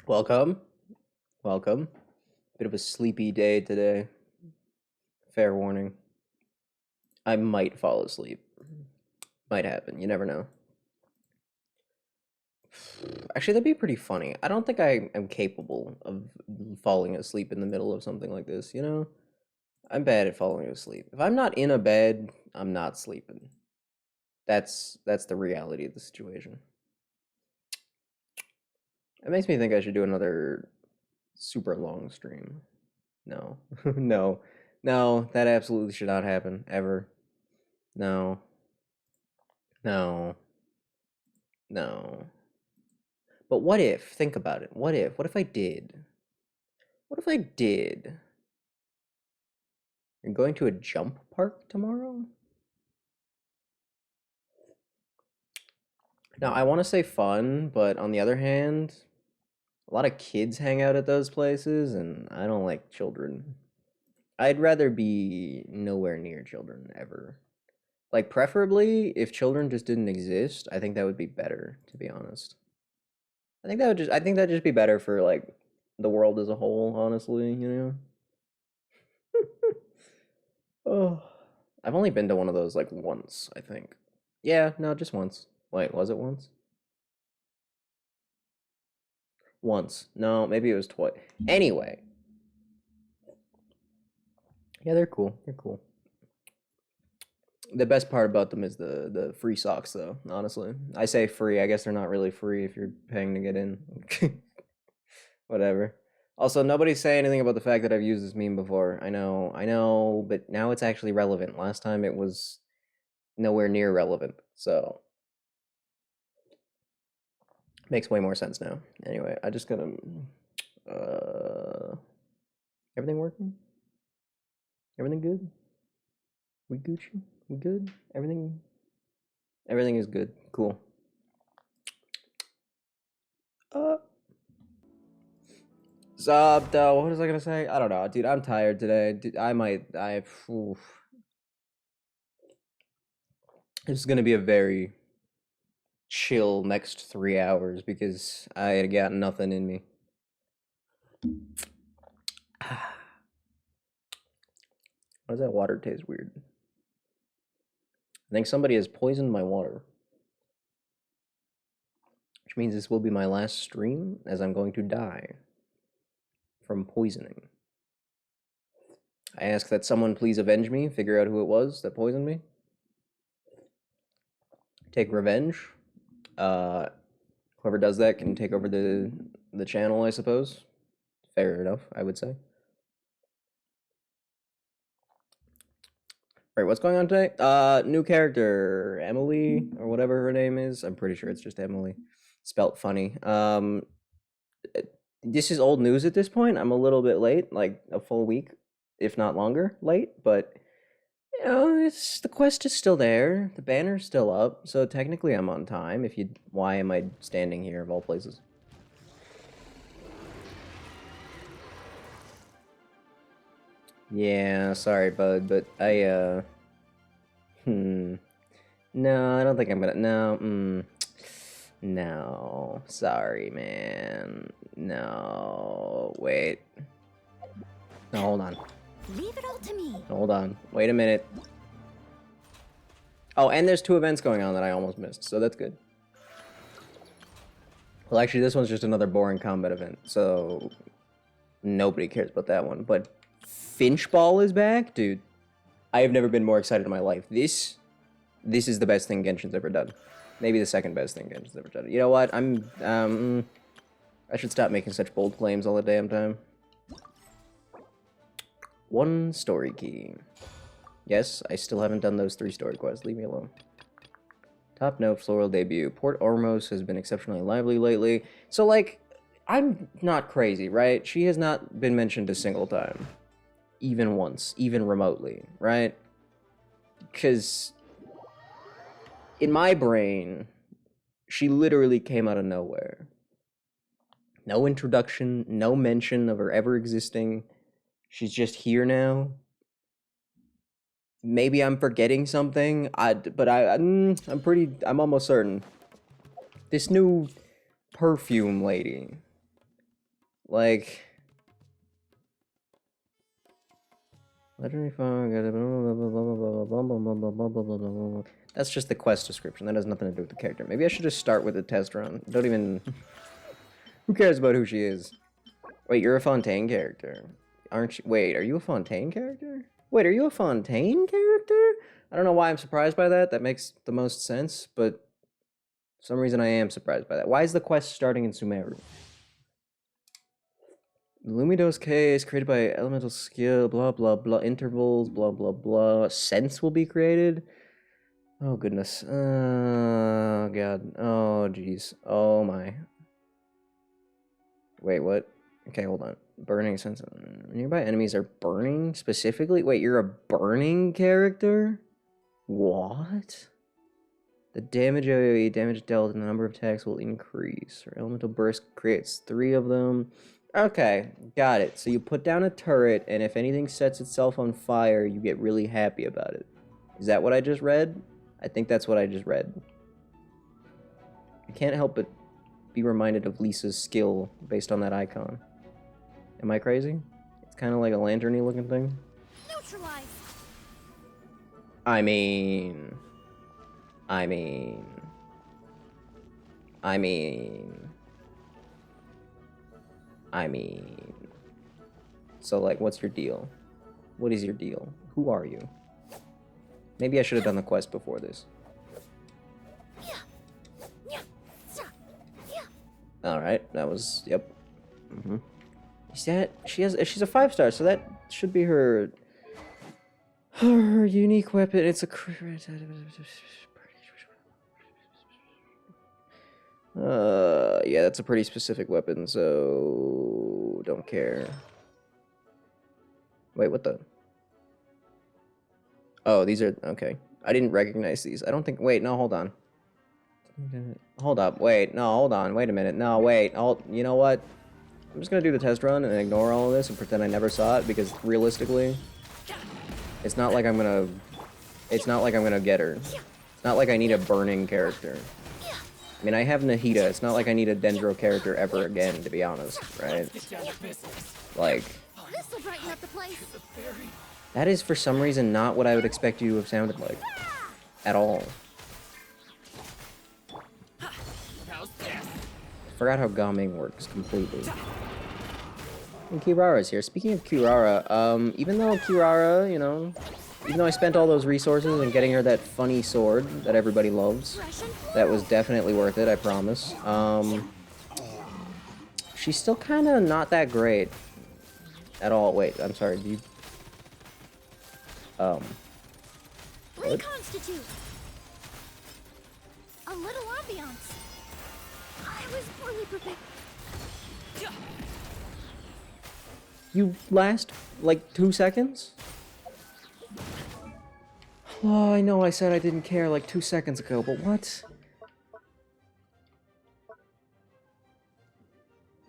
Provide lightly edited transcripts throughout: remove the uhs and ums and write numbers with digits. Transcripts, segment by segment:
Welcome. Welcome. Bit of a sleepy day today. Fair warning. I might fall asleep. Might happen. You never know. Actually, that'd be pretty funny. I don't think I am capable of falling asleep in the middle of something like this, you know? I'm bad at falling asleep. If I'm not in a bed, I'm not sleeping. That's the reality of the situation. It makes me think I should do another super long stream. No. No. No, that absolutely should not happen ever. No. No. No. But what if? Think about it. What if? What if I did? What if I did? You're going to a jump park tomorrow? Now, I want to say fun, but on the other hand, a lot of kids hang out at those places, and I don't like children. I'd rather be nowhere near children ever. Like, preferably, if children just didn't exist, I think that would be better, to be honest. I think that'd just be better for, like, the world as a whole, honestly, you know? Oh, I've only been to one of those like once, I think. Yeah, no, just once. Wait, was it once? Once. No, maybe it was twice. Anyway, yeah, they're cool. They're cool. The best part about them is the free socks, though. Honestly, I say free. I guess they're not really free if you're paying to get in. Whatever. Also, nobody say anything about the fact that I've used this meme before. I know, but now it's actually relevant. Last time it was nowhere near relevant, so makes way more sense now. Anyway, I just gotta everything working? Everything good? We Gucci? We good? Everything is good. Cool. Uh Zob though, what was I gonna say? I don't know, dude. I'm tired today. Dude, oof. This is gonna be a very chill next 3 hours because I got nothing in me. Why does that water taste weird? I think somebody has poisoned my water. Which means this will be my last stream as I'm going to die from poisoning. I ask that someone please avenge me, figure out who it was that poisoned me. Take revenge. Whoever does that can take over the channel, I suppose. Fair enough, I would say. Right, what's going on today? New character, Emelie, or whatever her name is. I'm pretty sure it's just Emelie. Spelt funny. This is old news at this point. I'm a little bit late, like a full week, if not longer, late, but you know, it's the quest is still there. The banner's still up, so technically I'm on time. If you, why am I standing here of all places? Yeah, sorry, bud, but hmm. No, I don't think I'm gonna. No, no. Sorry, man. No. Wait. No, hold on. Leave it all to me. Hold on. Wait a minute. Oh, and there's two events going on that I almost missed, so that's good. Well, actually, this one's just another boring combat event, so nobody cares about that one. But Finchball is back, dude. I have never been more excited in my life. This is the best thing Genshin's ever done. Maybe the second best thing Genshin's ever done. You know what? I should stop making such bold claims all the damn time. One story key. Yes, I still haven't done those 3 story quests. Leave me alone. Top note, floral debut. Port Ormos has been exceptionally lively lately. So, like, I'm not crazy, right? She has not been mentioned a single time. Even once. Even remotely, right? Because in my brain, she literally came out of nowhere. No introduction, no mention of her ever existing. She's just here now. Maybe I'm forgetting something. I'm almost certain. This new perfume lady. Like... Legendary phone... That's just the quest description. That has nothing to do with the character. Maybe I should just start with a test run. Don't even... Who cares about who she is? Wait, you're a Fontaine character. Aren't you? Wait, are you a Fontaine character? Wait, are you a Fontaine character? I don't know why I'm surprised by that. That makes the most sense, but for some reason I am surprised by that. Why is the quest starting in Sumeru? Lumidos K is created by elemental skill, blah, blah, blah, intervals, blah, blah, blah. Sense will be created. Oh, goodness. Oh, God. Oh, jeez. Oh, my. Wait, what? Okay, hold on. Burning sense. Nearby enemies are burning specifically? Wait, you're a burning character? What? The damage AoE, damage dealt, and the number of attacks will increase. Or elemental burst creates 3 of them. Okay, got it. So you put down a turret, and if anything sets itself on fire, you get really happy about it. Is that what I just read? I think that's what I just read. I can't help but be reminded of Lisa's skill based on that icon. Am I crazy? It's kind of like a lantern-y looking thing. Neutralize. I mean... So, like, what's your deal? What is your deal? Who are you? Maybe I should have done the quest before this. Alright, that was... Yep. Is that... She's a 5-star, so that should be her... Her unique weapon. It's a... yeah, that's a pretty specific weapon, so... Don't care. Wait, what the... Oh, these are... Okay. I didn't recognize these. I don't think... Wait, no, hold on. Hold up. Wait, no, hold on. Wait a minute. No, wait. You know what? I'm just gonna do the test run and ignore all of this and pretend I never saw it, because realistically, it's not like I'm gonna... It's not like I'm gonna get her. It's not like I need a burning character. I mean, I have Nahida. It's not like I need a Dendro character ever again, to be honest, right? Like... This'll brighten up the place. That is, for some reason, not what I would expect you to have sounded like. At all. Forgot how Gaming works completely. And Kirara's here. Speaking of Kirara, even though Kirara, you know, even though I spent all those resources in getting her that funny sword that everybody loves, that was definitely worth it, I promise. She's still kind of not that great at all. Wait, I'm sorry. Do you... What? Reconstitute. A little ambiance. I was poorly prepared. You last, like, 2 seconds? Oh, I know I said I didn't care like 2 seconds ago, but what?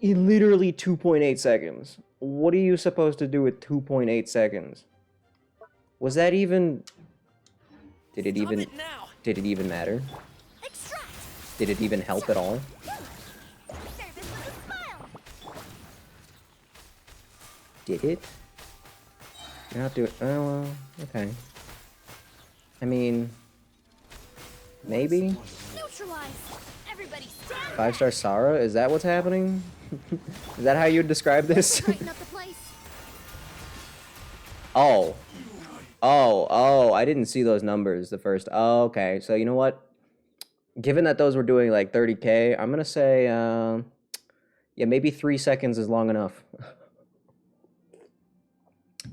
Literally 2.8 seconds. What are you supposed to do with 2.8 seconds? Was that even... Did it even matter? Extract. Did it even help at all? Service with a smile. Did it? You're not doing... Oh, well, okay. I mean... Maybe? Neutralize. Everybody stand. 5-star Sarah? Is that what's happening? Is that how you'd describe this? Brighten up the place. Oh. Oh, I didn't see those numbers the first. Oh, okay. So, you know what? Given that those were doing like 30k, I'm gonna say, yeah, maybe 3 seconds is long enough.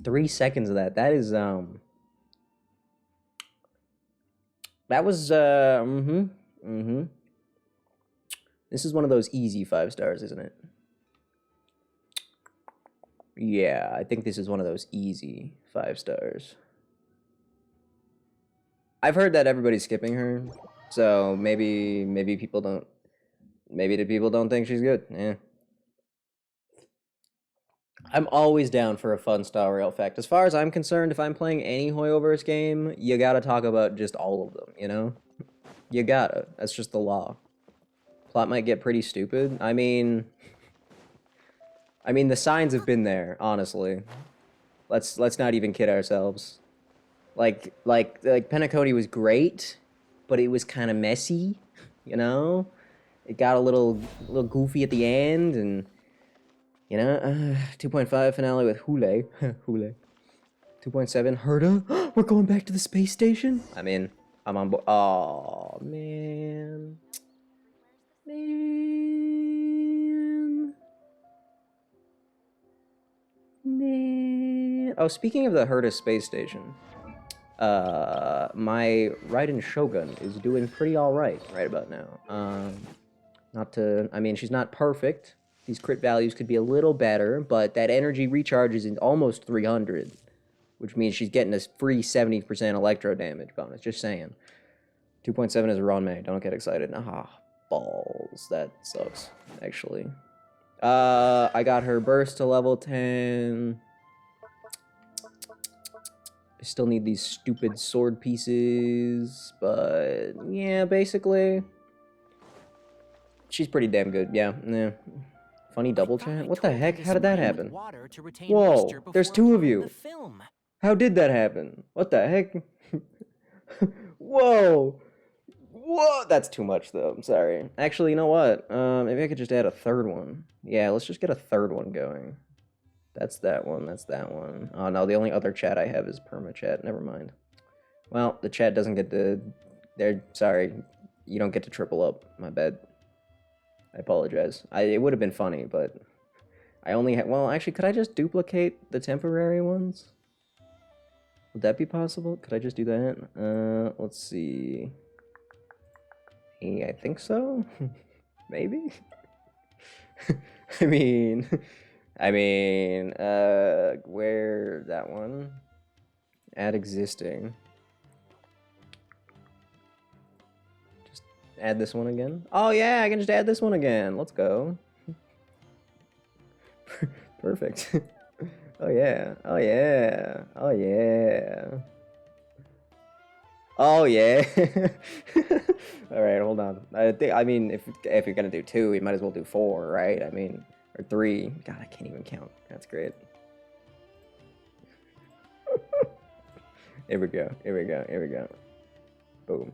3 seconds of that. That is, that was, This is one of those easy 5 stars, isn't it? Yeah, I think this is one of those easy 5 stars. I've heard that everybody's skipping her, so maybe people don't... Maybe the people don't think she's good. Yeah. I'm always down for a fun Star Rail fact. As far as I'm concerned, if I'm playing any Hoyoverse game, you gotta talk about just all of them, you know? You gotta. That's just the law. Plot might get pretty stupid. I mean, I mean, the signs have been there, honestly. Let's not even kid ourselves. Like Penacony was great, but it was kind of messy, you know? It got a little goofy at the end, and 2.5 finale with Hule. Hule. 2.7 Herta. We're going back to the space station. I'm in. I'm on board. Oh man. Man. Oh, speaking of the Herta space station, my Raiden Shogun is doing pretty alright right about now. I mean, she's not perfect. These crit values could be a little better, but that energy recharge is in almost 300, which means she's getting a free 70% electro damage bonus. Just saying. 2.7 is a Ron May. Don't get excited. Ah, balls. That sucks, actually. I got her burst to level 10. I still need these stupid sword pieces, but yeah, basically, she's pretty damn good. Yeah. Funny double chat? What the heck? How did that happen? Whoa, there's two of you. How did that happen? What the heck? Whoa. Whoa, that's too much though. I'm sorry. Actually, you know what? Maybe I could just add a third one. Yeah, let's just get a third one going. That's that one. That's that one. Oh no, the only other chat I have is perma chat. Never mind. Well, the chat doesn't get to. They're sorry. You don't get to triple up. My bad. I apologize. It would have been funny, but I only had. Well, actually, could I just duplicate the temporary ones? Would that be possible? Could I just do that? Let's see. Yeah, I think so. Maybe. I mean, where that one? Add existing. Just add this one again. Oh yeah, I can just add this one again. Let's go. Perfect. Oh yeah. Oh yeah. Oh yeah. Oh yeah. All right, hold on. I mean, if you're gonna do 2, you might as well do 4, right? I mean, or 3. God, I can't even count. That's great. Here we go. Here we go. Here we go. Boom.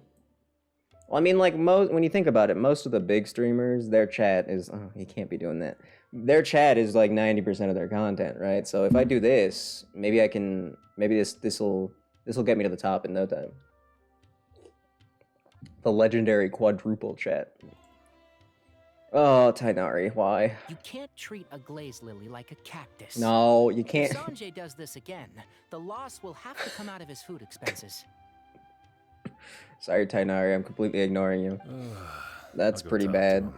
Well, I mean, like when you think about it, most of the big streamers, their chat is. Oh, you can't be doing that. Their chat is like 90% of their content, right? So if I do this, maybe I can. Maybe this'll get me to the top in no time. The legendary quadruple chat. Oh, Tainari, why? You can't treat a glaze lily like a cactus. No, you can't. If Sanjay does this again, the loss will have to come out of his food expenses. Sorry, Tainari, I'm completely ignoring you. That's pretty bad.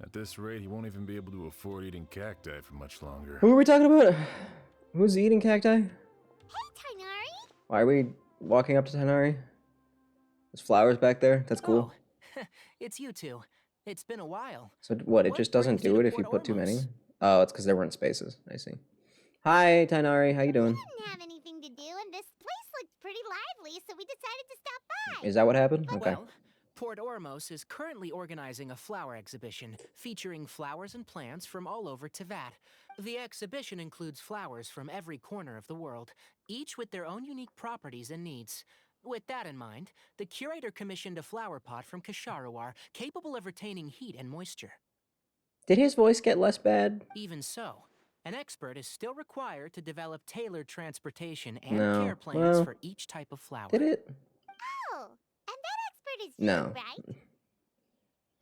At this rate, he won't even be able to afford eating cacti for much longer. Who are we talking about? Who's eating cacti? Hey, Tainari! Why are we walking up to Tainari? There's flowers back there. That's cool. Oh, it's you two. It's been a while. So what? It just doesn't do it if you put too many? Oh, it's because there weren't spaces. I see. Hi, Tainari. How you doing? We didn't have anything to do, and this place looked pretty lively, so we decided to stop by. Is that what happened? Okay. Well, Port Ormos is currently organizing a flower exhibition featuring flowers and plants from all over Teyvat. The exhibition includes flowers from every corner of the world, each with their own unique properties and needs. With that in mind, the curator commissioned a flower pot from Kasharawar, capable of retaining heat and moisture. Did his voice get less bad? Even so, an expert is still required to develop tailored transportation and No. care plans Well, for each type of flower. Did it? Oh, and that expert is No. you, right?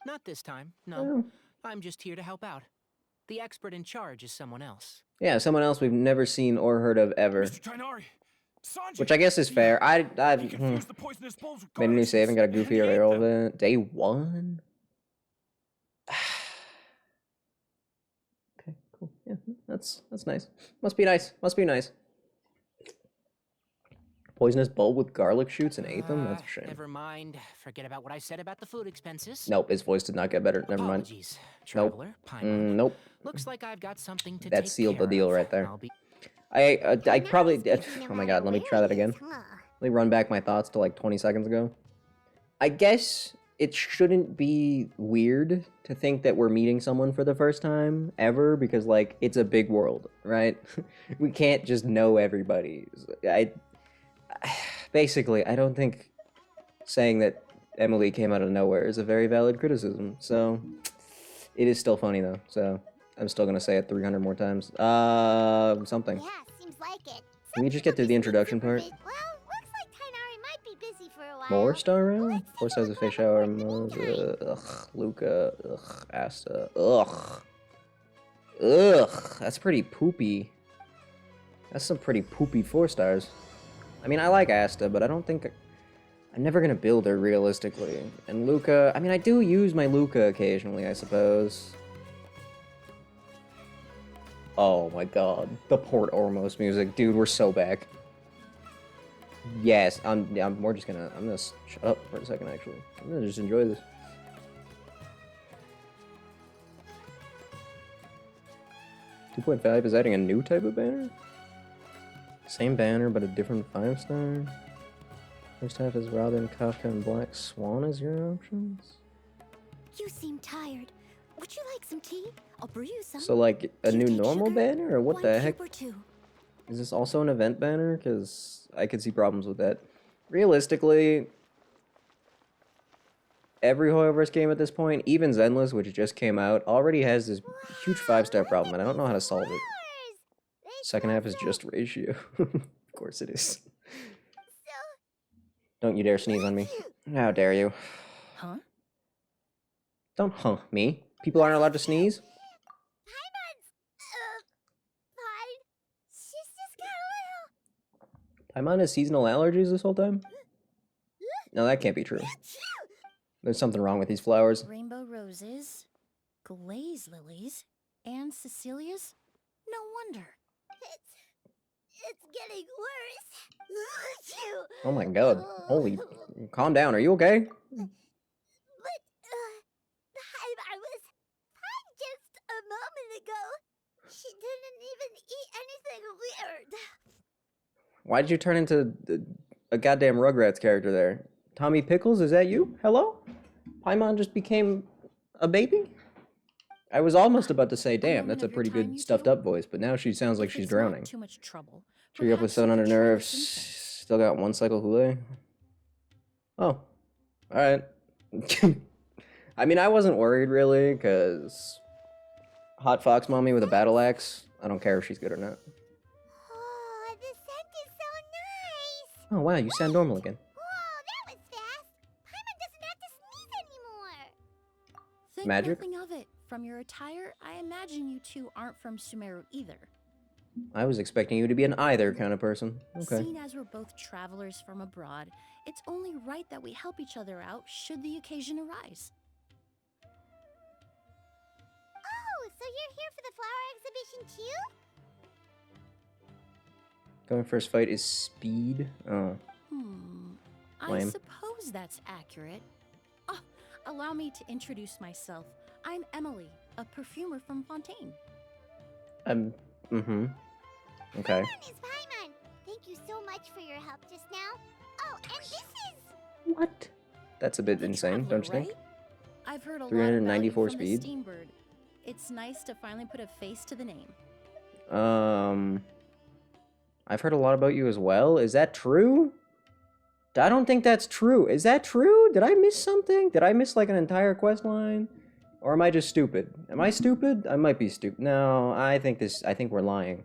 Not this time, no. Oh. I'm just here to help out. The expert in charge is someone else. Yeah, someone else we've never seen or heard of ever. Mr. Tainari, Sanjay, Which I guess is fair. he confused the poisonous bulbs with Made a new garlic save and got a seeds, goofy and he ate arrow them. of it. Day 1? Okay, cool. Yeah, that's nice. Must be nice. Must be nice. Poisonous bulb with garlic shoots and ate them? That's a shame. Never mind. Forget about what I said about the food expenses. Nope, his voice did not get better. Never mind. Apologies, Nope. traveler. Paimon. Nope. Looks like I've got something to That take sealed the care deal of. right there. I'll be... I probably did. Tainari's getting Oh my a god, let me lot try that of again. ways, huh? Let me run back my thoughts to like 20 seconds ago. I guess it shouldn't be weird to think that we're meeting someone for the first time ever because like it's a big world, right? We can't just know everybody. I basically I don't think saying that Emelie came out of nowhere is a very valid criticism. So it is still funny though. So I'm still gonna say it 300 more times. Something. Yeah, seems like it. Can we just get through the introduction part? Well, looks like Tainari might be busy for a while. More Star Rail? Let's Four take a sides of look fish around hour, the fort in the Mose, meantime. ugh, Luca, ugh, Asta, ugh. Ugh, that's pretty poopy. That's some pretty poopy 4 stars. I mean, I like Asta, but I don't think... I'm never gonna build her realistically. And Luca, I mean, I do use my Luca occasionally, I suppose. Oh my god, the Port Ormos music. Dude, we're so back. Yes, we're just gonna, I'm gonna shut up for a second, actually. I'm gonna just enjoy this. .5 is adding a new type of banner? Same banner, but a different 5-star? First half is Robin, Kafka, and Black Swan as your options? You seem tired. Would you like some tea? I'll brew you some. So, like, a Do you new take normal sugar? banner, or what One the cube heck? or two. Is this also an event banner? Because I could see problems with that. Realistically, every Horrorverse game at this point, even Zenless, which just came out, already has this huge 5-star Look problem, at and I don't know how to these solve it. flowers. They Second smell half is so- just ratio. Of course it is. so Don't you dare sneeze on me. How dare you. Huh? Don't me. People aren't allowed to sneeze? Paimon's, fine. She's just got a Paimon has seasonal allergies this whole time? No, that can't be true. little. There's something wrong with these flowers. Rainbow roses, glaze lilies, and Cecilia's? No wonder. It's getting worse. Oh my god. Holy... Calm down, are you okay? But, I was fine just a moment ago. She didn't even eat anything weird. Why did you turn into a goddamn Rugrats character there? Tommy Pickles, is that you? Hello? Paimon just became a baby? I was almost about to say, damn, moment that's a of your pretty time, good you stuffed two? up voice, but now she sounds like If she's it's not drowning. too much trouble. Tree up with perhaps you 700 could try nerfs. this incense. Still got 1 cycle Hule. Oh. Alright. I mean, I wasn't worried really, because Hot Fox Mommy with a battle axe, I don't care if she's good or not. Oh, the scent is so nice. Oh wow, you sound normal again. Whoa, that was fast. Paimon doesn't have to sneeze anymore. Think Magic? nothing of it. From your attire, I imagine you two aren't from Sumeru either. I was expecting you to be an either kind of person. Okay. Seeing as we're both travelers from abroad, it's only right that we help each other out should the occasion arise. Oh, so you're here for the flower exhibition too? Going first fight is speed. Oh. I Lame. suppose that's accurate. Ah, allow me to introduce myself. I'm Emelie, a perfumer from Fontaine. Okay. Paimon is Paimon. Thank you so much for your help just now. Oh, and this is... What? That's a bit The insane, traveler, don't you think? right? I've heard a lot 394 about you from speed. the Steambird. It's nice to finally put a face to the name. I've heard a lot about you as well. Is that true? I don't think that's true. Is that true? Did I miss something? Did I miss like an entire quest line? Or am I just stupid? Am I stupid? I might be stupid. No, I think we're lying.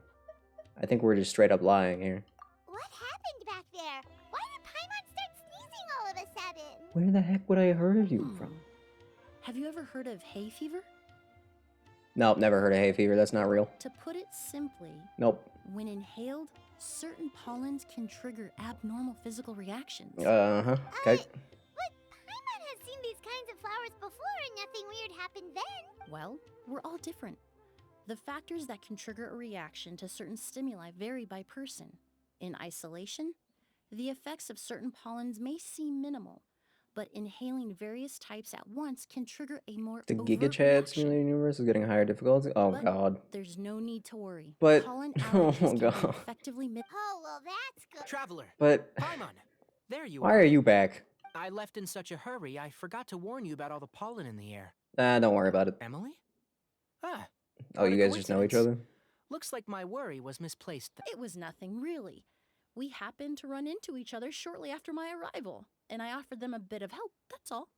I think we're just straight up lying here. What happened back there? Why did Paimon start sneezing all of a sudden? Where the heck would I have heard of you Hmm. from? Have you ever heard of hay fever? Nope, never heard of hay fever. That's not real. To put it simply, Nope. when inhaled, certain pollens can trigger abnormal physical reactions. Uh-huh. Okay. But Paimon has seen these kinds of flowers before and nothing weird happened then. Well, we're all different. The factors that can trigger a reaction to certain stimuli vary by person. In isolation, the effects of certain pollens may seem minimal, but inhaling various types at once can trigger a more The overt Giga Chad reaction. Simulated Universe is getting higher difficulty. Oh But god. There's no need to worry. But- Pollen oh allergies can be God. effectively Oh, well, that's good. Traveler, But Paimon, there you why are. are you back? I left in such a hurry, I forgot to warn you about all the pollen in the air. Don't worry about it. Emelie? Ah, Oh, what you a guys just know each coincidence. other? Looks like my worry was misplaced. It was nothing, really. We happened to run into each other shortly after my arrival, and I offered them a bit of help, that's all.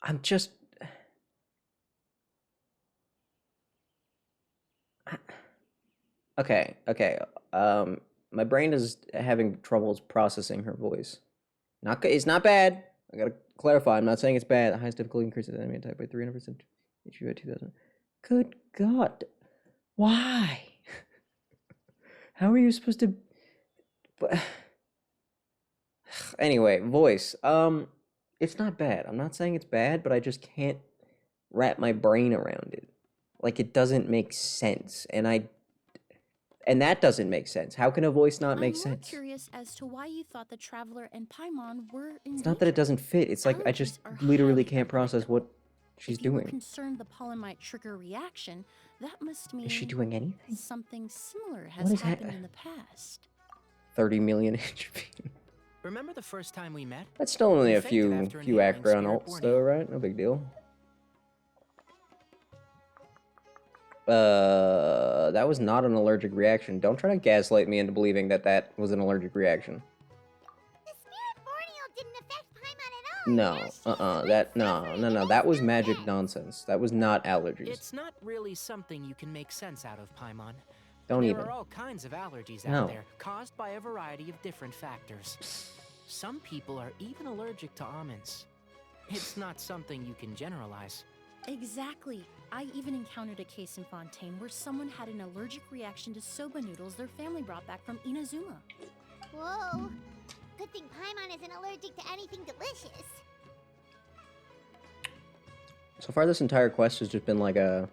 I'm just... Okay, okay. My brain is having troubles processing her voice. It's not bad. I gotta clarify. I'm not saying it's bad. The highest difficulty increases enemy attack by 300%. HP by 2,000. Good God. Why? How are you supposed to... Anyway, voice. It's not bad. I'm not saying it's bad, but I just can't wrap my brain around it. Like, it doesn't make sense. And that doesn't make sense. How can a voice not make sense? I'm more curious as to why you thought the Traveler and Paimon were in It's not that it doesn't fit. It's like I just literally can't process what she's if you were doing. concerned the pollen might trigger a reaction, that must mean Is she doing anything? something similar What has is happened in the past. 30 million HP. Remember the first time we met? That's still only You a fainted few after few inhaling background Spirit alts Warning. though, right? No big deal. That was not an allergic reaction. Don't try to gaslight me into believing that that was an allergic reaction. The spirit Borneo didn't affect Paimon at all. No, no, that was magic nonsense. nonsense. That was not allergies. It's not really something you can make sense out of, Paimon. Don't There even. are all kinds of allergies No. out there, caused by a variety of different factors. Some people are even allergic to almonds. It's not something you can generalize. Exactly. I even encountered a case in Fontaine where someone had an allergic reaction to soba noodles their family brought back from Inazuma. Whoa. Good thing Paimon isn't allergic to anything delicious. So far, this entire quest has just been like a...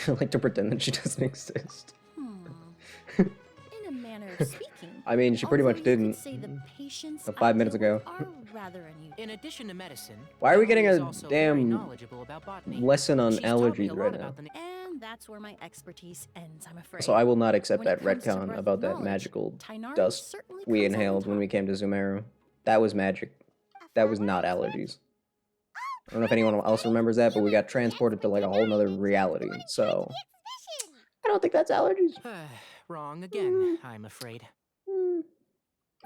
like to pretend that she doesn't exist. In a manner of speaking. I mean, she pretty much although you didn't. could say the patients 5 minutes I deal ago. with are rather unusual. In addition to medicine, Why are we Emelie getting is a also very damn knowledgeable about botany. lesson on She's taught me a allergies lot right about now? the And that's where my expertise ends, I'm afraid. So I will not accept When it that comes to retcon breath about of that knowledge, magical Tainari dust certainly we comes out on inhaled when we top. came to Zumeru. That was magic. That was not allergies. I don't know if anyone else remembers that, but we got transported to like a whole nother reality. So I don't think that's allergies. Wrong again, I'm afraid. Well,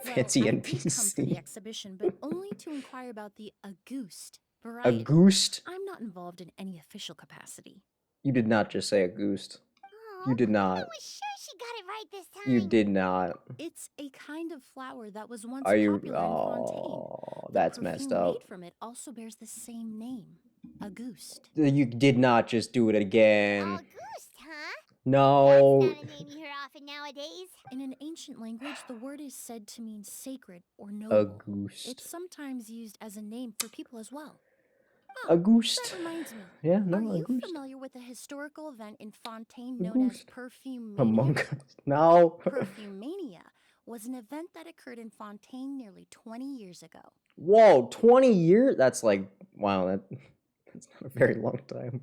Fancy I did come for the NPC. exhibition, but only to inquire about the Auguste A variety. goose? I'm not involved in any official capacity. You did not just say a goose. Oh, You did I not. was sure she got it right this time. You did not. It's a kind of flower that was once Are you? popular in Fontaine. Oh, The that's perfume messed up. made from it also bears the same name, Auguste. You did not just do it again. Auguste, huh? No. That's not a name you hear often nowadays. In an ancient language, the word is said to mean sacred or noble. Auguste. It's sometimes used as a name for people as well. Auguste. That reminds me. Yeah, Are no, you Auguste. familiar with a historical event in Fontaine known as Auguste. Perfume Among Mania? Us. No. Perfume Mania was an event that occurred in Fontaine nearly 20 years ago. Whoa, 20 years? That's like, wow, that's not a very long time.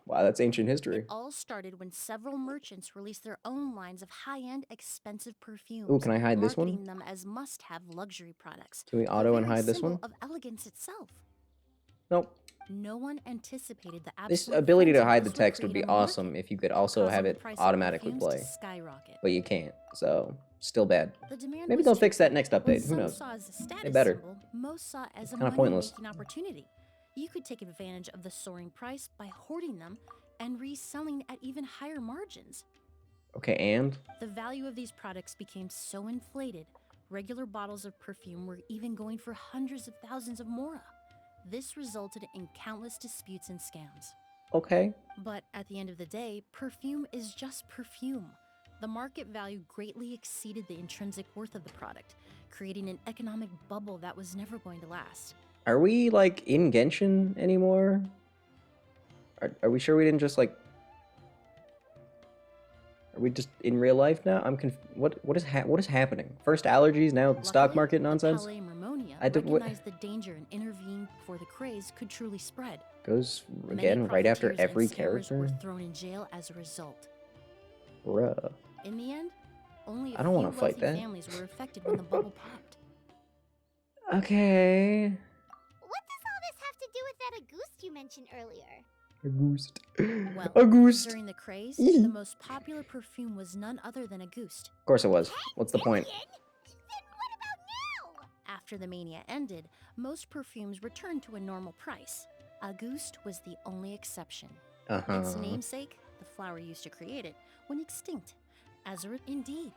Wow, that's ancient history. It all started when several merchants released their own lines of high-end, expensive perfumes. Ooh, can I hide this one? Marketing them as must-have luxury products. Can we the auto and very hide this symbol one? of elegance itself. Nope. No one anticipated the This absolute ability to frenzy hide the this would text would create be on the market, awesome if you could also causing have the it price of automatically perfumes play. to skyrocket. But you can't, so still bad. The demand Maybe was they'll fix that gentle. next What update, who some knows? saw as a status better. symbol, most saw as a Kinda pointless. money-making opportunity. You could take advantage of the soaring price by hoarding them and reselling at even higher margins. Okay, and? The value of these products became so inflated, regular bottles of perfume were even going for hundreds of thousands of mora. This resulted in countless disputes and scams. Okay. But at the end of the day, perfume is just perfume. The market value greatly exceeded the intrinsic worth of the product, creating an economic bubble that was never going to last. Are we, like, in Genshin anymore? Are we sure we didn't just, like... Are we just in real life now? I'm what is happening? First allergies, now stock Luckily, market the nonsense? Palais Mermonia I did what- recognized the danger and intervened before the craze could truly spread. Goes Many again right after profiteers and every scammers character? were thrown in jail as a result. Bruh. In the end, only a I don't few wanna fight wealthy that. families were affected when the bubble popped. Okay. What does all this have to do with that Auguste you mentioned earlier? A goose. Well, A goose. during the craze, Eee. the most popular perfume was none other than Auguste. Of course it was. What's the point? Then what about now? After the mania ended, most perfumes returned to a normal price. Auguste was the only exception. Its namesake, the flower used to create it, went extinct. Indeed,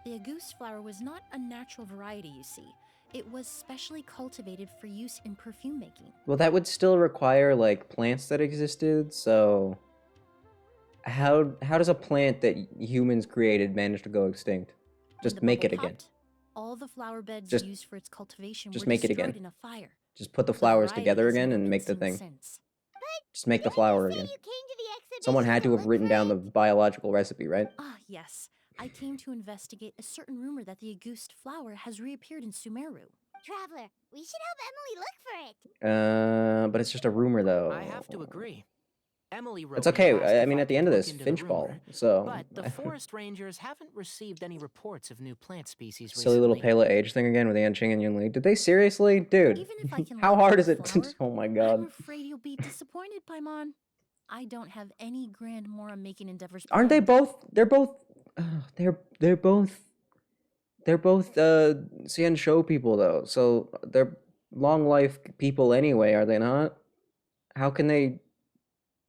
the Auguste flower was not a natural variety, you see. It was specially cultivated for use in perfume making. Well, that would still require like plants that existed. So, how does a plant that humans created manage to go extinct? When Just the make it bubble again. popped, all the flower beds Just- used for its cultivation just were make it destroyed again. in a fire. Just put the The flowers variety together has again never and been make the seen thing. since. Just make the Didn't flower you say again. you came to the exhibition Someone had to have look written for down the it? biological recipe, right? Ah, yes. I came to investigate a certain rumor that the Auguste flower has reappeared in Sumeru. Traveler, we should help Emelie look for it. But it's just a rumor, though. I have to agree. Emelie wrote It's me okay. and asked I if mean, I at the could end of look this, into the Finch Ball. rumor, So, But the forest rangers haven't received any reports of new plant species silly little recently. Pale Age thing again with Yanqing and Yunli. Did they seriously, dude? Even if I can How locate hard is the it? flower, Oh my I'm god! afraid you'll be disappointed, Paimon. I don't have any grand Mora making endeavors Aren't they planned. both? They're both. They're both. They're both Cian Show people though. So they're long life people anyway, are they not? How can they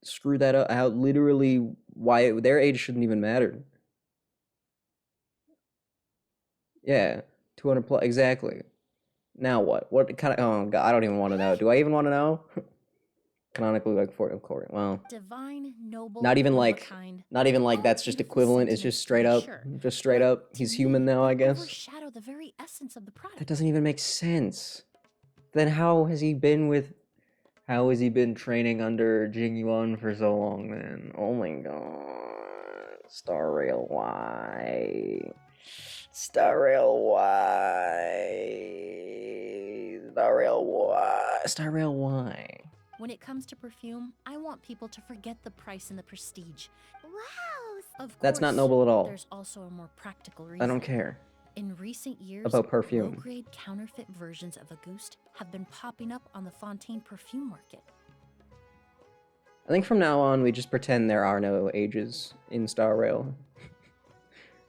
screw that up? How literally why their age shouldn't even matter? Yeah, 200 plus exactly. Now what? What kind of? Oh god, I don't even want to know. Do I even want to know? Canonically, like for of course. Well, Divine, noble, not even one of a like, kind. not even like All that's just beautiful equivalent. It's sentiments, just to straight be up, sure. just straight But up. to He's me, human now, I they guess. overshadow the very essence of the product. That doesn't even make sense. Then how has he been with? How has he been training under Jing Yuan for so long? Then, oh my god, Star Rail Y, Star Rail Y, Star Rail Y, Star Rail Y. When it comes to perfume, I want people to forget the price and the prestige. Wow. Of That's not course, noble at all. There's also a more practical reason. I don't care. In recent years, About perfume. low-grade counterfeit versions of Auguste have been popping up on the Fontaine perfume market. I think from now on we just pretend there are no ages in Star Rail.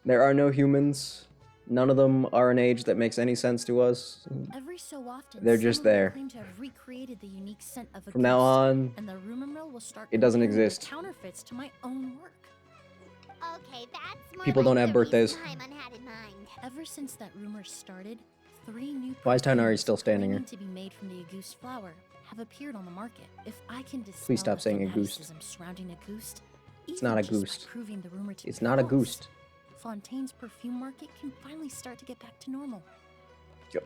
There are no humans. None of them are an age that makes any sense to us. Every so often, They're just someone will there. claim to have recreated the unique scent of Auguste, From now on, and the rumor mill will start it doesn't comparing the exist. counterfeits to my own work. Okay, that's more People like don't have the reason birthdays. Paimon had in mind. Ever since that rumor started, 3 new Why is Tainari perfumes still standing claiming here? to be made from the Auguste flower have appeared on the market. If I can dispel Please stop the saying Auguste. fanaticism surrounding Auguste, It's even not just by Auguste. proving the rumor to It's be not a false, goose. Fontaine's perfume market can finally start to get back to normal. Yep.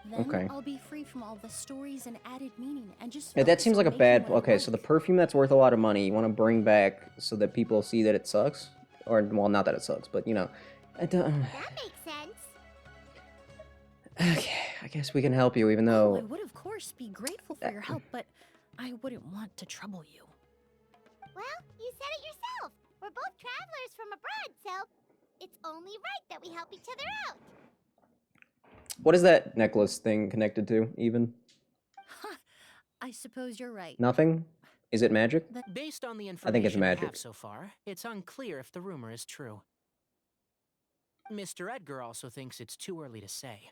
Then Okay. I'll be free from all the stories and added meaning and just Yeah, that focus seems like on a making bad. what I Okay, so the like. perfume that's worth a lot of money, you want to bring back so that people see that it sucks, or well, not that it sucks, but you know. I don't. That makes sense. Okay, I guess we can help you, even Oh, I though would of course be grateful for your help, but I wouldn't want to trouble you. Well, you said it yourself. We're both travelers from abroad, so it's only right that we help each other out. what is that necklace thing connected to? Even I suppose you're right. nothing? Is it magic? Based on the I think it's information we magic. have so far, it's unclear if the rumor is true. Mr. Edgar also thinks it's too early to say,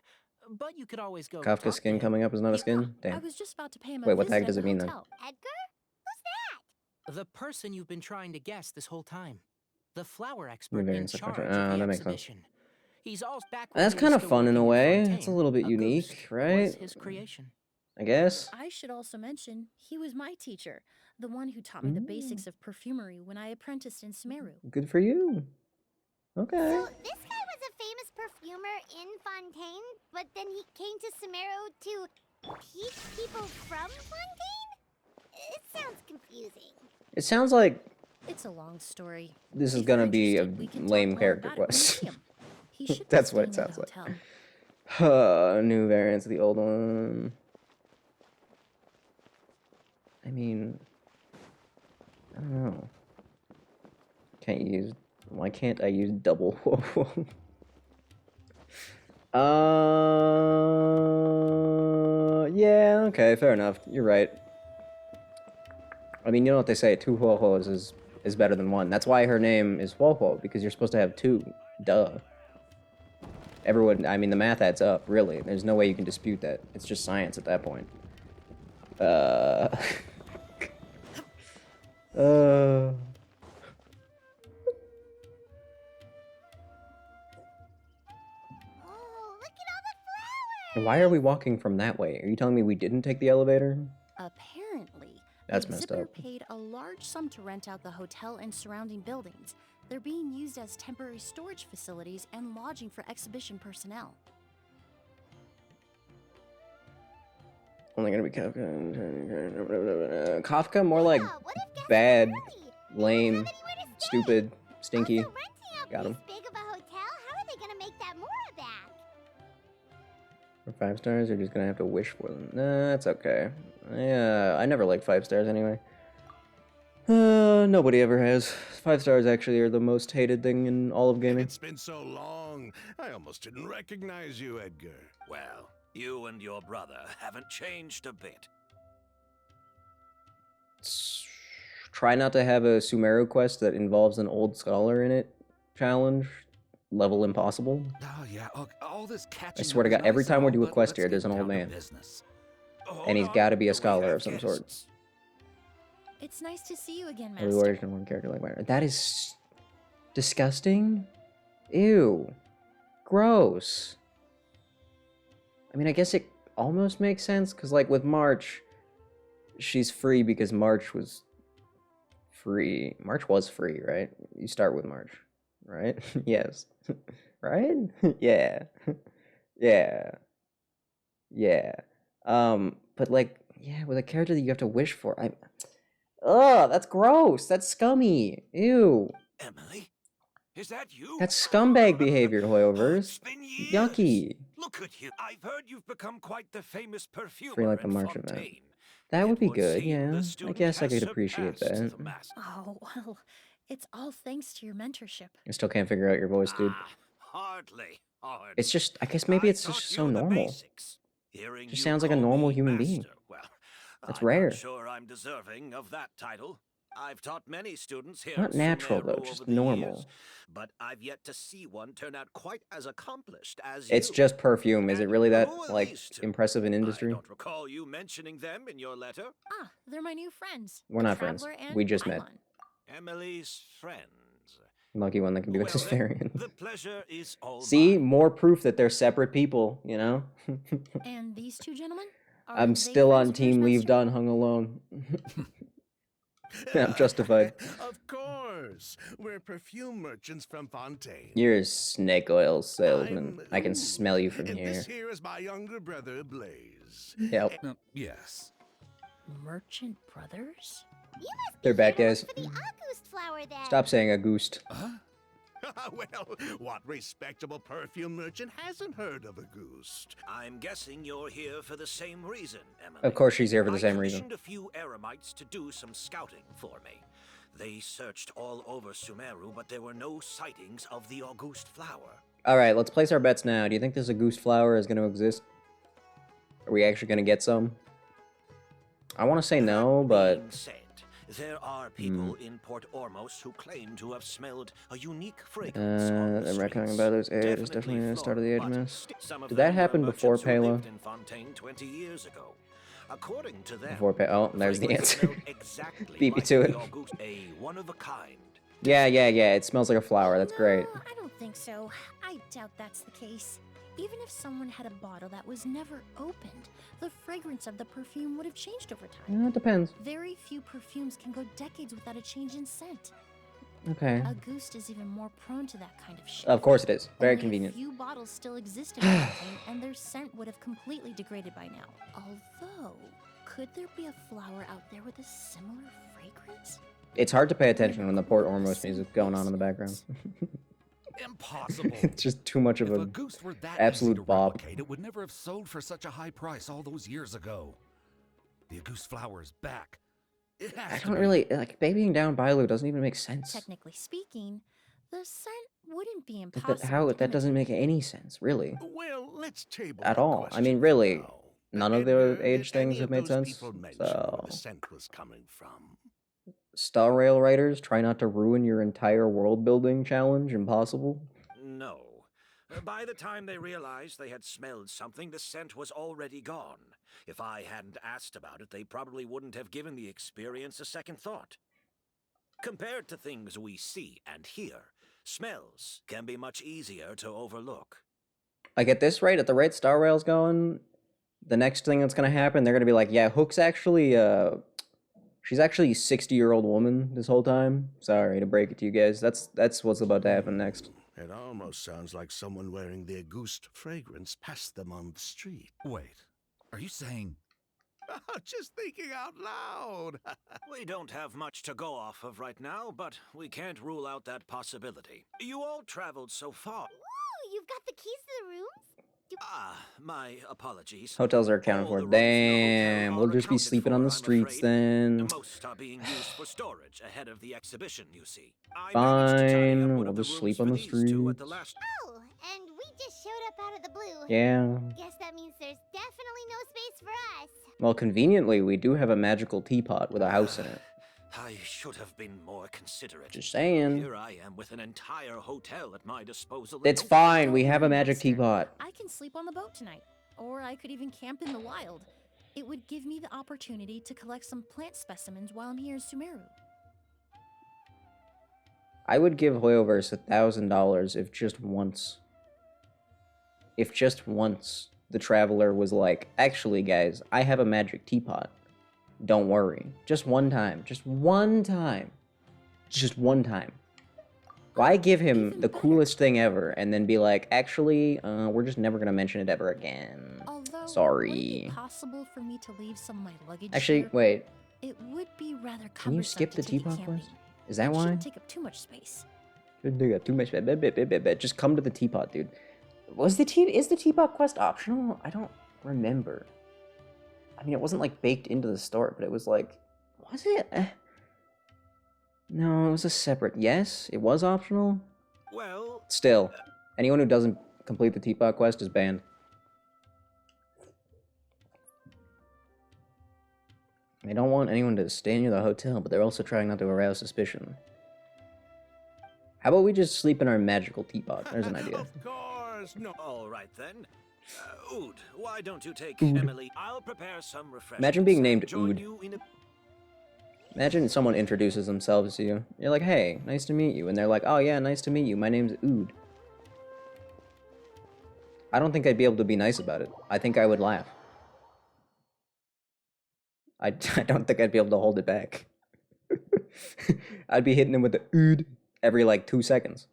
but you could always go talk Kafka to skin him. coming up is not a He- skin. I Damn. was just about to pay him Wait, a what the visit heck does at it the mean then? hotel. Edgar? The person you've been trying to guess this whole time. The flower New expert in variants of charge Fontaine. of Oh, the that makes sense. exhibition. He's all back when That's he was kind of still fun in a working way. at It's a Fontaine. little bit A unique, ghost right? Was his creation. I guess. I should also mention, he was my teacher, the one who taught me the basics of perfumery when I apprenticed in Sumeru. Good for you. Okay. So this guy was a famous perfumer in Fontaine, but then he came to Sumeru to teach people from Fontaine? It sounds confusing. It sounds like It's a long story. this is If gonna you're be a interested, we can talk lame more character about it when you quest. see him. He should be That's what it staying at sounds the like. hotel. New variants of the old one. I mean, I don't know. Can't use Why can't I use double? Yeah, okay, fair enough. You're right. I mean, you know what they say, two Huohuos is better than one. That's why her name is Huohuo, because you're supposed to have two. Duh. Everyone, I mean, the math adds up, really. There's no way you can dispute that. It's just science at that point. Uh... Oh, look at all the flowers! Why are we walking from that way? Are you telling me we didn't take the elevator? Apparently, That's the messed exhibitor up. paid a large sum to rent out the hotel and surrounding buildings. They're being used as temporary storage facilities and lodging for exhibition personnel. Only gonna be Kafka. Kafka, more like Yeah, what if guests bad, come early? They won't lame, have anywhere to stay. stupid, stinky. Also, renting out Got this 'em. big of a hotel, how are they gonna make that more of that? For 5 stars, you're just gonna have to wish for them. Nah, that's okay. Yeah, I never liked 5 stars anyway. Nobody ever has. 5 stars actually are the most hated thing in all of gaming. It's been so long. I almost didn't recognize you, Edgar. Well, you and your brother haven't changed a bit. Try not to have a Sumeru quest that involves an old scholar in it. Challenge. Level impossible. Oh yeah, all this catching. I swear to God, every time we do a quest here, there's an old man. And he's gotta be a scholar of some sort. It's nice to see you again, Every Master. warrior can one character like mine. That is disgusting. Ew. Gross. I mean, I guess it almost makes sense, because, like, with March, she's free because March was free. March was free, right? You start with March, right? Yes. Right? Yeah. Yeah. Yeah. But, like, yeah, with a character that you have to wish for, ugh, that's gross. That's scummy. Ew. Emelie, is that you? That's scumbag behavior, Hoyoverse. It's been years. Yucky. Look at you. I've heard you've become quite the famous perfumer Free like the in March event. Fontaine. That would It be good, seem yeah. the I student guess I has could appreciate surpassed that. the master. Oh, well, it's all thanks to your mentorship. I still can't figure out your voice, dude. Hardly. It's just, I guess maybe it's just so normal. Just sounds like a normal human being. Well, That's I'm rare. Not sure I'm deserving of that title. I've taught many students here. Not at natural, Sumeru though, over just the normal. years, but I've yet to see one turn out quite as accomplished as It's you. just perfume. Is it And really that, who are like, these two? impressive in I industry? don't recall you mentioning them in your letter. Ah, they're my new friends. We're the not friends. Traveler and We just met. Paimon. Emelie's friends. Lucky one that can be Well, vegetarian. The pleasure is all See? mine. More proof that they're separate people, you know? And these two gentlemen? Are I'm they still friends on of yours, team leave Master? done hung alone. I'm justified. Of course. We're perfume merchants from Fontaine. You're a snake oil salesman. I can Ooh, smell you from and here. This here is my younger brother, Blaze. Yep. Yes. Merchant Brothers? You must be They're bad here to guys. look for the August flower then. Stop saying a goose. Well, what respectable perfume merchant hasn't heard of a goose? I'm guessing you're here for the same reason, Emelie. Of course she's here for the I same reason. commissioned a few eremites to do some scouting for me. They searched all over Sumeru, but there were no sightings of the August flower. Alright, let's place our bets now. Do you think this Auguste flower is going to exist? Are we actually going to get some? I want to say no, That but... being said, there are people in Port Ormos who claim to have smelled a unique fragrance on the I'm reckoning streets. about those age. It's definitely the start of the age floral, mess. but some of Did that them were happen before merchants who Palo? lived in Fontaine 20 years ago. According to them, Before oh, there's the fragrance answer. smelled exactly Beat me like to the it. August, a one of a kind. Yeah, it smells like a flower. That's great. No, I don't think so. I doubt that's the case. Even if someone had a bottle that was never opened, the fragrance of the perfume would have changed over time. Yeah, it depends. Very few perfumes can go decades without a change in scent. Okay. Auguste is even more prone to that kind of shit. Of course it is. Very Only convenient. A few bottles still exist in Fontaine, and their scent would have completely degraded by now. Although, could there be a flower out there with a similar fragrance? It's hard to pay attention when the Port Ormos music's going on in the background. Impossible. It's just too much of If a... a goose were that absolute easy to bop. replicate, it would never have sold for such a high price all those years ago. The goose flower is back. It has I to don't be. really... Like, babying down Bailu doesn't even make sense. Technically speaking, The scent wouldn't be Like impossible. how to that doesn't imitate. make any sense, really. Well, let's table At that all. I mean, question for really, now. none of the Edgar, age did any things have of made those sense. people mention where the So, scent was coming from? Star Rail writers, try not to ruin your entire world building challenge. Impossible. No. By the time they realized they had smelled something, the scent was already gone. If I hadn't asked about it, they probably wouldn't have given the experience a second thought. Compared to things we see and hear, smells can be much easier to overlook. I get this right. At the rate Star Rail's going, the next thing that's gonna happen, they're gonna be like, yeah, Hook's actually she's actually a 60-year-old woman this whole time. Sorry to break it to you guys. That's what's about to happen next. It almost sounds like someone wearing the Auguste fragrance passed them on the street. Wait, are you saying... Just thinking out loud. We don't have much to go off of right now, but we can't rule out that possibility. You all traveled so far. Ooh, you've got the keys to the rooms? My apologies. Hotels are accounted All for. the rooms in the hotel Damn, we'll are just be accounted sleeping for, on the I'm streets afraid. then. Most are being used for storage ahead of the exhibition, you see. I managed to tidy up Fine, one we'll of the just rooms sleep for on the these two at streets. the last. Oh, and we just showed up out of the blue. Yeah. Guess that means there's definitely no space for us. Well, conveniently, we do have a magical teapot with a house in it. I should have been more considerate. Just saying. Here I am with an entire hotel at my disposal. It's and- fine, Don't we have a worry, magic Dexter. teapot. I can sleep on the boat tonight, or I could even camp in the wild. It would give me the opportunity to collect some plant specimens while I'm here in Sumeru. I would give Hoyoverse $1,000 if just once the traveler was like, actually guys, I have a magic teapot. Don't worry. Just one time. Just one time. Just one time. Why give him Even the better. coolest thing ever and then be like, actually, we're just never gonna mention it ever again. Although, would it Sorry. be possible for me to leave some of my luggage Actually, here? wait. It would be rather cumbersome Can you skip to the take it teapot camping. quest? Is that It why? shouldn't take up too much space. They got too much. Just come to the teapot, dude. Is the teapot quest optional? I don't remember. I mean, it wasn't like baked into the store, but it was like, was it? No, it was a separate. Yes, it was optional. Well, Still, anyone who doesn't complete the teapot quest is banned. They don't want anyone to stay near the hotel, but they're also trying not to arouse suspicion. How about we just sleep in our magical teapot? There's an idea. Of course, no. all right then. Ood, why don't you take Ood. Emelie? I'll prepare some refreshments. Imagine being and named join Ood. you in a... Imagine someone introduces themselves to you. You're like, hey, nice to meet you. And they're like, oh yeah, nice to meet you. My name's Ood. I don't think I'd be able to be nice about it. I think I would laugh. I don't think I'd be able to hold it back. I'd be hitting him with the Ood every like 2 seconds.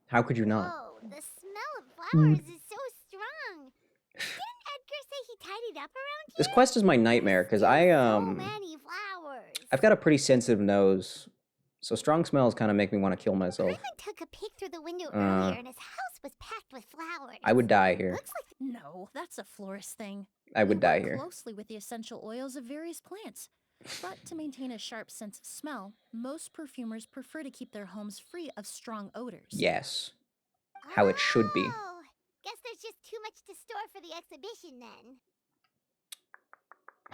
How could you not? Whoa, the smell of flowers is so strong. Didn't Edgar say he tidied up around here? This quest is my nightmare because So many flowers. I've got a pretty sensitive nose, so strong smells kind of make me want to kill myself. Krillin took a peek through the window earlier, and his house was packed with flowers. I would die here. Looks like No, that's a florist thing. I would We die work here. closely with the essential oils of various plants. But to maintain a sharp sense of smell, most perfumers prefer to keep their homes free of strong odors. Yes. How it should be. Oh, guess there's just too much to store for the exhibition then.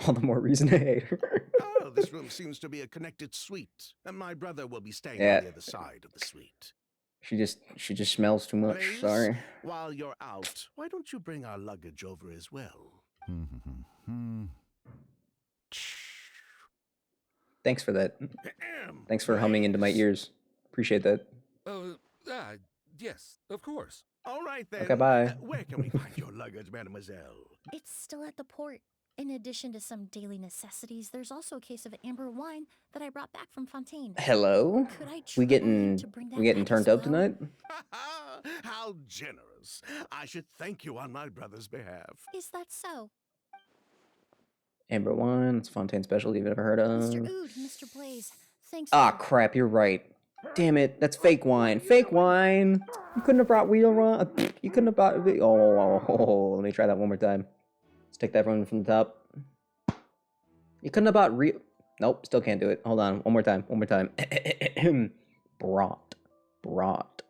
All the more reason to hate her. Oh, this room seems to be a connected suite, and my brother will be staying Yeah. on the other side of the suite. She just smells too much. Please, Sorry. while you're out, why don't you bring our luggage over as well? Thanks for that. Ahem. Thanks for humming into my Nice. ears. Appreciate that. Yes, of course. All right then. Okay, bye. Where can we find your luggage, mademoiselle? It's still at the port. In addition to some daily necessities, there's also a case of amber wine that I brought back from Fontaine. Hello? Could I We trouble you getting to bring that we getting back turned as up well? tonight? How generous. I should thank you on my brother's behalf. Is that so? Amber wine, it's Fontaine specialty you've ever heard of. Mr. Ood, Mr. Blaze, thanks Ah, for... crap, you're right. Damn it, that's fake wine. Fake wine! You couldn't have brought wheel wine. You couldn't have brought... Oh, let me try that one more time. Let's take that from the top. You couldn't have bought real... Nope, still can't do it. Hold on, one more time, one more time. Brought.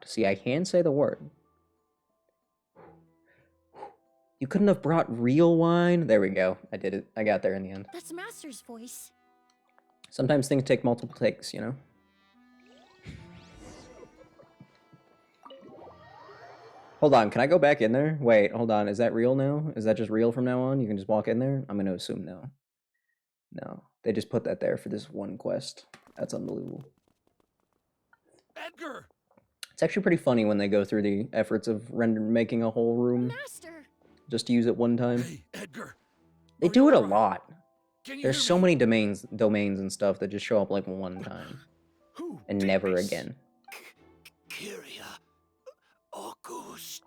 See, I can say the word. You couldn't have brought real wine? There we go. I did it. I got there in the end. That's Master's voice. Sometimes things take multiple takes, you know? Hold on, can I go back in there? Wait, hold on. Is that real now? Is that just real from now on? You can just walk in there? I'm gonna assume no. No. They just put that there for this one quest. That's unbelievable. Edgar! It's actually pretty funny when they go through the efforts of making a whole room Master! just to use it one time. Hey, Edgar! They Are do you it a alright? lot. Can you There's hear so me? many domains and stuff that just show up like one time Who and did never this? again. Kyria. August.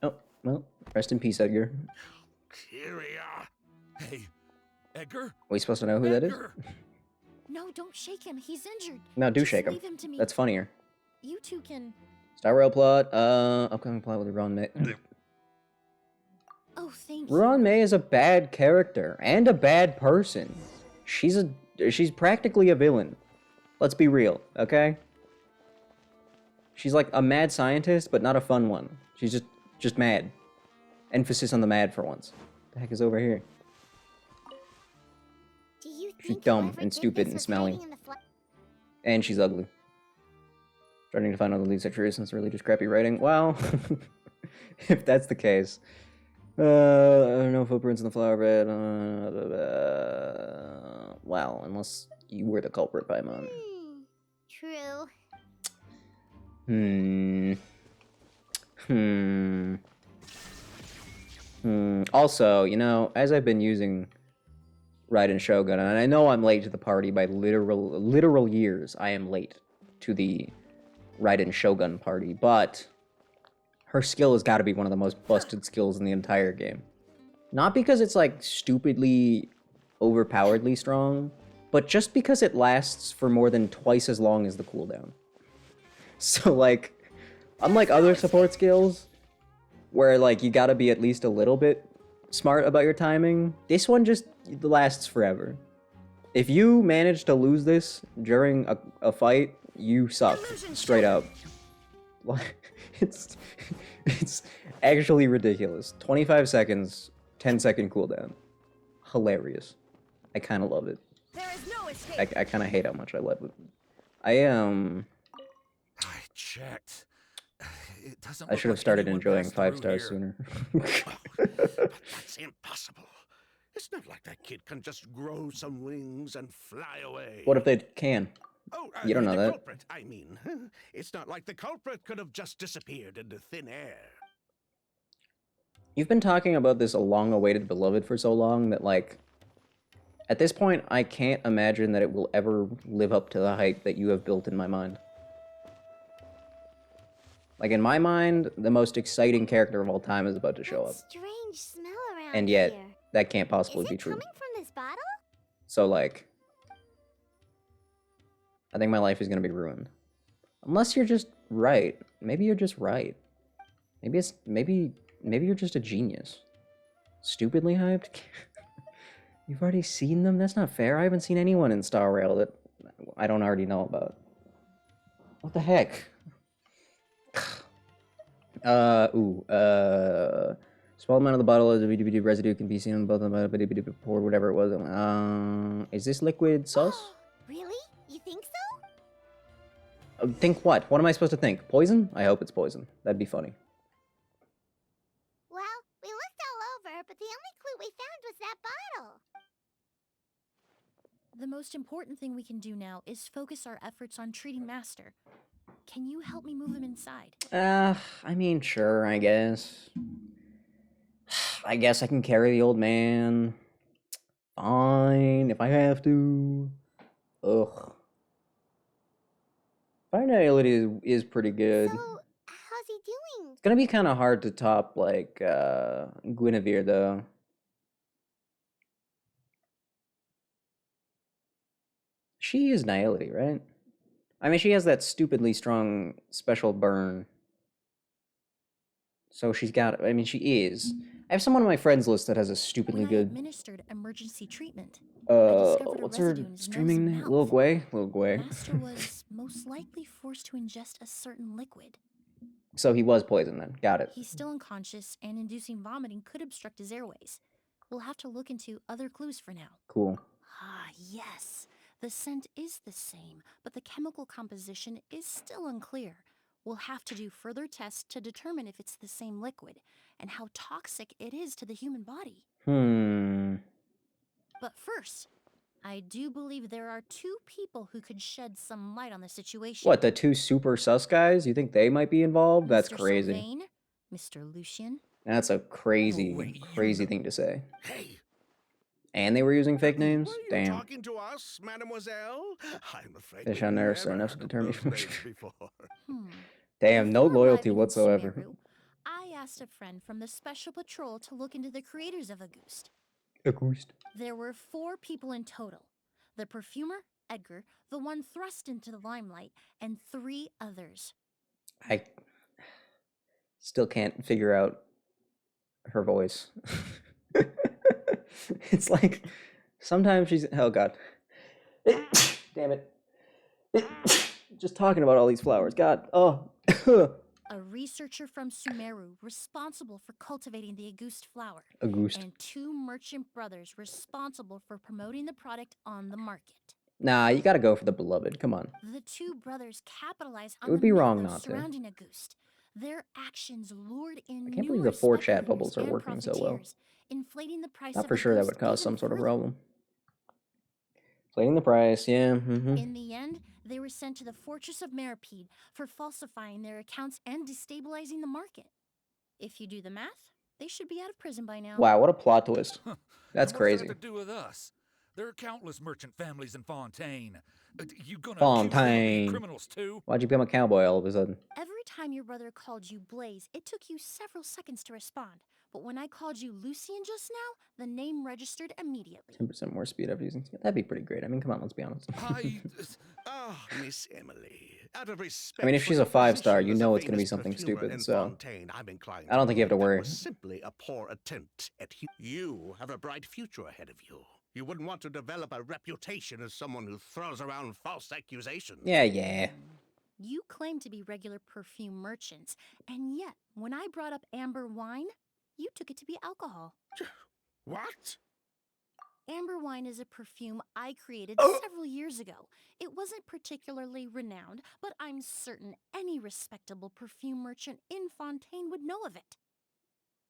Oh, well, rest in peace, Edgar. Kyria! Hey, Edgar? Are we supposed to know who that is? Edgar! No, don't shake him. He's injured. No, do Just shake him. leave him to me. That's funnier. You two can... Star Rail plot, upcoming plot with Ron May. Oh, thank you. Ron May is a bad character and a bad person. She's practically a villain. Let's be real, okay? She's like a mad scientist, but not a fun one. She's just mad. Emphasis on the mad for once. What the heck is over here? Do you think She's dumb whoever and did stupid this and was smelly. hiding in the And she's ugly. Starting to find out the leads are true since it's really just crappy writing. Well, if that's the case. No footprints in the flower bed. Well, unless you were the culprit, Paimon. True. Also, you know, as I've been using Raiden Shogun, and I know I'm late to the party by literal years. I am late to the Raiden Shogun party, but her skill has got to be one of the most busted skills in the entire game. Not because it's like stupidly overpoweredly strong, but just because it lasts for more than twice as long as the cooldown. So like, unlike other support skills, where like you gotta be at least a little bit smart about your timing, this one just lasts forever. If you manage to lose this during a fight, you suck, straight up. It's actually ridiculous. 25 seconds, 10-second cooldown. Hilarious. I kind of love it. There is no escape. I kind of hate how much I love it. I checked. It doesn't I look should have like started anyone enjoying passed 5 through stars here. sooner. But that's impossible. It's not like that kid can just grow some wings and fly away. What if they can? Oh, You don't know the that. culprit, I mean. It's not like the culprit could have just disappeared into thin air. You've been talking about this a long-awaited beloved for so long that, like, at this point, I can't imagine that it will ever live up to the hype that you have built in my mind. Like, in my mind, the most exciting character of all time is about to show up. That strange smell around And yet, here. that can't Is possibly it be true. coming from this bottle? So, like, I think my life is gonna be ruined. Unless you're just right. Maybe you're just right. Maybe you're just a genius. Stupidly hyped? You've already seen them? That's not fair. I haven't seen anyone in Star Rail that I don't already know about. What the heck? Small amount of the bottle of the residue can be seen on both of them, poured, whatever it was. Is this liquid sauce? Really? You think so? Think what? What am I supposed to think? Poison? I hope it's poison. That'd be funny. Well, we looked all over, but the only clue we found was that bottle. The most important thing we can do now is focus our efforts on treating Master. Can you help me move him inside? I mean, sure, I guess. I guess I can carry the old man. Fine, if I have to. Ugh. Finality is pretty good. So, how's he doing? It's gonna be kind of hard to top, like, Guinevere, though. She is Nihility, right? I mean, she has that stupidly strong special burn. So she's got, I mean, she is. I have someone on my friends list that has a stupidly When I good, administered emergency treatment, discovered a what's her residue in his nose streaming and name? mouth. Lil Gwei? Lil Gwei. Master was most likely forced to ingest a certain liquid. So he was poisoned then. Got it. He's still unconscious, and inducing vomiting could obstruct his airways. We'll have to look into other clues for now. Cool. Ah, yes. The scent is the same, but the chemical composition is still unclear. We'll have to do further tests to determine if it's the same liquid and how toxic it is to the human body. But first, I do believe there are 2 people who could shed some light on the situation. What, the 2 super sus guys? You think they might be involved? That's Mr. crazy. Sylvain, Mr. Lucian. That's a crazy, No way, you crazy know- thing to say. Hey, And they were using fake names? were you Damn. talking to us, mademoiselle? I'm afraid Fish we've on there, never so enough heard of determination. those names before. Damn, no Before loyalty arriving in whatsoever. Sumeru, I asked a friend from the Special Patrol to look into the creators of Auguste. There were 4 people in total. The perfumer, Edgar, the one thrust into the limelight, and 3 others. I still can't figure out her voice. It's like, sometimes she's, oh god. Damn it. Just talking about all these flowers. God, oh. A researcher from Sumeru responsible for cultivating the Auguste flower. Auguste. And 2 merchant brothers responsible for promoting the product on the market. Nah, you gotta go for the beloved. Come on. The 2 brothers capitalized on It would the be wrong mythos not to. surrounding Auguste. Their actions lured in I can't believe the numerous 4chat speculators bubbles are and working so well. profiteers, inflating the price Not of for sure that Auguste would cause even some sort of further. problem. Inflating the price, yeah. In the end, they were sent to the Fortress of Meripede for falsifying their accounts and destabilizing the market. If you do the math, they should be out of prison by now. Wow, what a plot twist. That's And what's crazy. that to do with us? There are countless merchant families in Fontaine. You gonna accuse them of Fontaine. being criminals too? Why'd you become a cowboy all of a sudden? Every time your brother called you Blaze, it took you several seconds to respond. But when I called you Lucian just now, the name registered immediately. 10% more speed after using. That'd be pretty great. I mean, come on, let's be honest. Ah, Miss Emelie, out of respect I mean, if for she's your a 5-star, position you as a know it's gonna be famous something perfumer stupid, in so Fontaine, I'm inclined I don't think you have to believe worry. that was simply a poor attempt at you have a bright future ahead of you. You wouldn't want to develop a reputation as someone who throws around false accusations. Yeah. You claim to be regular perfume merchants, and yet, when I brought up amber wine, you took it to be alcohol. What? Amber wine is a perfume I created several years ago. It wasn't particularly renowned, but I'm certain any respectable perfume merchant in Fontaine would know of it.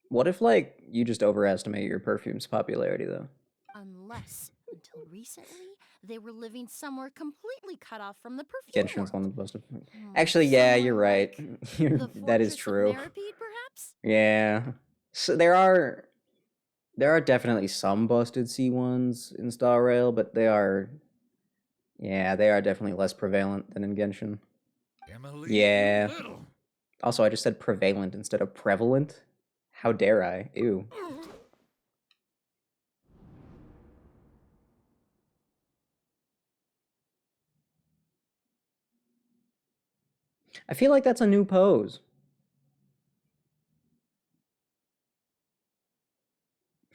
What if, like, you just overestimate your perfume's popularity, though? Unless, until recently, they were living somewhere completely cut off from the perfume Genshin's one world. of the most. Actually, yeah, you're Somewhere right. The That is Fortress of true. Meripede, perhaps? Yeah. So there are definitely some busted C1s in Star Rail, but they are definitely less prevalent than in Genshin. Emelie, Yeah. you little. Also, I just said prevalent instead of prevalent. How dare I? Ew. I feel like that's a new pose.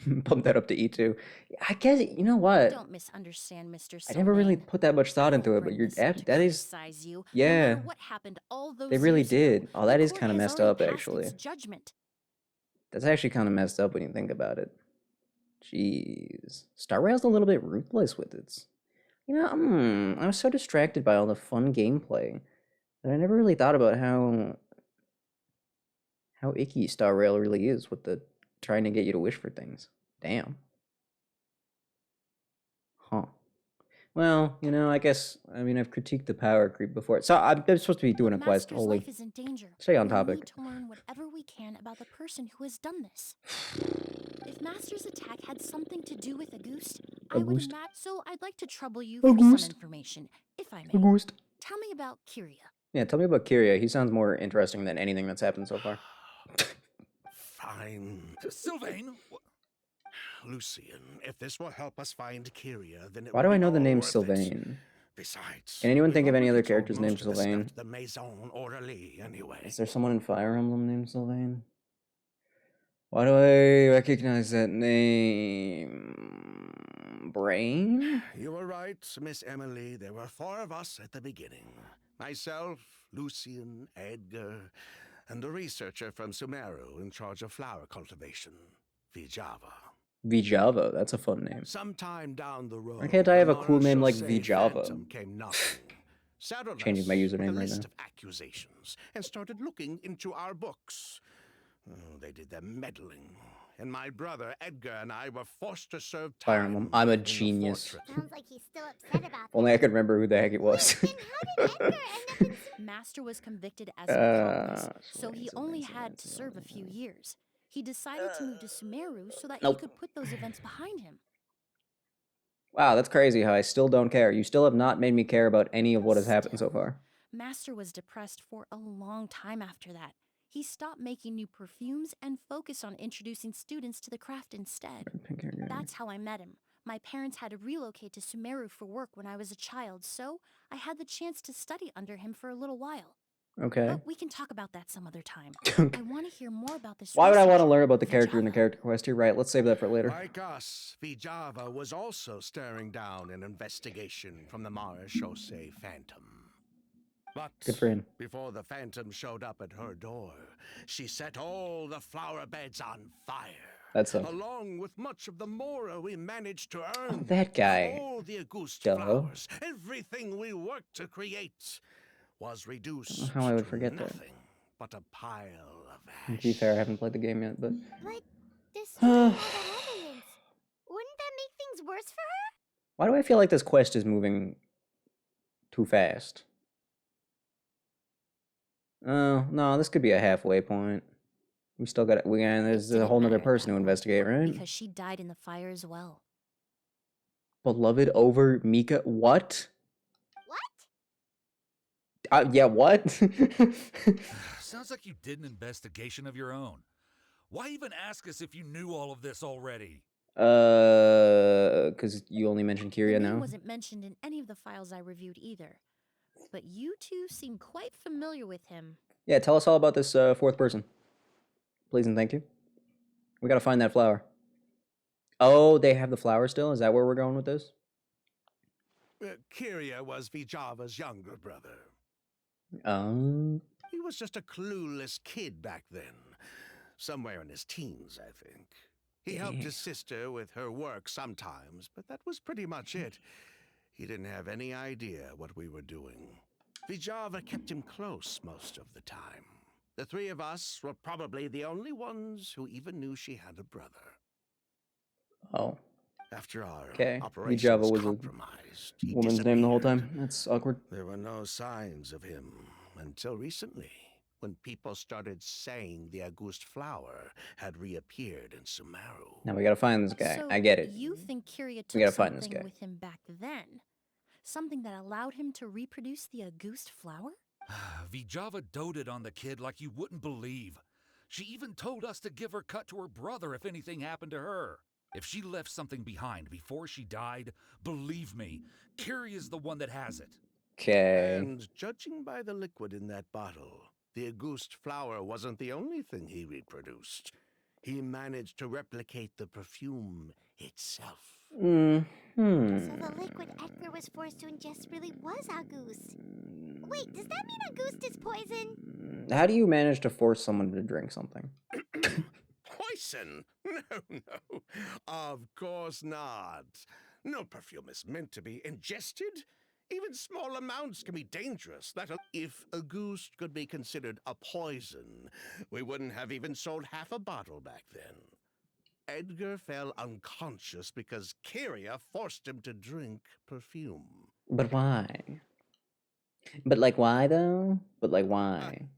Bump that up to E2. I guess, you know what? Don't misunderstand, Mr. I never really Sylvain. put that much thought I into won't it, but bring you're this up to that is criticize you, yeah. No matter what happened all those They really years ago, did. Oh, that the is court kind of has messed already up, passed actually. its judgment. That's actually kind of messed up when you think about it. Jeez. Star Rail's a little bit ruthless with its. You know, I was so distracted by all the fun gameplay that I never really thought about how icky Star Rail really is with the trying to get you to wish for things. Damn. Huh. Well, you know, I guess, I mean, I've critiqued the power creep before. So I'm supposed to be doing a The quest. Master's Holy. life is in danger. Stay on We topic. need to learn whatever we can about the person who has done this. If Master's attack had something to do with Auguste, I would Auguste? imagine. So I'd like to trouble you for Auguste? some information, if I may. Auguste. Tell me about Kyria. Yeah, tell me about Kyria. He sounds more interesting than anything that's happened so far. Fine. Sylvain, Lucian, if this will help us find Kyria, then it Why will do I be know the all name worth it. Sylvain? Besides, Can anyone we've think of any already other told characters most named of the Sylvain? stuff the Maison orderly, anyway. Is there someone in Fire Emblem named Sylvain? Why do I recognize that name? Brain? You were right, Miss Emelie. There were 4 of us at the beginning. Myself, Lucian, Edgar, and the researcher from Sumeru in charge of flower cultivation, Vijava. Vijava, that's a fun name. Sometime down the road, Why can't I have a cool name like Marechaussee Vijava? Phantom came knocking, saddled Changing us my with a username right list now. of accusations, and started looking into our books. Oh, they did their meddling, and my brother Edgar and I were forced to serve Fire time Emblem. I'm a in the genius. fortress. Sounds like he's still upset about Only I that. could remember who the heck it was. Wait, then how did Edgar end up in Master was convicted as an accomplice, so he Swings, only events, had events, to serve a few events. years. He decided to move to Sumeru so that he Nope. could put those events behind him. Wow, that's crazy how I still don't care. You still have not made me care about any of what has happened so Still, far. Master was depressed for a long time after that. He stopped making new perfumes and focused on introducing students to the craft instead. That's how I met him. My parents had to relocate to Sumeru for work when I was a child, so I had the chance to study under him for a little while. Okay. But we can talk about that some other time. I want to hear more about this. Why would I want to researcher, learn about the character in the Vijava. character quest here? Right, let's save that for later. Like us, Vijava was also staring down an investigation from the Marechaussee Phantom. But Good for him. before the Phantom showed up at her door, she set all the flower beds on fire. That sucks. Along with much of the mora we managed to earn. That guy. All the Auguste Duh. flowers, everything we worked to create, was reduced How I would to forget that. nothing but a pile of To ash. be fair, I haven't played the game yet, but... But destroying all that evidence, wouldn't that make things worse for her? Why do I feel like this quest is moving too fast? Oh, no, this could be a halfway point. We still got it. There's a Didn't whole nother matter at person that to point, investigate, right? Because she died in the fire as well. Beloved over Mika. What? What? Yeah, what? Sounds like you did an investigation of your own. Why even ask us if you knew all of this already? Because you only mentioned The Kyria name now. wasn't mentioned in any of the files I reviewed either. But you two seem quite familiar with him. Yeah, tell us all about this fourth person. Please and thank you. We gotta find that flower. Oh, they have the flower still? Is that where we're going with this? Kyria was Vijava's younger brother. He was just a clueless kid back then. Somewhere in his teens, I think. He helped his sister with her work sometimes, but that was pretty much it. He didn't have any idea what we were doing. Vijava kept him close most of the time. The three of us were probably the only ones who even knew she had a brother. Oh, After our okay. operation Vijava was was a compromised, he woman's name the whole disappeared. time. That's awkward. There were no signs of him until recently, when people started saying the Auguste flower had reappeared in Sumeru. Now we gotta find this guy. So I get it. You think Kyria We took gotta find this something guy. with him back then? Something that allowed him to reproduce the Auguste flower? Vijava doted on the kid like you wouldn't believe. She even told us to give her cut to her brother if anything happened to her. If she left something behind before she died, believe me, Kyria's the one that has it. Okay. And judging by the liquid in that bottle, the Auguste flower wasn't the only thing he reproduced. He managed to replicate the perfume itself. Hmm. So the liquid Edgar was forced to ingest really was Auguste. Wait, does that mean Auguste is poison? How do you manage to force someone to drink something? Poison? No, no. Of course not. No perfume is meant to be ingested. Even small amounts can be dangerous. If Auguste could be considered a poison, we wouldn't have even sold half a bottle back then. Edgar fell unconscious because Kyria forced him to drink perfume. But why? But like, why though? But like, why?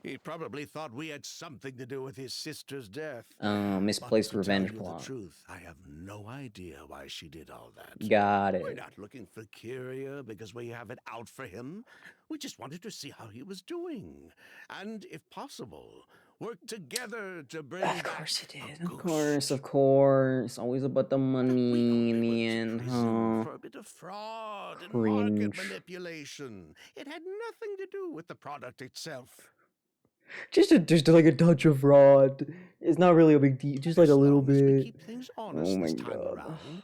He probably thought we had something to do with his sister's death. Misplaced But to revenge tell you plot. the truth, I have no idea why she did all that. Got We're it. not looking for Kyria because we have it out for him. We just wanted to see how he was doing. And if possible, work together to bring Of back course it did. Auguste. Of course, of course. Always about the But we money in only the went to end, prison huh? for a bit of fraud and market Cringe. manipulation. It had nothing to do with the product itself. Just like a touch of fraud. It's not really a big deal. Just like a As little long as we bit. keep things honest Oh my this time god. around,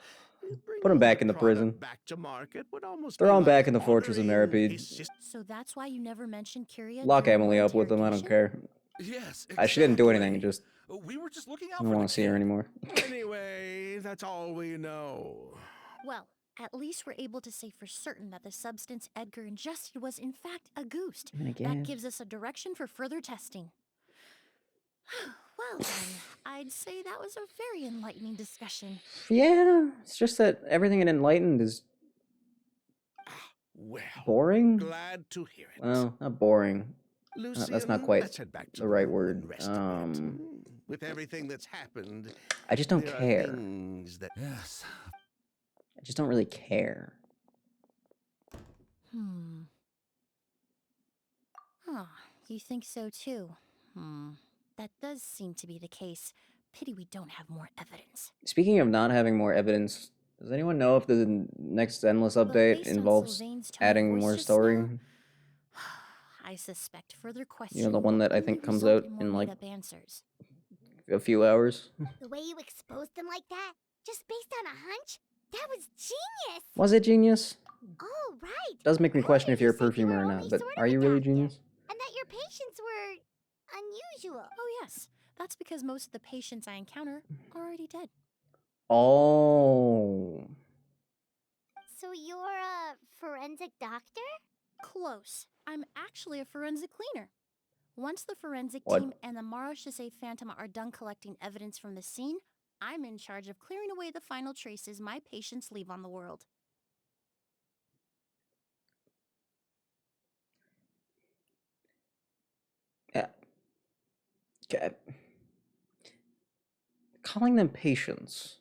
Put him Bringing back in the product prison. back to market would almost Throw be him back like in the Fortress of ordering Meripede. his sister. So that's why you never mentioned Kyria Lock during Emily your up with him. I don't interrogation? care. Yes, exactly. She didn't do anything. Just We were just looking I out don't for want the to see her kid. anymore. Anyway, that's all we know. Well, at least we're able to say for certain that the substance Edgar ingested was in fact a goose. I mean, I That guess. gives us a direction for further testing. Well then, I'd say that was a very enlightening discussion. Yeah, it's just that everything in Enlightened is Well, boring. glad to hear it. Well, not boring. Lucian, That's not quite let's head back to the right room word. and rest a bit. With everything that's happened, I just don't there are care. things that Yes. I just don't really care. Oh, you think so too? That does seem to be the case. Pity we don't have more evidence. Speaking of not having more evidence, does anyone know if the next Endless But update based on involves Sylvain's tone of adding voice more just story? now, I suspect further questioning You know, the one will that I only think comes result out more in like made-up answers. a few hours. The way you exposed them like that, just based on a hunch, that was genius! Was it genius? Oh, right. Does make me question Earlier if you're a you said you perfumer were or only not, but sort of are a you really doctor, genius? And that your patients were unusual. Oh yes, that's because most of the patients I encounter are already dead. Oh. So you're a forensic doctor? Close. I'm actually a forensic cleaner. Once the forensic What? team and the Marachese Phantom are done collecting evidence from the scene, I'm in charge of clearing away the final traces my patients leave on the world. Yeah. Okay. Calling them patients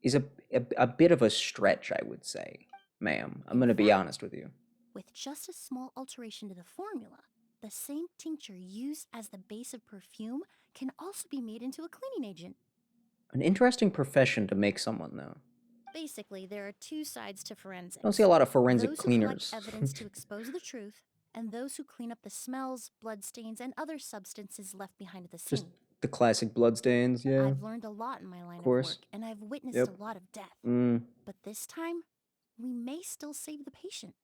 is a bit of a stretch, I would say, ma'am. I'm going to be honest with you. With just a small alteration to the formula, the same tincture used as the base of perfume can also be made into a cleaning agent. An interesting profession to make someone, though. Basically, there are two sides to forensics. I don't see a lot of forensic those cleaners. Who collect evidence to expose the truth, and those who clean up the smells, bloodstains, and other substances left behind at the scene. Just the classic bloodstains, yeah. I've learned a lot in my line of course. work, and I've witnessed Yep. a lot of death. Mm. But this time, we may still save the patient.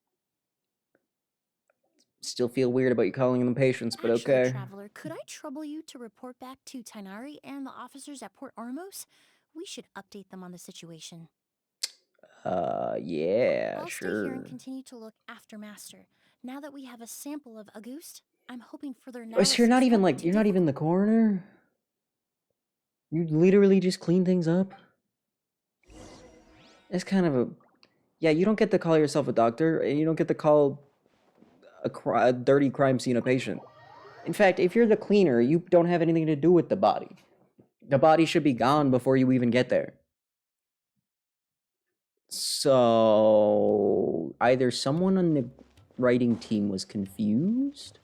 Still feel weird about you calling them patients, but Actually, okay. Traveler, could I trouble you to report back to Tainari and the officers at Port Ormos? We should update them on the situation. Yeah, I'll sure. stay here and continue to look after Master. Now that we have a sample of Auguste, I'm hoping further Oh, analysis. so you're not even won't like, be too you're not even the coroner? You literally just clean things up? It's kind of a... Yeah, you don't get to call yourself a doctor, and you don't get to call a dirty crime scene a patient. In fact, if you're the cleaner, you don't have anything to do with the body. The body should be gone before you even get there. So, either someone on the writing team was confused,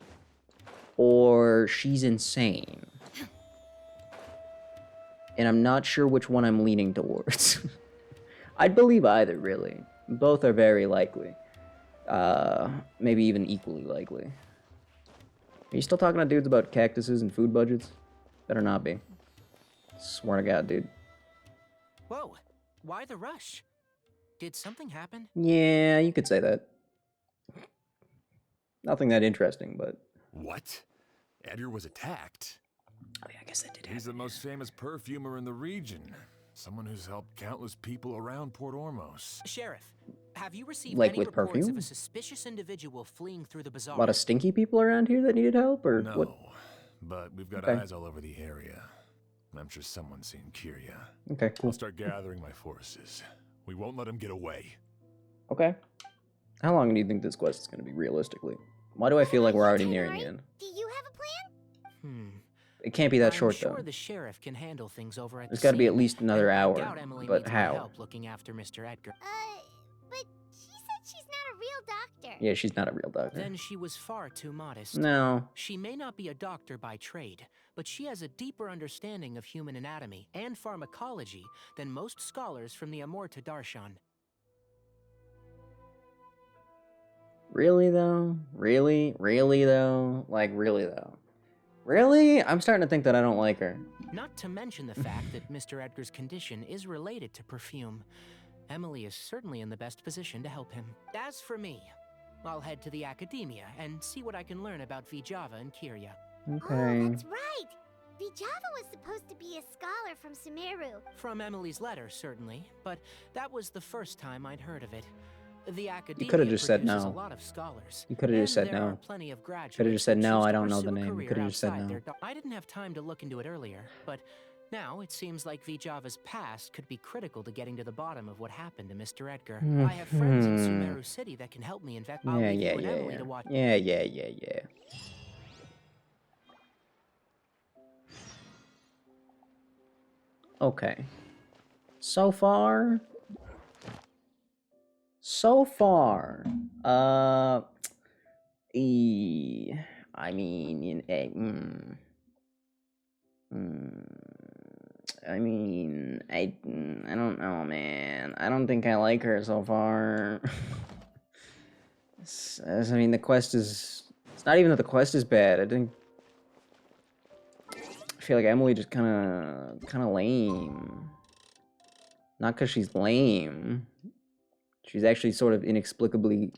or she's insane. And I'm not sure which one I'm leaning towards. I'd believe either, really. Both are very likely. Maybe even equally likely. Are you still talking to dudes about cactuses and food budgets? Better not be. Swear to God, dude. Whoa, why the rush? Did something happen? Yeah, you could say that. Nothing that interesting, but... What? Edgar was attacked? Oh yeah, I guess that did He's the most famous perfumer in the region. Someone who's helped countless people around Port Ormos. Sheriff, have you received Like any with reports perfume? of a suspicious individual fleeing through the bazaar? A lot of stinky people around here that needed help, or No, what? but we've got Okay. eyes all over the area. I'm sure someone's seen Kyria. Okay, cool. I'll start gathering my forces. We won't let him get away. Okay. How long do you think this quest is going to be, realistically? Why do I feel like we're already nearing the Tainari, end? Do you have a plan? It can't be that I'm short, sure though. the sheriff can handle things over at There's the got to be at scene, least another and hour. I doubt Emily But needs my how? help looking after Mr. Edgar. But she said she's not a real doctor. Yeah, she's not a real doctor. Then she was far too modest. No. She may not be a doctor by trade, but she has a deeper understanding of human anatomy and pharmacology than most scholars from the Amor to Darshan. Really, though? Really? Really, though? Like, really, though? Really? I'm starting to think that I don't like her. Not to mention the fact that Mr. Edgar's condition is related to perfume. Emelie is certainly in the best position to help him. As for me, I'll head to the academia and see what I can learn about Vijava and Kirya. Okay. Oh, that's right. Vijava was supposed to be a scholar from Sumeru. From Emelie's letter, certainly, but that was the first time I'd heard of it. The academia coulda just said produces no. a lot of scholars. You coulda just and said there no. are plenty of graduates Coulda just said who no, choose I to don't know the pursue a name. You career coulda just said outside no. their I didn't have time to look into it earlier, but now it seems like Vijava's past could be critical to getting to the bottom of what happened to Mr. Edgar. I have friends in Sumeru City that can help me investigate. I'll leave you and Emelie to watch. Yeah. Okay. So far. I mean, I don't know, man. I don't think I like her so far. I mean, the quest is. It's not even that the quest is bad. I feel like Emelie just kind of lame. Not because she's lame. She's actually sort of inexplicably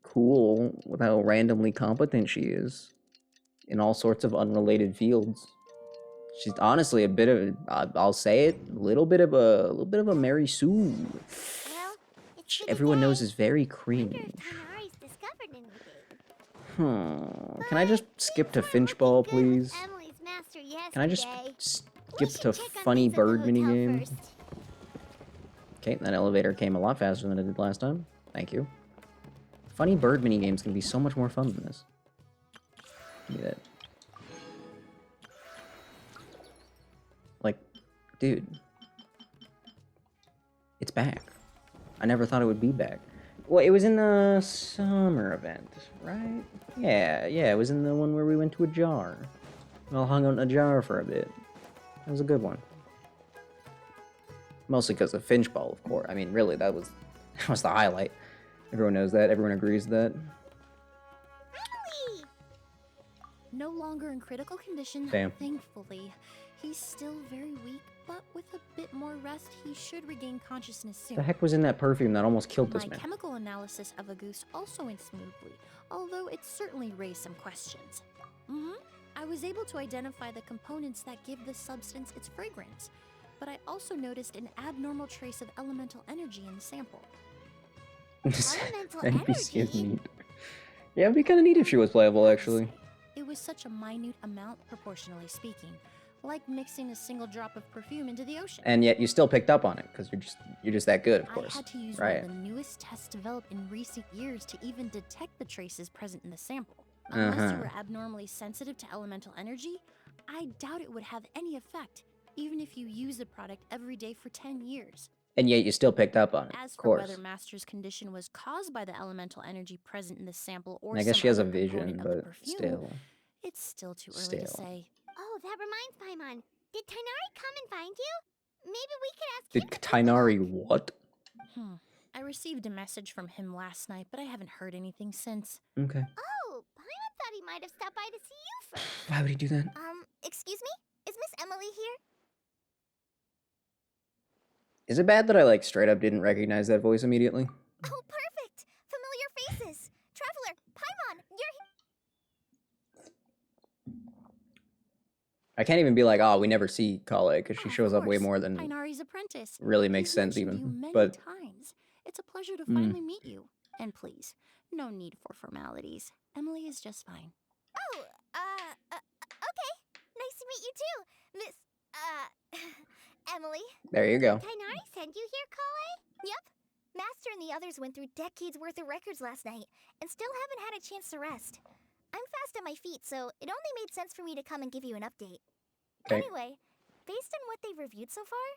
cool with how randomly competent she is in all sorts of unrelated fields. She's honestly a bit of, I'll say it, a little bit of a Mary Sue. Well, it's been a Everyone knows day. is very Wonder cringe. if Tanari's discovered anything. Can I just skip to Things weren't Finchball, looking good with please? Emilie's master Can I just yesterday. skip to funny bird minigame? Okay, that elevator came a lot faster than it did last time. Thank you. Funny bird minigames can be so much more fun than this. Give me that. Like, dude. It's back. I never thought it would be back. Well, it was in the summer event, right? Yeah, it was in the one where we went to a jar. We all hung out in a jar for a bit. That was a good one. Mostly because of Finchball, of course. I mean, really, that was the highlight. Everyone knows that. Everyone agrees with that. No longer in critical condition, Damn. thankfully. He's still very weak, but with a bit more rest, he should regain consciousness soon. The heck was in that perfume that almost killed this My man? chemical analysis of a goose also went smoothly, although it certainly raised some questions. I was able to identify the components that give this substance its fragrance, but I also noticed an abnormal trace of elemental energy in the sample. Elemental NPC is energy? neat. Yeah, it'd be kind of neat if she was playable, actually. It was such a minute amount, proportionally speaking, like mixing a single drop of perfume into the ocean. And yet you still picked up on it because you're just that good, of course. I had to use right? one of the newest tests developed in recent years to even detect the traces present in the sample. Unless you were abnormally sensitive to elemental energy, I doubt it would have any effect, even if you use the product every day for 10 years. And yet you still picked up on it, As of for course. whether Master's condition was caused by the elemental energy present in the sample or I guess some she has a other vision, component of the but perfume, still. it's still too early to Still. say. Oh, that reminds Paimon. Did Tainari come and find you? Maybe we could ask Did him to take a Tainari look. what? I received a message from him last night, but I haven't heard anything since. Okay. Oh, Paimon thought he might have stopped by to see you first. Why would he do that? Excuse me? Is Miss Emelie here? Is it bad that I, like, straight up didn't recognize that voice immediately? Oh, perfect! Familiar faces! Traveler, Paimon, you're I can't even be like, oh, we never see Kale, because she Of shows up way course, more than Tainari's apprentice. really makes He's sense mentioned even. you many But times. It's a pleasure to finally meet you. And please, no need for formalities. Emelie is just fine. Oh, okay. Nice to meet you too, Miss, Emelie. there you go. Tainari sent you here, Kale? Yep. Master and the others went through decades worth of records last night, and still haven't had a chance to rest. I'm fast on my feet, so it only made sense for me to come and give you an update. Okay. Anyway, based on what they've reviewed so far,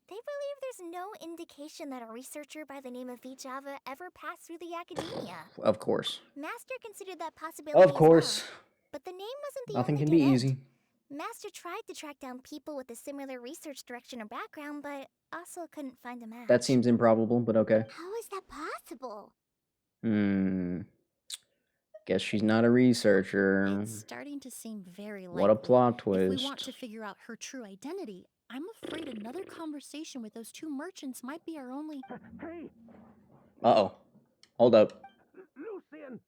they believe there's no indication that a researcher by the name of Vijava ever passed through the academia. Of course. Master considered that possibility Of as course. well, but the name wasn't the Nothing only can be dead end. easy. Master tried to track down people with a similar research direction or background, but also couldn't find a match. That seems improbable, but okay. How is that possible? Guess she's not a researcher. It's starting to seem very likely. What a plot If we twist. want to figure out her true identity, I'm afraid another conversation with those two merchants might be our only... Hey, Uh-oh. Hold up. Lucian!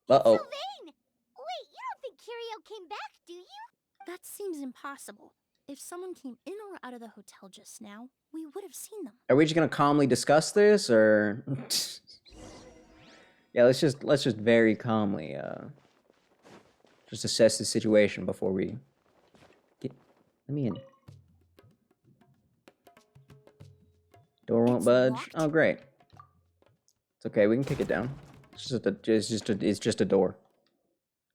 Uh-oh. Sylvain! Wait, you don't think Curio came back, do you? That seems impossible. If someone came in or out of the hotel just now, we would have seen them. Are we just gonna calmly discuss this, or... Yeah, let's just very calmly, just assess the situation before we... Let me in. Door won't It's budge? locked. Oh, great. It's okay, we can kick it down. It's just a door.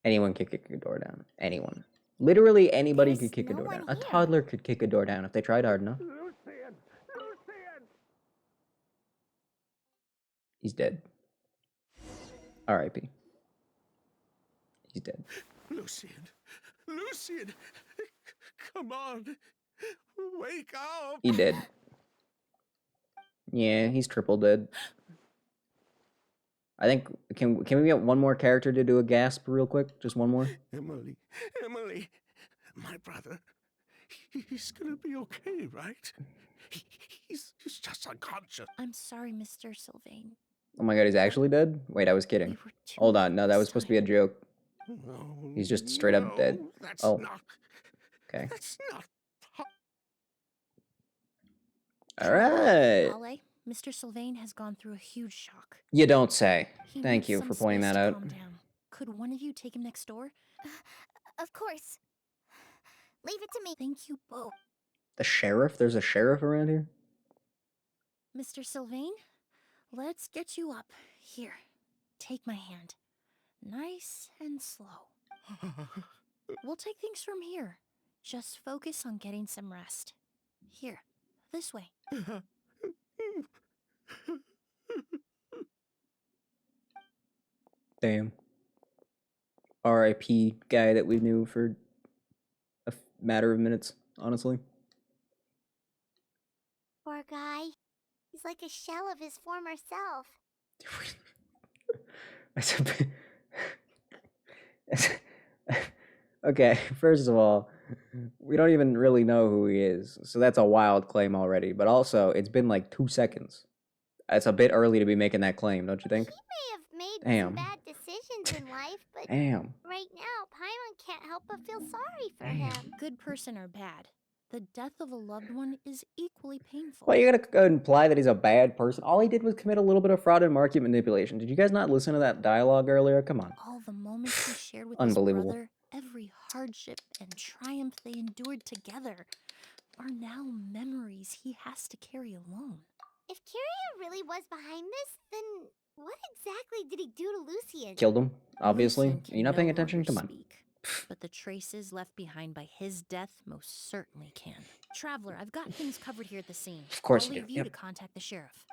Anyone could kick a door down. Anyone. Literally anybody There's could kick a no door one down. A here. toddler could kick a door down if they tried hard enough. Lucian! Lucian! He's dead. R.I.P. He's dead. Lucian! Lucian! Come on! Wake up! He dead. Yeah, he's triple dead. I think can we get one more character to do a gasp real quick? Just one more. Emelie, Emelie, my brother, he's gonna be okay, right? He's just unconscious. I'm sorry, Mr. Sylvain. Oh my god, he's actually dead? Wait, I was kidding. We were too Hold on, late no, that this was supposed to be a time. joke. No, He's just straight up dead. That's Oh. not. Okay. That's not. Alright. Ale, Mr. Sylvain has gone through a huge shock. You don't say. He Thank needs you some for pointing space that to out. calm down. Could one of you take him next door? Of course. Leave it to me. Thank you both. The sheriff? There's a sheriff around here? Mr. Sylvain, let's get you up. Here, take my hand. Nice and slow. We'll take things from here. Just focus on getting some rest. Here, this way. Damn. R.I.P. guy that we knew for a matter of minutes, honestly. Poor guy. He's like a shell of his former self. That's a bit... Okay, first of all, we don't even really know who he is, so that's a wild claim already. But also, it's been like 2 seconds. It's a bit early to be making that claim, don't you think? He may have made Damn. some bad decisions in life, but Damn. right now, Paimon can't help but feel sorry for him. Good person or bad, the death of a loved one is equally painful. Well, you're gonna go imply that he's a bad person? All he did was commit a little bit of fraud and market manipulation. Did you guys not listen to that dialogue earlier? Come on. All the moments he shared with Unbelievable. his brother, every hardship and triumph they endured together, are now memories he has to carry alone. If Curio really was behind this, then what exactly did he do to Lucian? Killed him, obviously. Lucian Are can you not no paying attention? longer Come on. speak, but the traces left behind by his death most certainly can. Traveler, I've got things covered here at the scene. Of course I'll you leave do, you yep. to contact the sheriff.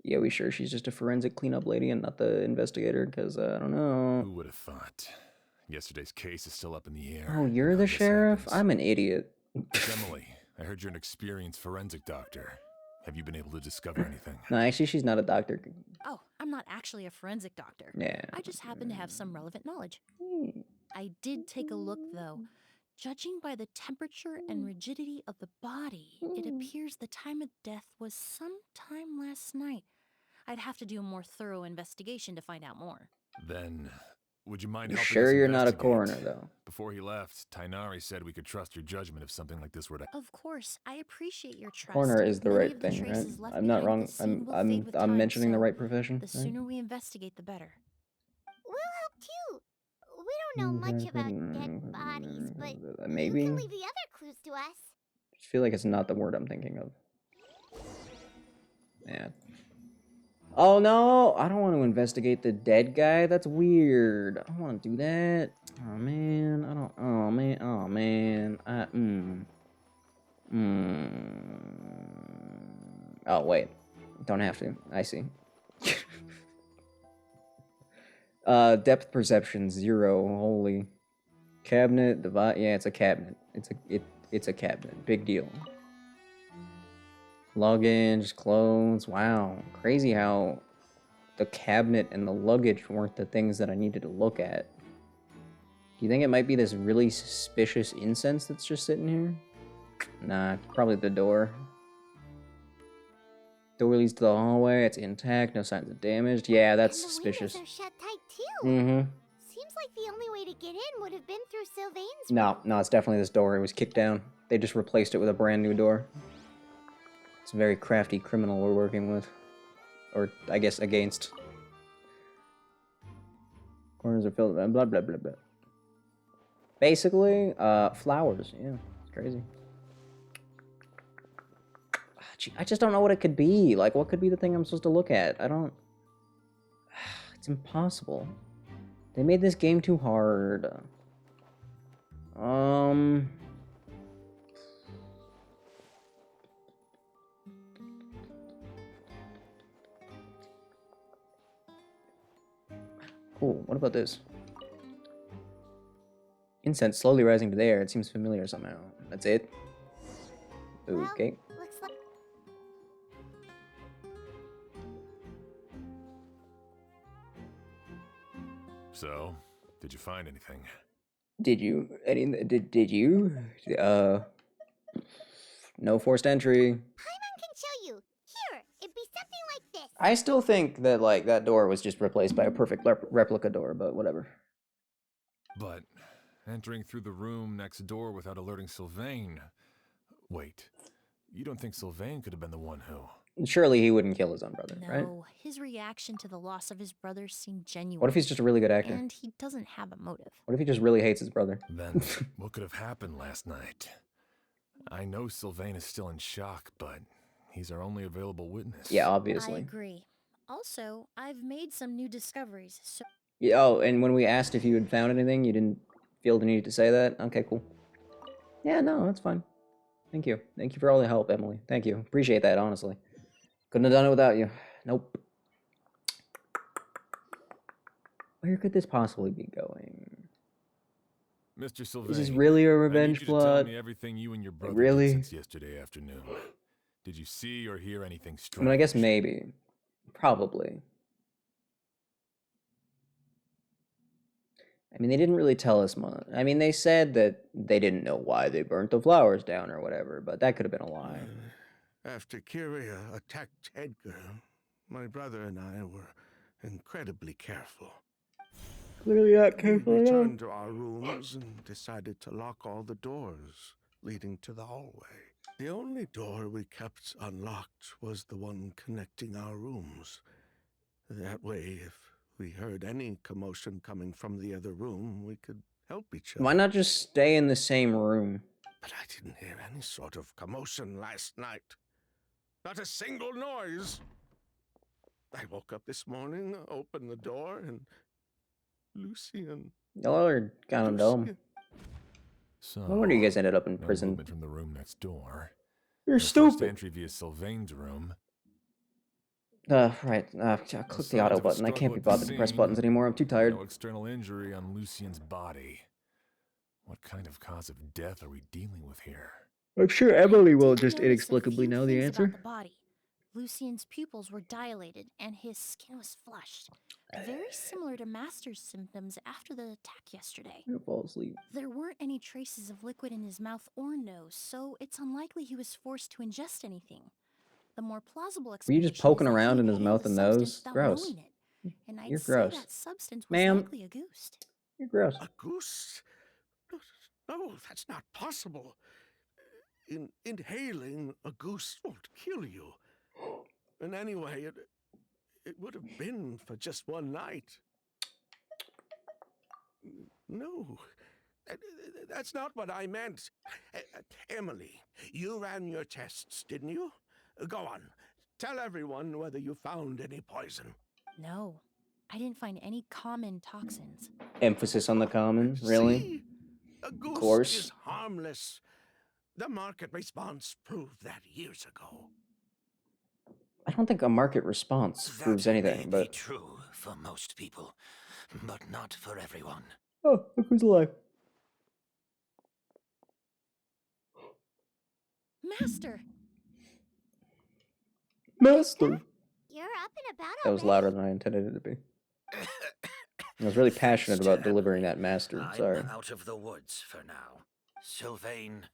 Yeah, we sure she's just a forensic cleanup lady and not the investigator? Because, I don't know. Who would have thought? Yesterday's case is still up in the air. Oh, you're Now the this sheriff? happens. I'm an idiot. It's Emelie. I heard you're an experienced forensic doctor. Have you been able to discover anything? No, actually, she's not a doctor. Oh, I'm not actually a forensic doctor. Yeah. I just happen to have some relevant knowledge. Hmm. I did take a look, though. Judging by the temperature and rigidity of the body, it appears the time of death was sometime last night. I'd have to do a more thorough investigation to find out more. Then, would you mind You helping sure us you're not a investigate? coroner, though? Before he left, Tainari said we could trust your judgment if something like this were to... Of course, I appreciate your trust. Coroner is the Many right of the thing, right? traces left I'm not behind wrong. at the scene will fade with I'm time, mentioning the so right profession. The right? sooner we investigate, the better. We'll help too. We don't know much about dead bodies, but Maybe. you can leave the other clues to us. I feel like it's not the word I'm thinking of. Yeah. Oh no! I don't want to investigate the dead guy. That's weird. I don't want to do that. Oh man, I don't. Oh man. Oh man. Oh wait, don't have to. I see. Depth perception 0. Holy. Cabinet. Yeah, it's a cabinet. It's a cabinet. Big deal. Logins, clothes. Wow, crazy how the cabinet and the luggage weren't the things that I needed to look at. Do you think it might be this really suspicious incense that's just sitting here? Nah, probably the door. Door leads to the hallway. It's intact. No signs of damage. Yeah, that's And the suspicious. windows are shut tight too. Mm-hmm. Seems like the only way to get in would have been through Sylvain's No, room. no, it's definitely this door. It was kicked down. They just replaced it with a brand new door. It's a very crafty criminal we're working with. Or, I guess, against. Corners are filled with blah, blah, blah, blah. Basically, flowers. Yeah, it's crazy. Gee, I just don't know what it could be. Like, what could be the thing I'm supposed to look at? I don't... It's impossible. They made this game too hard. Cool, what about this? Incense slowly rising to the air. It seems familiar somehow. That's it? Okay. Well, looks like So, did you find anything? Did you? Did you? No forced entry. Paimon can show you. Here, it'd be something like this. I still think that, like, that door was just replaced by a perfect replica door, but whatever. But entering through the room next door without alerting Sylvain... Wait, you don't think Sylvain could have been the one who... Surely he wouldn't kill his own brother, right? No, his reaction to the loss of his brother seemed genuine. What if he's just a really good actor? And he doesn't have a motive. What if he just really hates his brother? Then, what could have happened last night? I know Sylvain is still in shock, but he's our only available witness. Yeah, I obviously. agree. Also, I've made some new discoveries, so Yeah, oh, and when we asked if you had found anything, you didn't feel the need to say that? Okay, cool. Yeah, no, that's fine. Thank you. Thank you for all the help, Emily. Thank you. Appreciate that, honestly. Couldn't have done it without you. Nope. Where could this possibly be going? Mr. Sylvain, This is really a I revenge need you to tell plot? me everything you and your brother Really? did since yesterday afternoon. Did you see or hear anything I strange? mean, I guess maybe. Probably. I mean, they didn't really tell us much. I mean, they said that they didn't know why they burnt the flowers down or whatever, but that could have been a lie. After Kyria attacked Edgar, my brother and I were incredibly careful. Clearly not We careful enough. returned to our rooms and decided to lock all the doors leading to the hallway. The only door we kept unlocked was the one connecting our rooms. That way, if we heard any commotion coming from the other room, we could help each other. Why not just stay in the same room? But I didn't hear any sort of commotion last night. Not a single noise. I woke up this morning, opened the door, and Lucian. Y'all are kind of dumb. Lucian. So, No wonder you guys ended up in no prison. movement from the room next door. You're No first stupid. entry via Sylvain's room. Right. Click the signs auto of a button. I can't be struggle at the bothered to press scene. buttons anymore. I'm too tired. No external injury on Lucian's body. What kind of cause of death are we dealing with here? I'm sure Emily will did just notice a inexplicably few know the things answer. about the body. Lucian's pupils were dilated and his skin was flushed, very similar to Master's symptoms after the attack yesterday. I'm gonna fall asleep. There weren't any traces of liquid in his mouth or nose, so it's unlikely he was forced to ingest anything. The more plausible Were you explanation just poking is that around he in his inhaled mouth the and substance nose? without Gross. knowing it. And I'd You're say gross. that substance was Ma'am. likely a goose. You're gross. A goose? No, that's not possible. Inhaling a goose won't kill you. And anyway, it would have been for just one night. No, that's not what I meant. Emily, you ran your tests, didn't you? Go on. Tell everyone whether you found any poison. No, I didn't find any common toxins. Emphasis on the common, really? See? A goose course. is harmless. The market response proved that years ago. I don't think a market response proves anything, may be but... true for most people, but not for everyone. Oh, look who's alive. Master! Master! You're up and about That was already? louder than I intended it to be. I was really passionate Thanks to about delivering Emelie, that master. I'm Sorry. out of the woods for now. Sylvain,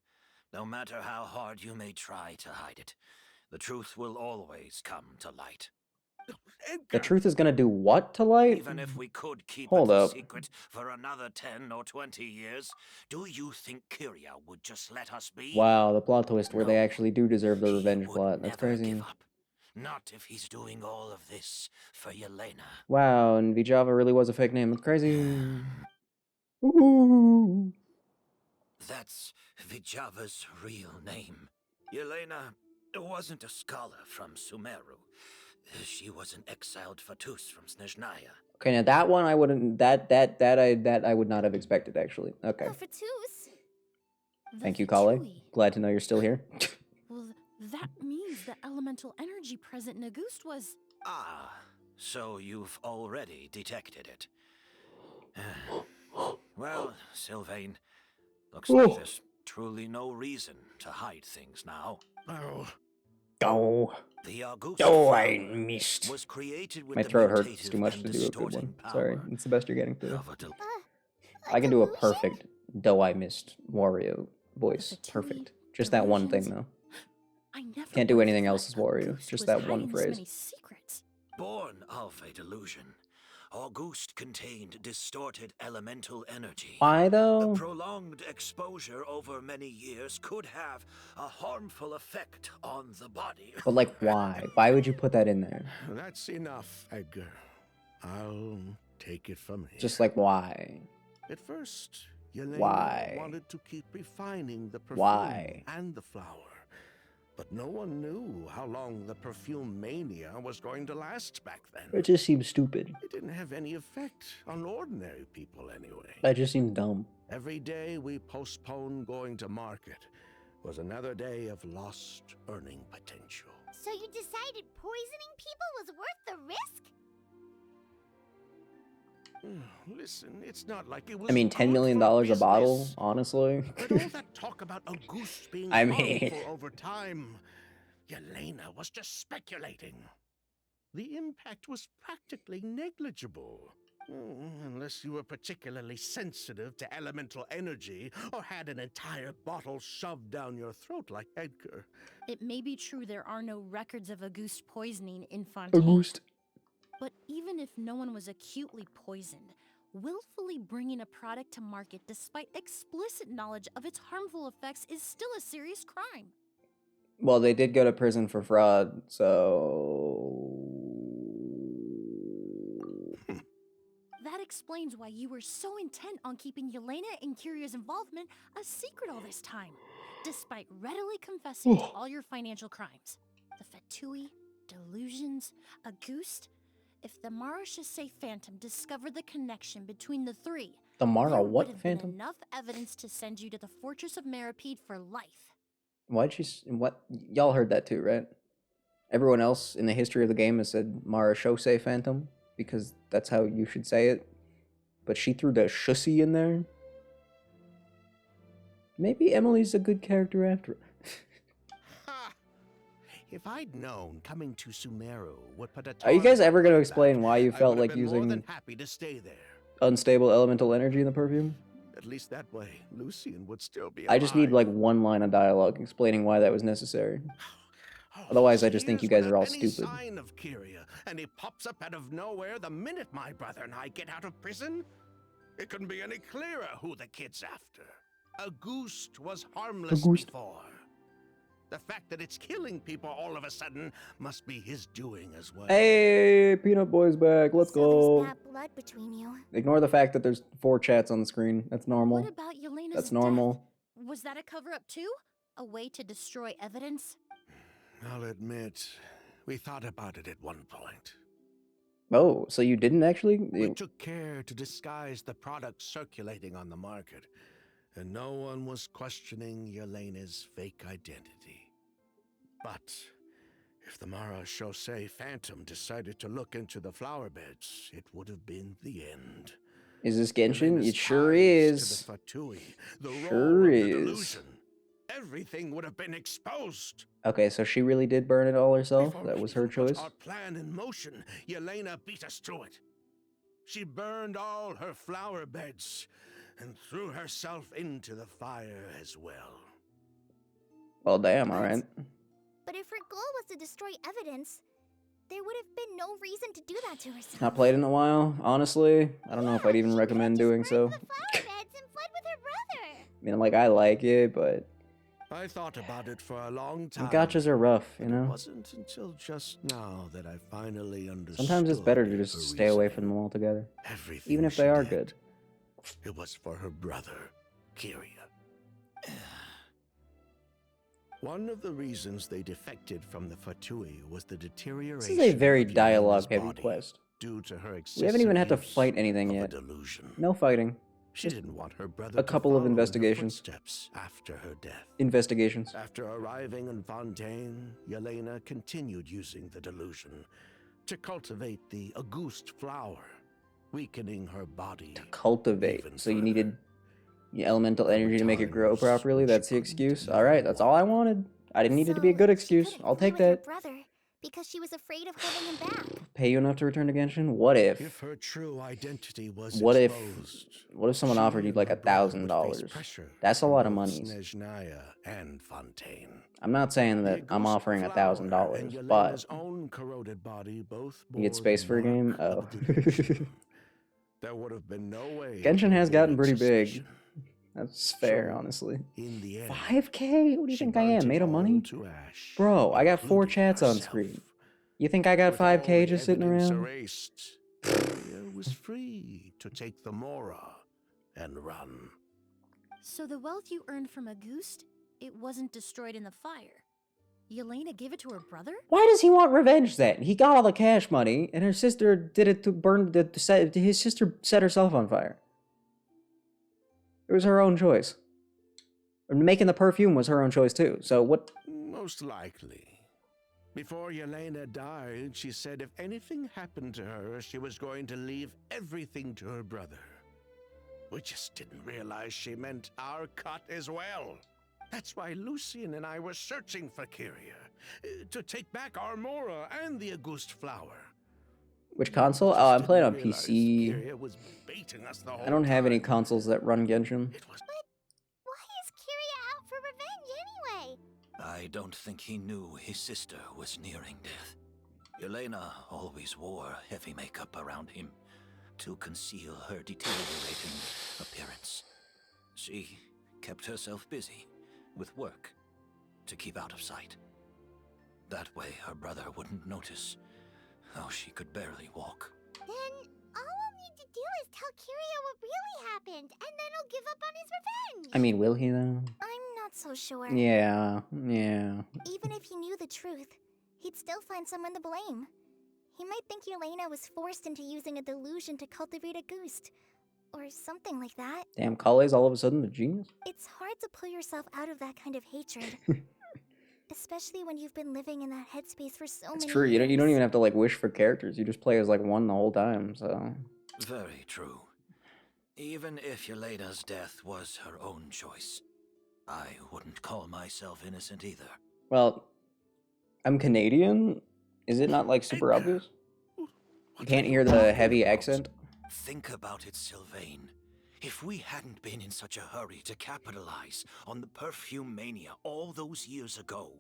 no matter how hard you may try to hide it, the truth will always come to light. The Edgar, truth is gonna do what to light? Even if we could keep Hold it a up. secret for another 10 or 20 years, do you think Kyria would just let us be? Wow, the plot twist where they No, actually do deserve the he revenge would plot. That's never crazy. give up. Not if he's doing all of this for Yelena. Wow, and Vijava really was a fake name. That's crazy. Ooh. That's Vijava's real name. Yelena wasn't a scholar from Sumeru. She was an exiled Fatus from Snezhnaya. Okay, now that one I wouldn't. That I would not have expected actually. Okay, Oh, Fatus. thank you, Kale. Glad to know you're still here. Well, that means the elemental energy present in Auguste was. Ah, so you've already detected it. Well, Sylvain, looks like there's truly no reason to hide things now. oh, Oh, The Auguste I flower missed. was created with My the throat hurts mutative too much and to do a good one. distorting Sorry, power it's the best you're getting through. of a del- I can do a delusion? perfect "though I missed" Wario voice. Fatui, Perfect. Just that one thing delusions. though. I never Can't do would've anything thought else as Wario. Auguste Just was that one hiding this phrase. many secrets. Born of a delusion, Auguste contained distorted elemental energy. Why A though? prolonged exposure over many years could have a harmful effect on the body. But like, why? Why would you put that in there? that's enough, Edgar. I'll take it from here. Just like, why? At first, Yelena Why? wanted to keep refining the perfume Why? and the flower. But no one knew how long the perfume mania was going to last back then. It just seems stupid. It didn't have any effect on ordinary people anyway. That just seems dumb. Every day we postponed going to market was another day of lost earning potential. So you decided poisoning people was worth the risk? Listen, it's not like it was. I mean, $10 good million for a bottle, business. honestly. But all that talk about Auguste being I mean- harmful over time, Yelena was just speculating. The impact was practically negligible. Unless you were particularly sensitive to elemental energy or had an entire bottle shoved down your throat like Edgar. It may be true there are no records of Auguste poisoning in Fontaine. Auguste. But even if no one was acutely poisoned, willfully bringing a product to market despite explicit knowledge of its harmful effects is still a serious crime. Well, they did go to prison for fraud, so... That explains why you were so intent on keeping Yelena and Kyria's involvement a secret all this time, despite readily confessing to all your financial crimes. The Fatui, delusions, Auguste. If the Mara Chassé Phantom discovered the connection between the three, The Mara there what would have Phantom? been enough evidence to send you to the Fortress of Maripede for life. Why'd she... What? Y'all heard that too, right? Everyone else in the history of the game has said Mara Chassé Phantom, because that's how you should say it. But she threw the shussy in there. Maybe Emily's a good character after. Ha! If I'd known coming to Sumeru would put a Are you guys target ever going to on my explain back, why you I felt would have like been more using than happy to stay there. unstable elemental energy in the perfume? At least that way, Lucian would still be I just need alive. like one line of dialogue explaining why that was necessary. Oh, Otherwise, I just think you years guys are all without any stupid. sign of Kyria, and he pops up out of nowhere the minute my brother and I get out of prison. It couldn't be any clearer who the kid's after. Auguste was harmless Auguste. before. The fact that it's killing people all of a sudden must be his doing as well. Hey, Peanut Boy's back. Let's So go. there's bad blood between you. Ignore the fact that there's 4 chats on the screen. That's normal. What about Yelena's That's death? normal. Was that a cover-up too? A way to destroy evidence? I'll admit, we thought about it at one point. Oh, so you didn't actually? We took care to disguise the product circulating on the market, and no one was questioning Yelena's fake identity. But if the Mara Chassé Phantom decided to look into the flower beds, it would have been the end. Is this Genshin? Yelena's It sure ties is. To the Fatui, the Sure role of the is. delusion. everything would have been exposed. Okay, so she really did burn it all herself? Before That we was her even put choice? our plan in motion, Yelena beat us to it. She burned all her flower beds and threw herself into the fire as well. Well, damn, alright. But if her goal was to destroy evidence, there would have been no reason to do that to herself. Not played in a while, honestly. I don't know if I'd even she recommend could've doing just so. burned the flower beds and fled with her brother. I mean, like, I like it, but I thought about it for a long time. gotchas are rough, you but It know? wasn't until just now that I finally understood. Sometimes it's better to her just stay away from reasoning. them altogether. Everything Even if she they are did, good. It was for her brother, Kyria. One of the reasons they defected from the Fatui was the deterioration. This is a very of Yelena's dialogue-heavy body quest. due to her excessive We haven't even had to use fight anything of a yet. delusion. No fighting. She Just didn't want her brother a couple to of follow in her investigations. footsteps after her death. Investigations. After arriving in Fontaine, Yelena continued using the delusion to cultivate the Auguste flower, weakening her body. Cultivate. even So you further. needed elemental There were energy to make it grow times properly? when she That's the couldn't excuse? even Alright, that's all I wanted. I didn't need it to be a good So, excuse. she couldn't I'll be take with her that. brother because she was afraid of holding him back. Pay you enough to return to Genshin? What If if? her true identity was What if someone she offered you and like her brother would $1,000? face pressure That's a from lot of both monies. Snezhnaya and Fontaine. I'm not saying The that I'm Auguste offering flower and $1,000, but Yelena's own corroded body both you get bore space the for a game? mark Oh. of the delusion. There would have been no way Genshin to has gotten avoid pretty big. suspicion. That's fair, So, honestly. In the end, 5K? What do you she think I burnt am? it Made of all money? to ash, Bro, I got 4 including chats on herself. screen. You think I got With all 5K the just sitting evidence around? erased, Kyria was free to take the Mora and run. So the wealth you earned from Auguste, it wasn't destroyed in the fire. Yelena gave it to her brother? Why does he want revenge then? He got all the cash money, and her sister did it to burn his sister set herself on fire. It was her own choice. And making the perfume was her own choice too. So what? Most likely. Before Yelena died, she said if anything happened to her, she was going to leave everything to her brother. We just didn't realize she meant our cut as well. That's why Lucian and I were searching for Kyria, to take back our Mora and the Auguste flower. Which console? Just Oh, I'm playing on didn't realize PC. Kyria was baiting us the I whole don't have any time. consoles that run Genshin. It was Why is Kyria out for revenge anyway? I don't think he knew his sister was nearing death. Yelena always wore heavy makeup around him to conceal her deteriorating appearance. She kept herself busy with work to keep out of sight. That way her brother wouldn't notice how she could barely walk. Then all we'll need to do is tell Kyria what really happened, and then he'll give up on his revenge. I mean, will he though? I'm not so sure. Yeah. Even if he knew the truth, he'd still find someone to blame. He might think Yelena was forced into using a delusion to cultivate a Auguste, or something like that. Damn, Kale's all of a sudden a genius? It's hard to pull yourself out of that kind of hatred. Especially when you've been living in that headspace for so It's many true. years. You don't even have to like wish for characters. You just play as like one the whole time. So Very true. Even if Yelena's death was her own choice, I wouldn't call myself innocent either. well, I'm Canadian. Is it not like super obvious? You What can't are hear the talking heavy about? accent. Think about it, Sylvain. If we hadn't been in such a hurry to capitalize on the perfume mania all those years ago,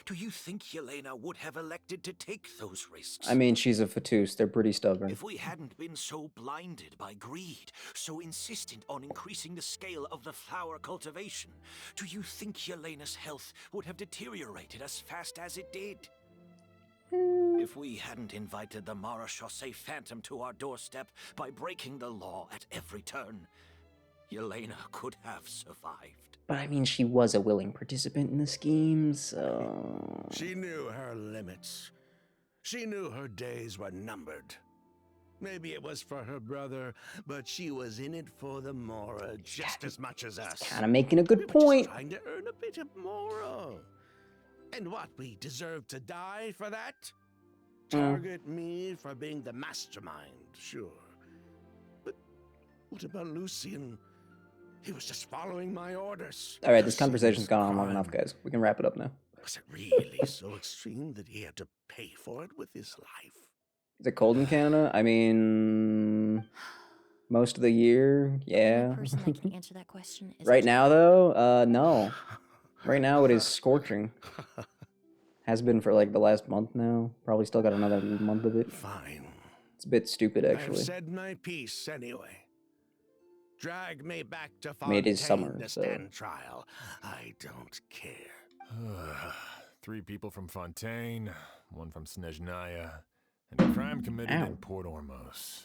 do you think Yelena would have elected to take those risks? I mean, she's a Fatous. They're pretty stubborn. If we hadn't been so blinded by greed, so insistent on increasing the scale of the flower cultivation, do you think Yelena's health would have deteriorated as fast as it did? If we hadn't invited the Marechaussee Phantom to our doorstep by breaking the law at every turn, Yelena could have survived. But I mean, she was a willing participant in the scheme, so... She knew her limits. She knew her days were numbered. Maybe it was for her brother, but she was in it for the Mora just as much as us. Kind of making a We good were just point. trying to earn a bit of Mora. And what, we deserve to die for that? Target me for being the mastermind, sure. But what about Lucian? He was just following my orders. All right, this Just seeing conversation's his gone on long crime. enough, guys. We can wrap it up now. Was it really so extreme that he had to pay for it with his life? Is it cold in Canada? I mean, most of the year, The yeah. only person that can answer that question is Right now, though, no. Right now, it is scorching. Has been for like the last month now. Probably still got another month of it. Fine. It's a bit stupid, I've actually. said my piece anyway. Drag me back to I mean, it is Fontaine summer, to so- stand trial. I don't care. 3 people from Fontaine, 1 from Snezhnaya, and a crime committed Ow. in Port Ormos.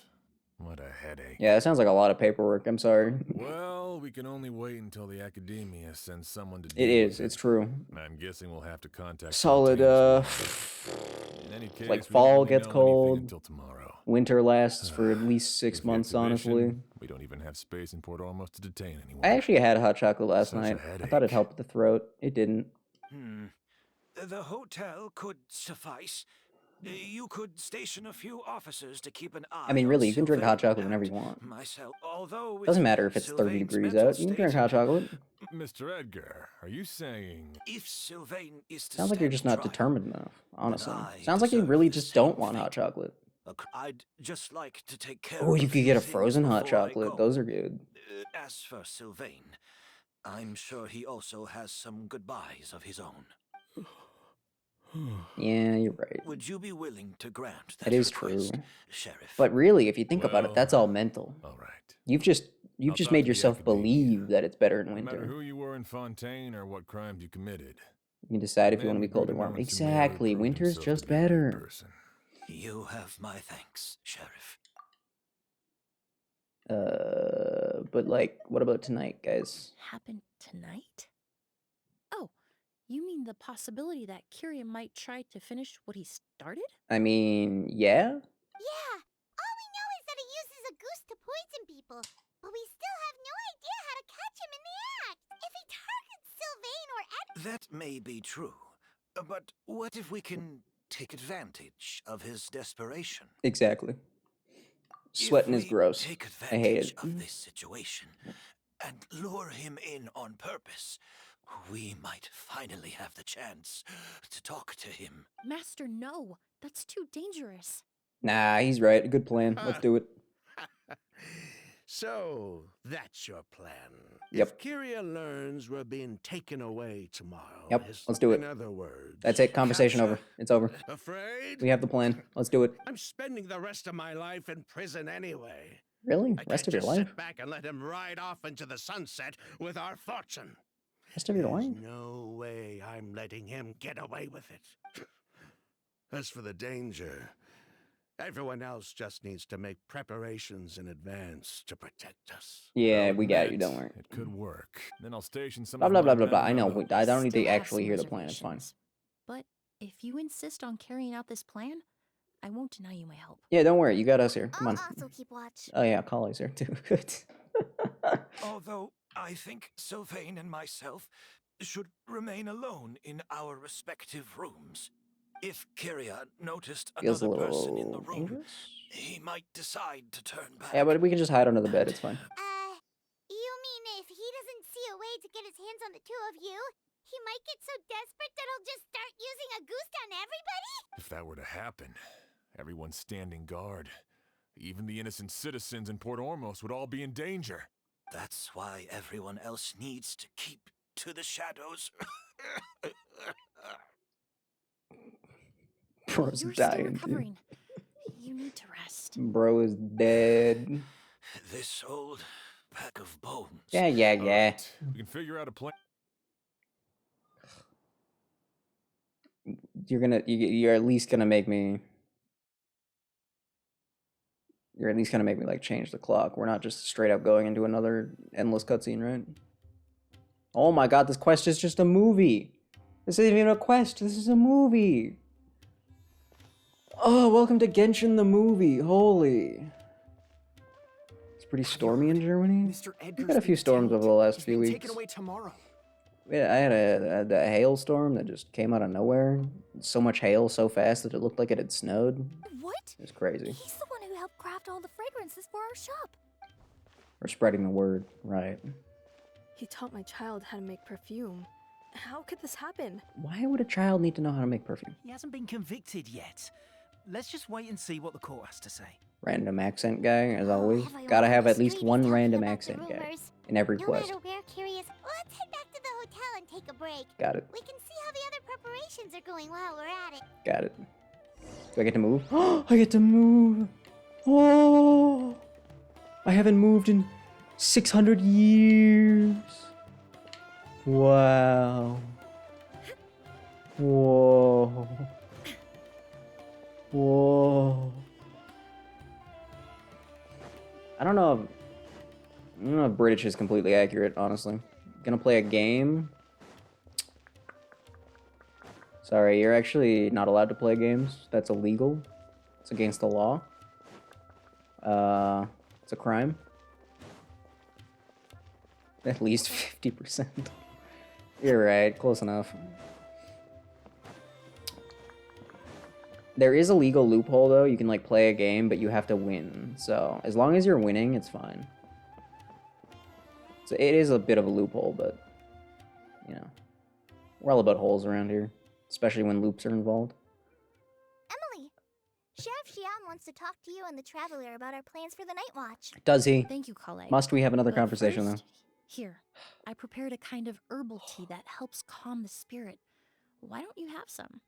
What a headache. Yeah, that sounds like a lot of paperwork. I'm sorry. Well, we can only wait until the Academia sends someone to It deal is. with It's true. I'm guessing we'll have to contact Solid, Fontaine as well. In any case, like we won't fall really gets know anything cold. until tomorrow. Winter lasts for at least 6 With the months, exhibition, honestly. We don't even have space in Port Ormos to detain anyone. I actually had hot chocolate last Such a night. I thought headache. it helped the throat. It didn't. The hotel could suffice. You could station a few officers to keep an eye. I mean, on really, you can drink hot Sylvain chocolate whenever you and want. Myself, although Doesn't with matter if it's 30 Sylvain's degrees mental out. You can state, drink hot chocolate. Mr. Edgar, are you saying... If Sylvain is to Sounds like you're stand just not trial, determined enough, honestly. I Sounds like you deserve really the just same don't want hot fate. chocolate. I'd just like to take care Oh, of you a could few get a things frozen hot before I chocolate. go. Those are good. As for Sylvain, I'm sure he also has some goodbyes of his own. Yeah, you're right. Would you be willing to grant that That is request, true. Sheriff? But really, if you think about it, Well, that's all mental. All right. You've just I'll talk made to the yourself Academia. believe that it's better in No matter winter. who you were in Fontaine or what crimes you committed. You can decide if you Man want to be would cold go or to warm. knowing Sumeru Exactly. proved Winter's himself just to be a good better. person. You have my thanks, Sheriff. But like, what about tonight, guys? Happen tonight? Oh, you mean the possibility that Kyria might try to finish what he started? I mean, yeah. Yeah, all we know is that he uses a goose to poison people, but we still have no idea how to catch him in the act. If he targets Sylvain or Ed, That may be true, but what if we can take advantage of his desperation? Exactly. Sweating If is we gross. Take I hate advantage it. of this situation and lure him in on purpose, we might finally have the chance to talk to him. Master, no. That's too dangerous. Nah, he's right. Good plan. Let's do it. So, that's your plan. Yep. If Kyria learns we're being taken away tomorrow. Yep, let's do it. In other words. That's it. Conversation capture. over. It's over. Afraid? We have the plan. Let's do it. I'm spending the rest of my life in prison anyway. Really? I Rest can't of your just life? sit back and let him ride off into the sunset with our fortune. Rest of your There's life? no way I'm letting him get away with it. As for the danger, everyone else just needs to make preparations in advance to protect us. Yeah, I'll we got you. admit, Don't worry. It could work. Then I'll station some Blah of blah my blah blah blah. men I know. around. I don't need Still to have actually some hear the plan. It's fine. reservations. But if you insist on carrying out this plan, I won't deny you my help. Yeah, don't worry. You got us here. Come I'll on. also keep watch. Oh yeah, Collie's here too. Good. Although I think Sylvain and myself should remain alone in our respective rooms. If Kyria noticed Feels a another person in the little room, dangerous. he might decide to turn back. Yeah, but we can just hide under the bed. It's fine. You mean if he doesn't see a way to get his hands on the two of you, he might get so desperate that he'll just start using a goose on everybody? If that were to happen, everyone's standing guard. Even the innocent citizens in Port Ormos would all be in danger. That's why everyone else needs to keep to the shadows. Bro's You're still dying, dude. recovering. You need to rest. Bro is dead. This old pack of bones. Yeah, yeah, All yeah. right, we can figure out a plan. You're at least gonna make me. You're at least gonna make me like change the clock. We're not just straight up going into another endless cutscene, right? Oh my god, this quest is just a movie. This isn't even a quest. This is a movie. Oh, welcome to Genshin the movie. Holy. It's pretty stormy in Germany. Mr. We've Edgar's had a few been storms over the killed. last He's few being weeks. taken away tomorrow. Yeah, I had a hailstorm that just came out of nowhere. So much hail so fast that it looked like it had snowed. What? It was crazy. He's the one who helped craft all the fragrances for our shop. We're spreading the word, right? He taught my child how to make perfume. How could this happen? Why would a child need to know how to make perfume? He hasn't been convicted yet. Let's just wait and see what the court has to say. Random accent guy, as always. Everyone Gotta on have the at least street is one talking random about the accent guy rumors. in every No quest. matter where Curious, let's head back to the hotel and take a break. Got it. We can see how the other preparations are going while we're at it. Got it. Do I get to move? Oh, I get to move! Oh! I haven't moved in 600 years. Wow. Whoa. Whoa. I don't know if British is completely accurate, honestly. Gonna play a game. Sorry, you're actually not allowed to play games. That's illegal. It's against the law. It's a crime. At least 50%. You're right, close enough. There is a legal loophole though. You can like play a game, but you have to win. So as long as you're winning, it's fine. So it is a bit of a loophole, but you know, we're all about holes around here, especially when loops are involved. Emelie, Sheriff Xian wants to talk to you and the Traveler about our plans for the night watch. Does he? Thank you, Colette. Must we have another But conversation first, though? Here, I prepared a kind of herbal tea that helps calm the spirit. Why don't you have some?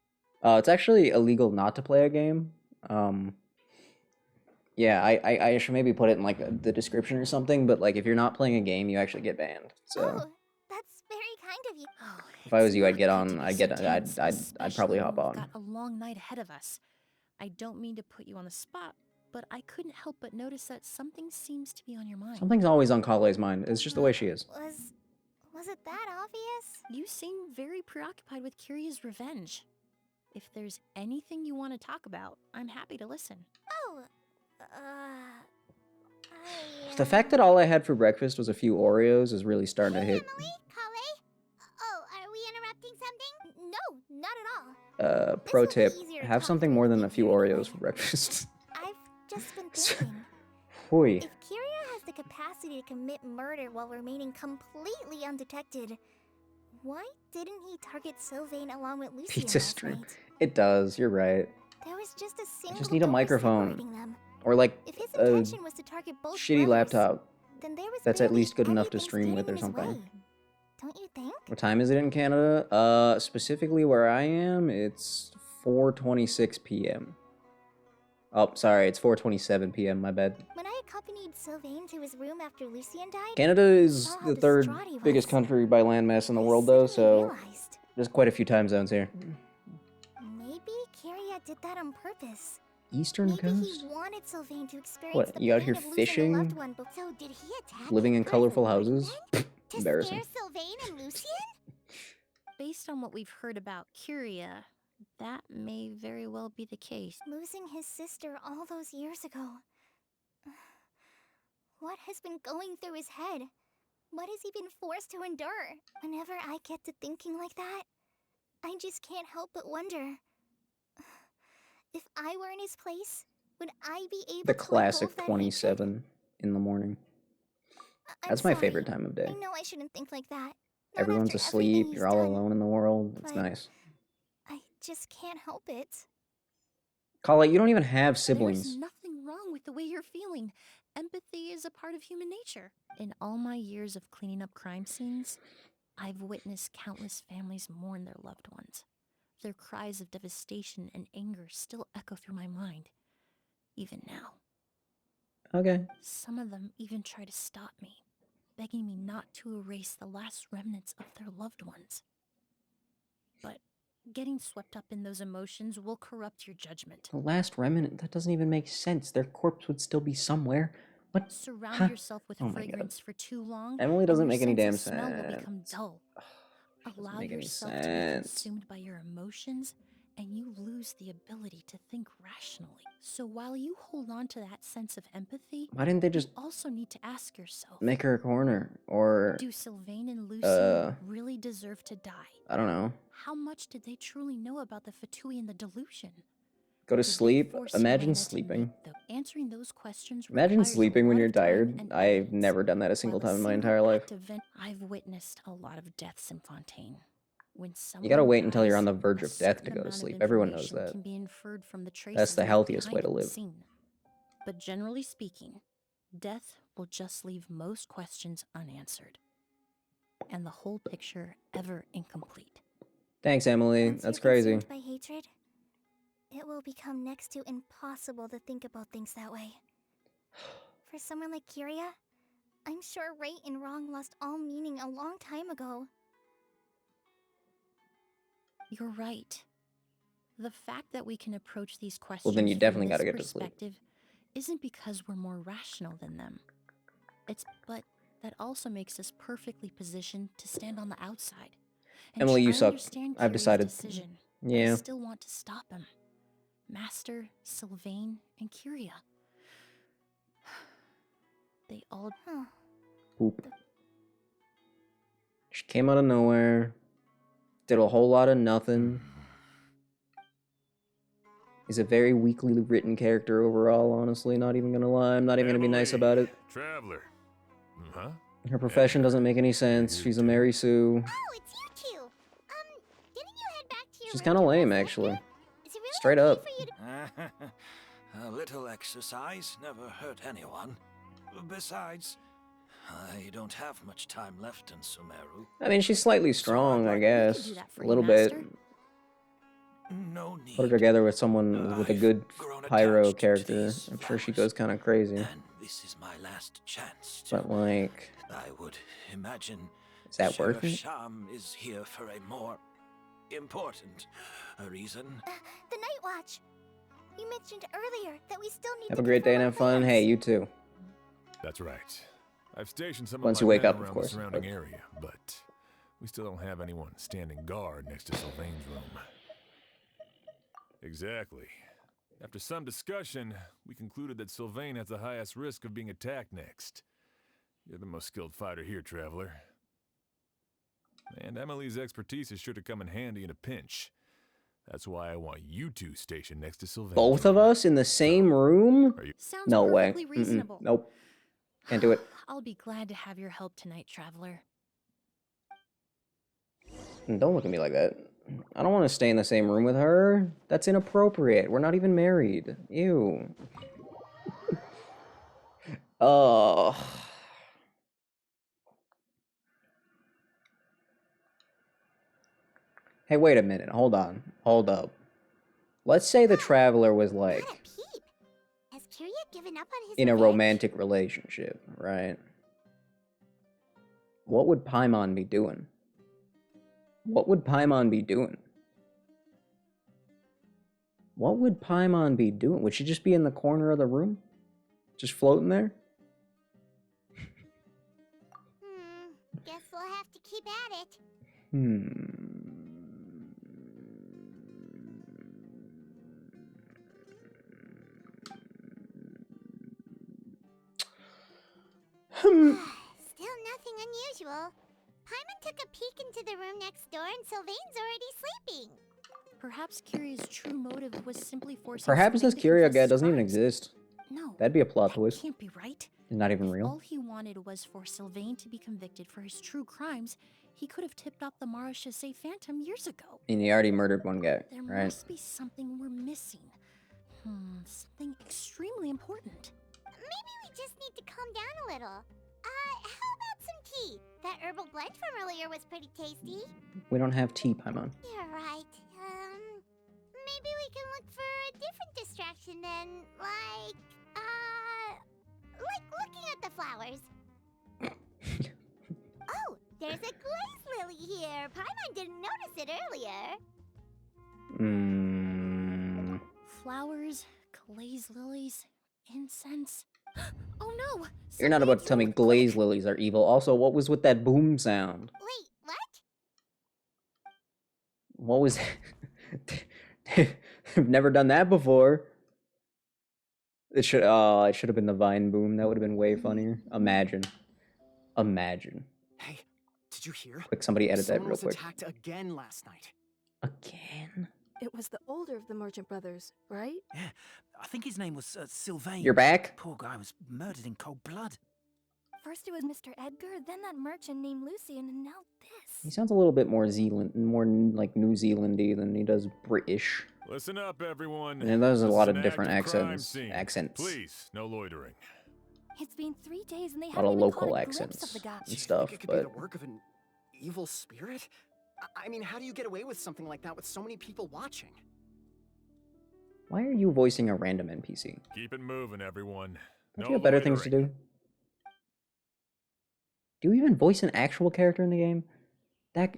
It's actually illegal not to play a game. Yeah, I should maybe put it in like the description or something. But like, if you're not playing a game, you actually get banned. So Oh, that's very kind of you. Oh, if I was it's you, I'd not get good on. to be I'd so get. tense, I'd probably especially hop when on. we've got a long night ahead of us. I don't mean to put you on the spot, but I couldn't help but notice that something seems to be on your mind. Something's always on Kale's mind. It's just the way she is. Was it that obvious? You seem very preoccupied with Kiria's revenge. If there's anything you want to talk about, I'm happy to listen. Oh, The fact that all I had for breakfast was a few Oreos is really starting to hit. Emily, Kale? Oh, are we interrupting something? No, not at all. Pro will be tip: easier to have talk something through more with than you a few here Oreos anyway. for breakfast. I've just been thinking. Hoi. If Kiria has the capacity to commit murder while remaining completely undetected, why didn't he target Sylvain along with Lucien Pizza last stream. night? It does. You're right. There was just a single just need a door microphone. separating them. Or like If his a intention was to target both shitty brothers, laptop then there was that's at really least good enough to everything stream with standing or in his something. way. Don't you think? What time is it in Canada? Specifically where I am, it's 4:26 p.m. Oh, sorry, it's 4:27 p.m. My bad. When I accompanied Sylvain to his room after Lucien died, Canada is saw how the third distraught he biggest was. country by landmass in the I world, though, suddenly so realized there's quite a few time zones here. maybe Kiria did that on purpose. Eastern Maybe Coast? he wanted Sylvain to experience What, the you out pain here of losing a fishing? loved one. So did he attack Living in Edgar as a colorful warning houses? then? To Embarrassing. scare Sylvain and Lucien? Based on what we've heard about Kiria, that may very well be the case. Losing his sister all those years ago. What has been going through his head? What has he been forced to endure? Whenever I get to thinking like that, I just can't help but wonder. If I were in his place, would I be able The to let classic go of that hatred? 27 in the morning. I'm That's my sorry. favorite time of day. I know I shouldn't think like that. Not Everyone's after asleep, everything you're he's all done. alone in the world. It's But nice. I just can't help it. Kala, you don't even have There's siblings. nothing wrong with the way you're feeling. Empathy is a part of human nature. In all my years of cleaning up crime scenes, I've witnessed countless families mourn their loved ones. Their cries of devastation and anger still echo through my mind, even now. Okay. Some of them even try to stop me, begging me not to erase the last remnants of their loved ones. But getting swept up in those emotions will corrupt your judgment. The last remnant? That doesn't even make sense. Their corpse would still be somewhere. What? Surround Huh? yourself with Oh my God. fragrance for too long, Emily and doesn't your make any sense damn of smell will become sense. dull. Doesn't Allow make any yourself to be sense. consumed by your emotions, and you lose the ability to think rationally. So while you hold on to that sense of empathy, Why didn't they just you also need to ask yourself, make her a coroner? Or, do Sylvain and Lucien uh, really deserve to die? I don't know. How much did they truly know about the Fatui and the delusion? Go to To sleep? force Imagine Serena to sleeping. meet Answering those questions Imagine requires a sleeping when lot you're of time tired. and I've evidence, never done that a single while time in my single entire life. act of I've witnessed a lot of deaths in Fontaine. When someone You gotta wait until you're dies, on the verge a of death to certain go to amount of sleep. Everyone knows information that. can be inferred from the traces That's the left healthiest way behind to at the live. scene. But generally speaking, death will just leave most questions unanswered, and the whole picture ever incomplete. Thanks, Emily. Once That's you're crazy. consumed by hatred, it will become next to impossible to think about things that way. For someone like Kyria, I'm sure right and wrong lost all meaning a long time ago. You're right. The fact that we can approach these questions Well, then you from definitely this gotta get to sleep. perspective isn't because we're more rational than them. But that also makes us perfectly positioned to stand on the outside. And Emily, you I suck. understand I've Kyria's decided. decision, but I Yeah. still want to stop him. Master, Sylvain, and Kyria. They all Huh. Boop. She came out of nowhere. Did a whole lot of nothing. He's a very weakly written character overall, honestly. Not even gonna lie. I'm not even gonna be nice about it. Traveler. Huh? Her profession doesn't make any sense. you She's a too. Mary Sue. Oh, it's you two! Didn't you head back to your She's room kind of to lame, rest actually. later? Is it really Straight okay up. for you to A little exercise never hurt anyone. Besides, I don't have much time left in Sumeru. I mean, she's slightly strong, I We could guess. do that for A you, little bit. Master. No need. Put her together with someone with a I've good grown pyro attached to character. these I'm sure she flowers, goes kind of crazy. And this is my last chance to. But, like, I would imagine is that worth Sheriff it? Sham is here for a more important reason. The Night Watch! You mentioned earlier that we still need Have to a great day confirm and our have fun. plans. Hey, you too. That's right. I've stationed some Once of you my wake men up, of around course, the surrounding but- area, but we still don't have anyone standing guard next to Sylvain's room. Exactly. After some discussion, we concluded that Sylvain has the highest risk of being attacked next. You're the most skilled fighter here, Traveler. And Emelie's expertise is sure to come in handy in a pinch. That's why I want you two stationed next to Sylvain. Both of us in the same room? Sounds No way. perfectly reasonable. Nope. Can't do it. I'll be glad to have your help tonight, Traveler. Don't look at me like that. I don't want to stay in the same room with her. That's inappropriate. We're not even married. Ew. Oh. Hey, wait a minute. Hold on. Hold up. Let's say the Traveler was like Not a peep. Has Kyria given up on his in a revenge? romantic relationship, right? What would Paimon be doing? What would Paimon be doing? What would Paimon be doing? Would she just be in the corner of the room? Just floating there? Guess we'll have to keep at it. Still nothing unusual. Paimon took a peek into the room next door and Sylvain's already sleeping. Perhaps Kyria's true motive was simply forcing Perhaps this Sylvain to Kyria confess guy his doesn't even crimes. exist. No, That'd be a plot that twist. can't be right. It's not even If real. all he wanted was for Sylvain to be convicted for his true crimes, he could have tipped off the Mara Chassé Phantom years ago. And he already murdered one guy, There right? must be something we're missing. Something extremely important. Maybe we just need to calm down a little. How about some tea? That herbal blend from earlier was pretty tasty. We don't have tea, Paimon. You're right. Maybe we can look for a different distraction then, like looking at the flowers. Oh, there's a glaze lily here. Paimon didn't notice it earlier. Flowers, glaze lilies, incense. Oh no! You're not about to Sylvain's tell me room- glaze lilies are evil. Also, what was with that boom sound? Wait, what? What was that? I've never done that before. It should have been the vine boom. That would have been way funnier. Imagine. Hey, did you hear? Quick, somebody edit that Someone real was quick. attacked again last night. Again? It was the older of the merchant brothers, right? Yeah, I think his name was Sylvain. You're back? Poor guy was murdered in cold blood. First it was Mr. Edgar, then that merchant named Lucian, and now He this. sounds a little bit more more like New Zealandy than he does British. Listen up, everyone. And there's a This lot is of an different active crime accents. scene. Accents. Please, no loitering. It's been 3 days and they A lot haven't of even local caught a glimpse accents of the guy. and Do you stuff, think it could be but the work of an evil spirit? I mean, how do you get away with something like that with so many people watching? why are you voicing a random NPC? Keep it moving, everyone. Don't No you have better things to loitering. do? Do you even voice an actual character in the game? That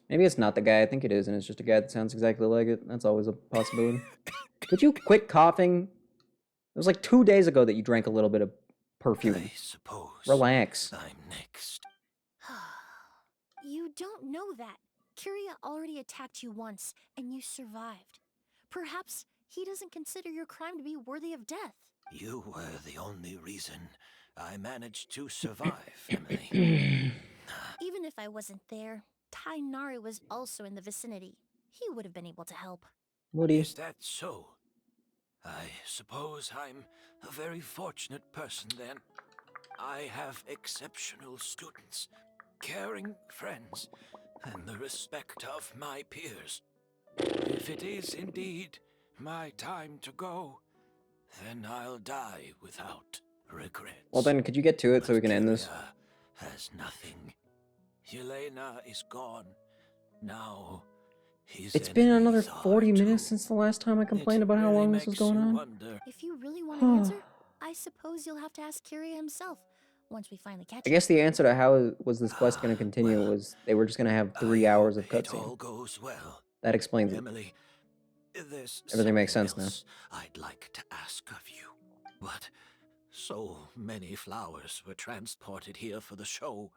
maybe it's not the guy I think it is, and it's just a guy that sounds exactly like it. That's always a possibility. Could you quit coughing? It was like 2 days ago that you drank a little bit of perfume. I suppose Relax. I'm next. You don't know that. Kyria already attacked you once, and you survived. Perhaps he doesn't consider your crime to be worthy of death. You were the only reason I managed to survive, Emelie. Even if I wasn't there, Tainari was also in the vicinity. He would have been able to help. Woody. Is that so? I suppose I'm a very fortunate person then. I have exceptional students, caring friends, and the respect of my peers. If it is indeed my time to go, then I'll die without regrets. Well then, could you get to it so we can end this? Kyria has nothing. Yelena is gone. Now his It's been another enemies are 40 minutes too. since the last time I complained It about how really long this was makes going you on. wonder. If you really want an answer, I suppose you'll have to ask Kyria himself once we finally catch I him. guess the answer to how was this quest going to continue Well, was they were just going to have 3 I hours of hope it all cutscene. goes well. That explains it. Emelie, there's Everything makes something sense now. else I'd like to ask of you. But so many flowers were transported here for the show.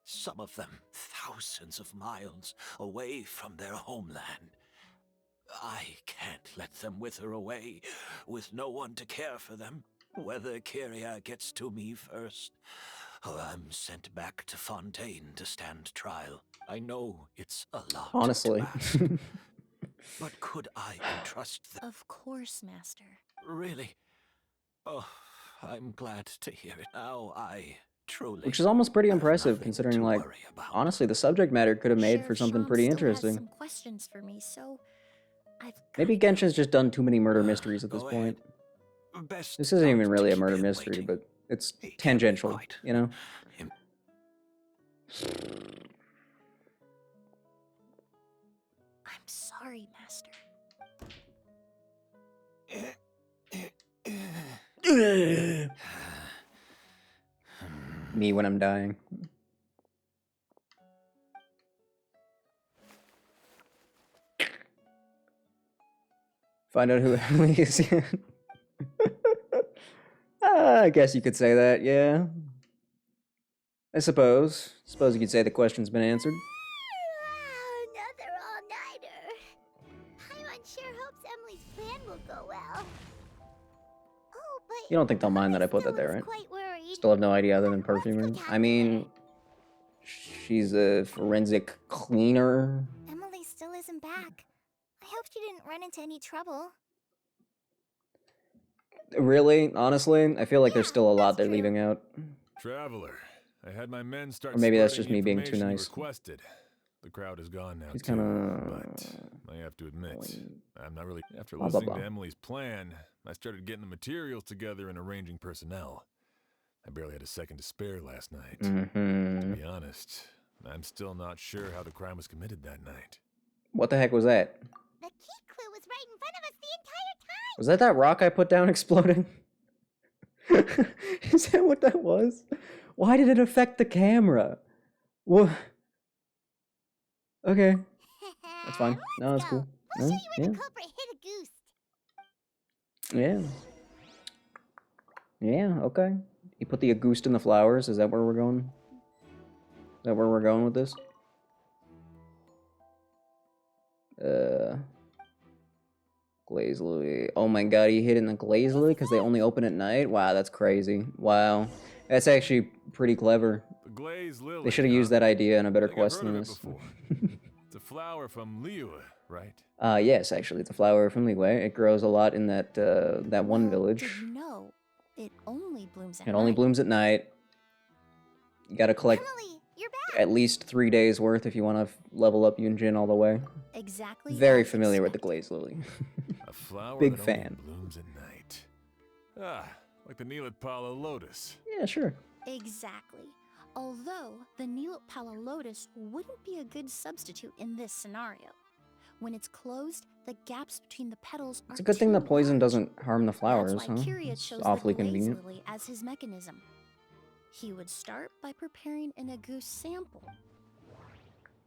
Some of them thousands of miles away from their homeland. I can't let them wither away with no one to care for them. Whether Kyria gets to me first, or I'm sent back to Fontaine to stand trial. I know it's a lot Honestly. to ask, but could I entrust them? Of course, Master. Really? Oh, I'm glad to hear it. Now I truly. Which is almost pretty have impressive nothing considering, to like, worry about. honestly, the subject matter could have made for Sheriff something Sham pretty still has interesting. some questions for me, so I've Maybe gotta go. Genshin's just done too many murder mysteries at this Go point. ahead. Best This isn't even not really to a keep murder him mystery, waiting. but it's He can be tangential, quite you know? im- I'm sorry, Master. Me when I'm dying. Find out who Emelie is yet. I guess you could say that, yeah. I suppose. Suppose you could say the question's been answered. Another all-nighter. Paimon sure hopes Emily's plan will go well. Oh, but You don't think they'll mind that I put still that there, looks right? quite worried. Still have no idea other than What's perfuming. going I on mean, she's a forensic cleaner. Emily still isn't back. I hope she didn't run into any trouble. Really? Honestly? I feel like there's Yeah, still a lot that's they're true. leaving out. Traveler, I had my men start Or maybe that's spreading just the me being too information you nice. requested. The crowd is gone now She's too, kinda but I have to admit, I'm not really. After blah, blah, listening blah. to Emily's plan, I started getting the materials together and arranging personnel. I barely had a second to spare last night. Mm-hmm. To be honest, I'm still not sure how the crime was committed that night. What the heck was that? The key clue was right in front of us the entire time. Was that rock I put down exploding? Is that what that was? Why did it affect the camera? What? Okay, that's fine. No, that's Let's cool. go. We'll No, show you where yeah, the culprit hit a goose. yeah. Yeah, okay. You put the Auguste in the flowers. Is that where we're going? Is that where we're going with this? Glaze Louis. Oh my god, he hid in the Glaze Louis because they only open at night? Wow, that's crazy. Wow. That's actually pretty clever. The glazed lily. They should have used that idea in a better I think I've quest heard than of it this. before. It's a flower from Liyue, right? Yes, actually, it's a flower from Liyue. It grows a lot in that that one Well, village. Did you know it only blooms at It only night? blooms at night. You gotta collect Emelie, you're back! at least 3 days worth if you want to level up Yunjin all the way. Exactly. Very as familiar with the expected. glazed lily. A flower Big that fan. only blooms at night. Ah, like the Neelit-Pala lotus. Yeah, sure. Exactly. Although the Neelit-Pala lotus wouldn't be a good substitute in this scenario. When it's closed, the gaps between the petals are It's a good thing the too poison large. doesn't harm the flowers, That's why huh? Kiria It's chose awfully the glaze convenient. lily as his mechanism. He would start by preparing an Agoose sample.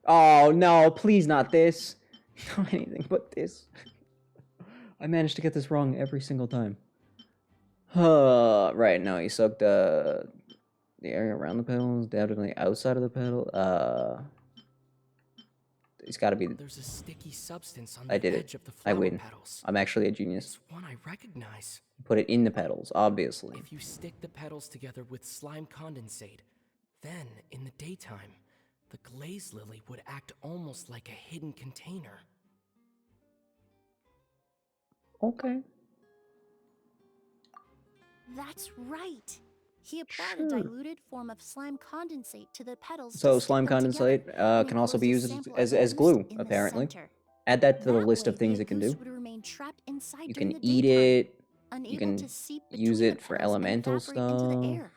Oh, no, please not this. Not anything but this. I managed to get this wrong every single time. Right, no, he soaked the area around the petals, definitely outside of the petal. It's gotta be... There's a sticky substance on I the did edge it. of the I flower win. petals. I'm actually a genius. It's one I recognize. Put it in the petals, obviously. If you stick the petals together with slime condensate, then, in the daytime, the glaze lily would act almost like a hidden container. Okay. That's right. He applied Sure. a diluted form of slime condensate to the petals. So to stick slime them together, condensate and can also be enclosed a used sample as of as Agoose glue, in the apparently. center. Add that to the That list of way, things the it can Agoose do. would remain trapped inside You during can the eat daytime, it. unable You can to seep use between it the for petals and elemental evaporate into the stuff. air.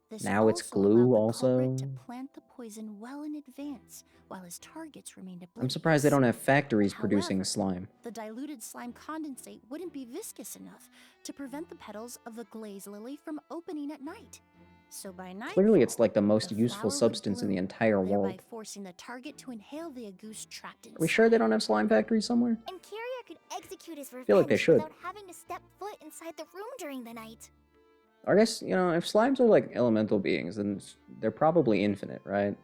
This Now it's also allowed glue the also. culprit to plant the poison well in advance, while his targets remained oblivious. I'm surprised they don't have factories producing However, slime. the diluted slime condensate wouldn't be viscous enough to prevent the petals of the glaze lily from opening at night. So by night, Clearly, it's like the most the useful flower would substance in the bloom, entire thereby world. forcing the target to inhale the Agoose trapped inside. Are we sure they don't have slime factories somewhere? And Kiria could execute his feel like they revenge should. without having to step foot inside the room during the night. I guess, you know, if slimes are like elemental beings, then they're probably infinite, right?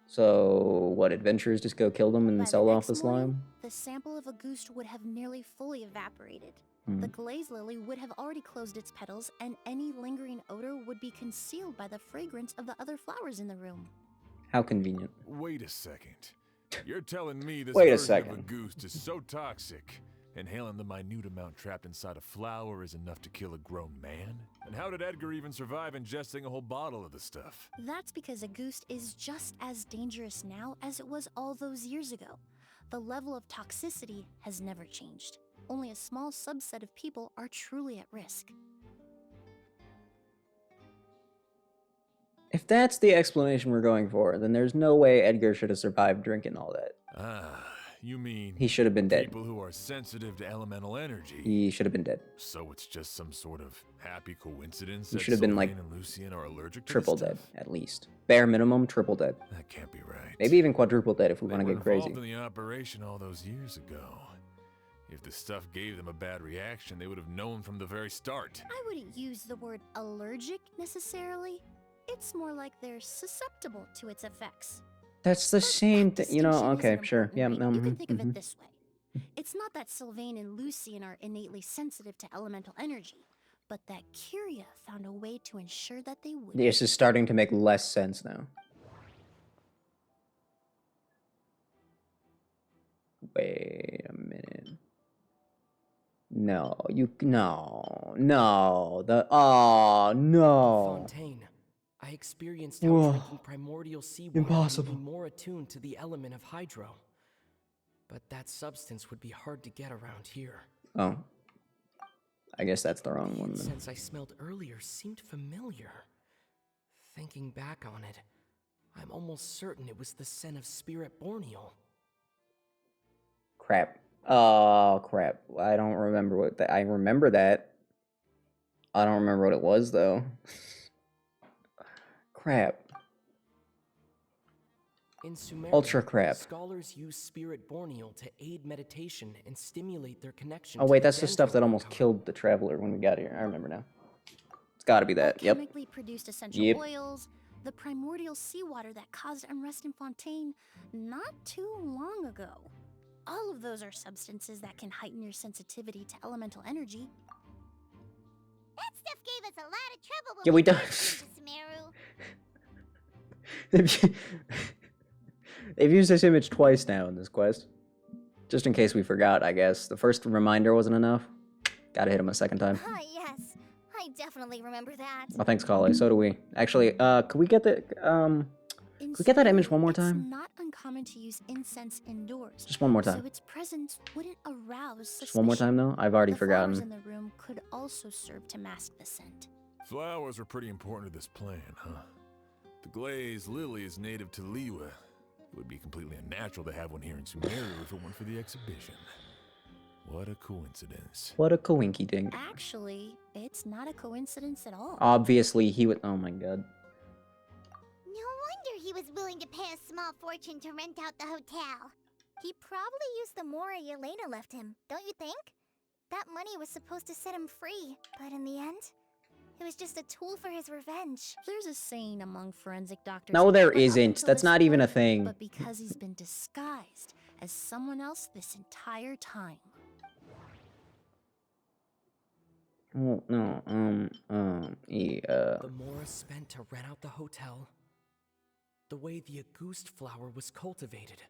So, what, adventurers just go kill them and By sell off the next morning, slime? the sample of Agoose would have nearly fully evaporated. Hmm. The glaze lily would have already closed its petals, and any lingering odor would be concealed by the fragrance of the other flowers in the room. How convenient. Wait a second. You're telling me this Wait a version second. of a goose is so toxic, inhaling the minute amount trapped inside a flower is enough to kill a grown man? And how did Edgar even survive ingesting a whole bottle of the stuff? That's because Agoose is just as dangerous now as it was all those years ago. The level of toxicity has never changed. Only a small subset of people are truly at risk. If that's the explanation we're going for, then there's no way Edgar should have survived drinking all that. Ah, you mean He should have been dead. people who are sensitive to elemental energy? He should have been dead. So it's just some sort of happy coincidence He that should have been, like, Sylvain and Lucien are allergic to Triple this dead, stuff? at least. Bare minimum, triple dead. That can't be right. Maybe even quadruple dead if we They want to were get crazy. involved in the operation all those years ago. If the stuff gave them a bad reaction, they would have known from the very start. I wouldn't use the word allergic necessarily. It's more like they're susceptible to its effects. That's the But same that thing, you know, distinction okay, isn't sure. important, Yeah, right? You can mhm, think of mhm. it this way. It's not that Sylvain and Lucien are innately sensitive to elemental energy, but that Kiria found a way to ensure that they would. This is starting to make less sense now. Wait a minute. No, no, no. Fontaine, I experienced how Whoa. drinking primordial seawater Impossible. made me more attuned to the element of hydro. But that substance would be hard to get around here. Oh. I guess that's the wrong The one then. incense I smelled earlier seemed familiar. Thinking back on it, I'm almost certain it was the scent of Spirit Borneal. Crap. Oh, crap. I don't remember what that... I remember that. I don't remember what it was, though. Crap. In Sumeria, Ultra crap. scholars use Spirit Borneal to aid meditation and stimulate their connection Oh, to wait, that's the stuff that dendro almost archon. killed the Traveler when we got here. I remember now. It's gotta be that. Yep. Chemically produced essential Yep. oils, the primordial seawater that caused unrest in Fontaine not too long ago. All of those are substances that can heighten your sensitivity to elemental energy. That stuff gave us a lot of trouble will Yeah, we be don't. Princess Meru. They've used this image twice now in this quest. Just in case we forgot, I guess. The first reminder wasn't enough. Gotta hit him a second time. Ah, yes. I definitely remember that. Oh, thanks, Kale. So do we. Actually, could we get the, could we get that image one more time? It's not uncommon to use incense indoors. Just one more time. So its presence wouldn't arouse suspicion. Just one more time, though? I've already the flowers forgotten. in the room could also serve to mask the scent. Flowers were pretty important to this plan, huh? The glazed lily is native to Liwa. It would be completely unnatural to have one here in Sumeru if it weren't for the exhibition. What a coincidence. What a coinky dink. Actually, it's not a coincidence at all. Obviously, he would. Oh my god. No wonder he was willing to pay a small fortune to rent out the hotel. He probably used the mora Yelena left him, don't you think? That money was supposed to set him free, but in the end, it was just a tool for his revenge. There's a saying among forensic doctors. No, there that up isn't. until That's this not even a point, thing. But because he's been disguised as someone else this entire time. Oh, no, yeah. The mora spent to rent out the hotel. The way the Auguste flower was cultivated.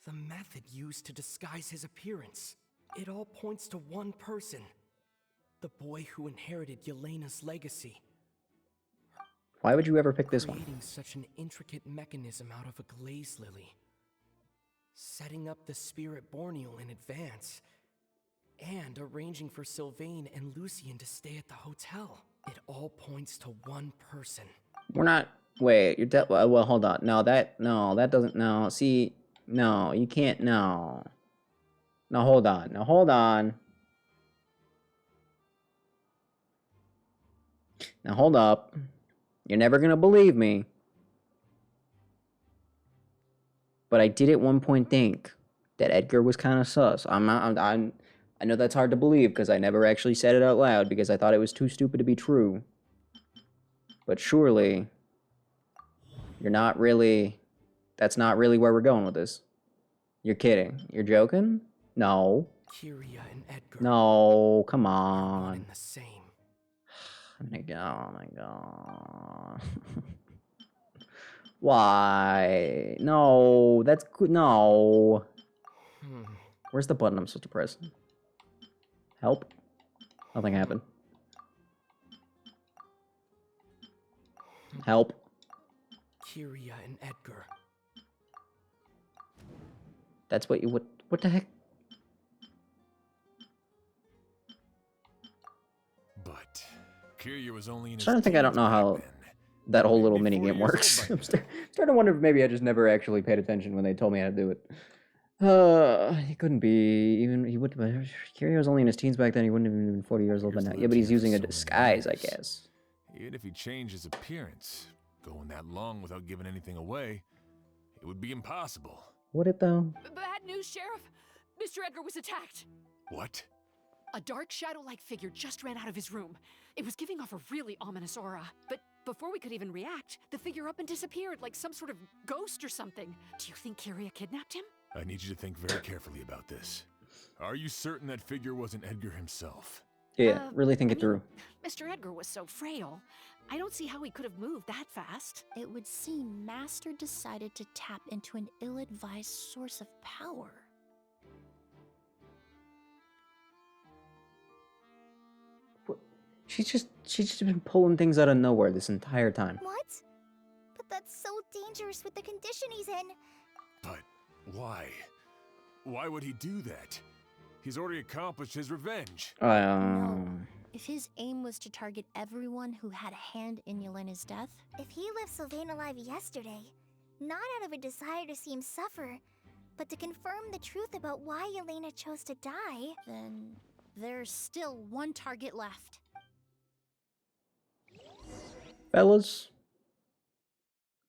The method used to disguise his appearance. It all points to one person. The boy who inherited Yelena's legacy. Why would you ever pick this one? Creating such an intricate mechanism out of a glaze lily. Setting up the spirit borneal in advance. And arranging for Sylvain and Lucien to stay at the hotel. It all points to one person. We're not. Wait, you're well, hold on. No, that doesn't. No, see, no, you can't. No. No, hold on. No, hold on. Now, hold up. You're never gonna believe me. But I did at one point think that Edgar was kind of sus. I know that's hard to believe because I never actually said it out loud because I thought it was too stupid to be true. But surely, you're not really. That's not really where we're going with this. You're kidding. You're joking? No. Kyria and Edgar. No, come One on. and the same. Oh my god. Why? No, that's good. No. Where's the button I'm supposed to press? Help? Nothing happened. Help. Kyria and Edgar. That's what you would. What the heck? But Kyria was only in I'm his starting to think I don't teens know back how then. that whole little Maybe mini 40 game years old works. by I'm then. starting to wonder if maybe I just never actually paid attention when they told me how to do it. He couldn't be even. He would. Kyria was only in his teens back then. He wouldn't have even been 40 years old by He's now. lived Yeah, but he's here using for a so many disguise, I years. guess. Even if he changed his appearance, going that long without giving anything away, it would be impossible. Would it though? Bad news, Sheriff. Mr. Edgar was attacked. What? A dark shadow-like figure just ran out of his room. It was giving off a really ominous aura. But before we could even react, the figure up and disappeared like some sort of ghost or something. Do you think Kyria kidnapped him? I need you to think very carefully about this. Are you certain that figure wasn't Edgar himself? Yeah, really think it through. Mr. Edgar was so frail. I don't see how he could have moved that fast. It would seem Master decided to tap into an ill-advised source of power. She's just been pulling things out of nowhere this entire time. What? But that's so dangerous with the condition he's in. But why? Why would he do that? He's already accomplished his revenge. No. If his aim was to target everyone who had a hand in Yelena's death, If he left Sylvain alive yesterday, not out of a desire to see him suffer, but to confirm the truth about why Yelena chose to die, then there's still one target left. Fellas,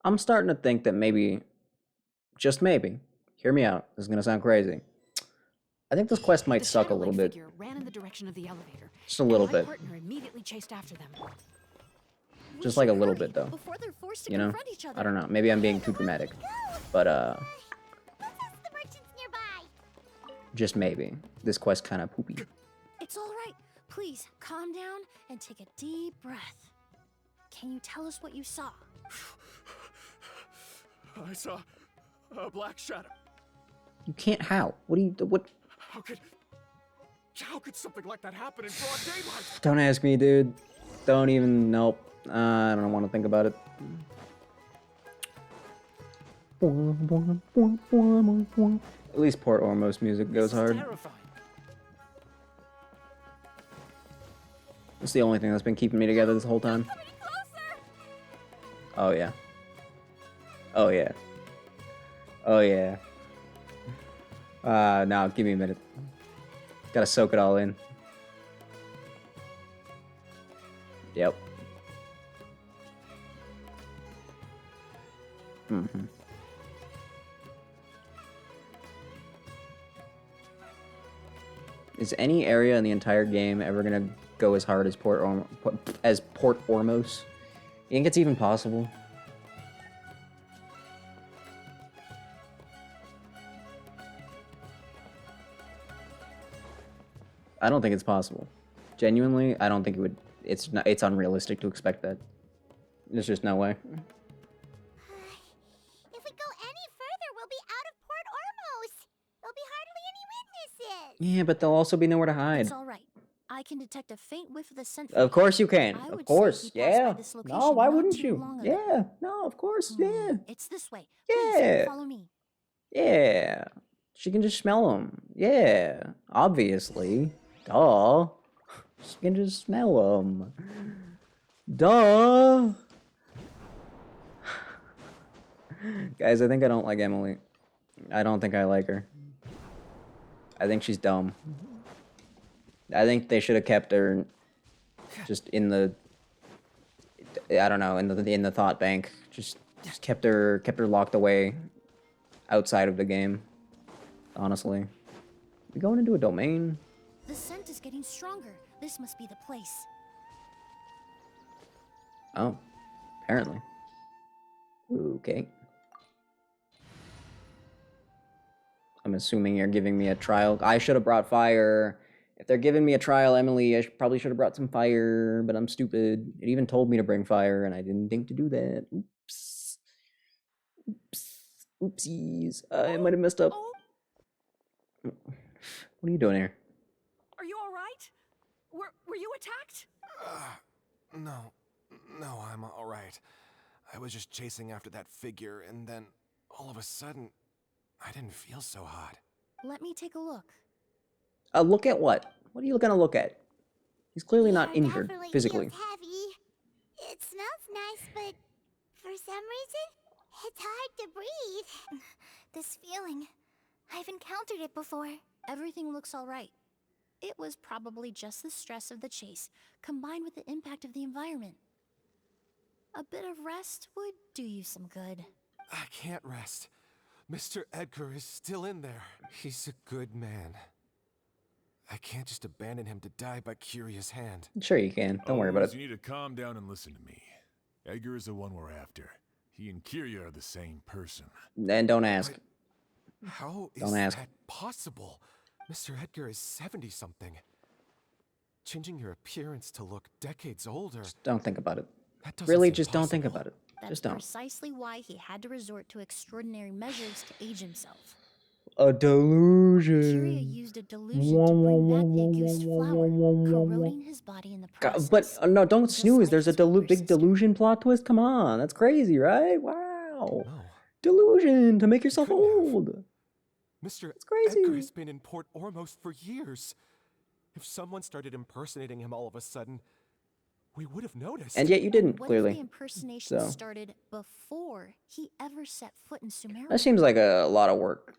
I'm starting to think that maybe, just maybe, hear me out, this is gonna sound crazy. I think this quest might The suck a shadow-like little bit. figure ran in the direction of the elevator. Just a little and my bit. partner immediately chased after them. Just like a little bit though. Before they're forced to You know? confront each other. I don't know. Maybe I'm being too dramatic. But the merchants nearby. just maybe. This quest kinda poopy. It's all right. Please, calm down and take a deep breath. Can you tell us what you saw? I saw a black shadow. You can't. How? What do you? What? How could something like that happen in broad daylight? Don't ask me, dude. Don't even. Nope. I don't want to think about it. At least Port Ormos music goes hard. Terrifying. It's the only thing that's been keeping me together this whole time. Oh yeah. Oh yeah. Oh yeah. No, give me a minute. Gotta soak it all in. Yep. Mm-hmm. Is any area in the entire game ever gonna go as hard as Port Ormos? You think it's even possible? I don't think it's possible. Genuinely, I don't think it would. It's not. It's unrealistic to expect that. There's just no way. If we go any further, we'll be out of Port Ormos. There'll be hardly any witnesses. Yeah, but there'll also be nowhere to hide. It's all right. I can detect a faint whiff of the scent. Of course you can. I Of would course. say he passed by Yeah. this No, location why not wouldn't too you? long ago. Yeah. No, of course. Yeah. It's this way. Please, Yeah. follow me. Yeah. She can just smell them. Yeah. Obviously. Duh. She can just smell them. Duh. Guys, I think I don't like Emelie. I don't think I like her. I think she's dumb. I think they should have kept her just in the, I don't know, in the thought bank. Just kept her locked away outside of the game. Honestly. We going into a domain? The scent is getting stronger. This must be the place. Oh, apparently. Okay. I'm assuming you're giving me a trial. I should have brought fire. If they're giving me a trial, Emelie, I probably should have brought some fire, but I'm stupid. It even told me to bring fire, and I didn't think to do that. Oops. Oops. Oopsies. I might have messed up. What are you doing here? Are you all right? Were you attacked? No, I'm all right. I was just chasing after that figure, and then all of a sudden, I didn't feel so hot. Let me take a look. Look at what? What are you gonna look at? He's clearly not injured Definitely physically. feels heavy. It smells nice, but for some reason, it's hard to breathe. This feeling, I've encountered it before. Everything looks all right. It was probably just the stress of the chase, combined with the impact of the environment. A bit of rest would do you some good. I can't rest. Mr. Edgar is still in there. He's a good man. I can't just abandon him to die by Curia's hand. Sure you can. Don't worry about it. You need to calm down and listen to me. Edgar is the one we're after. He and Kyria are the same person. Then don't ask. How is Don't ask. that possible? Mr. Edgar is 70-something. Changing your appearance to look decades older. Just don't think about it. That doesn't Really, seem just don't think possible. about it. That's Just don't. precisely why he had to resort to extraordinary measures to age himself. A Kyria delusion. used a delusion to bring back the Auguste flower, corroding his body in the process. But no, don't Just snooze. like There's a his older big sister. delusion plot twist. Come on, that's crazy, right? Wow. No. Delusion to make yourself Couldn't have. old. Mr. It's crazy. Edgar has been in Port Ormos for years. If someone started impersonating him all of a sudden, we would have noticed. And yet you didn't, What if clearly. the impersonation So. started before he ever set foot in Sumeria? That seems like a lot of work.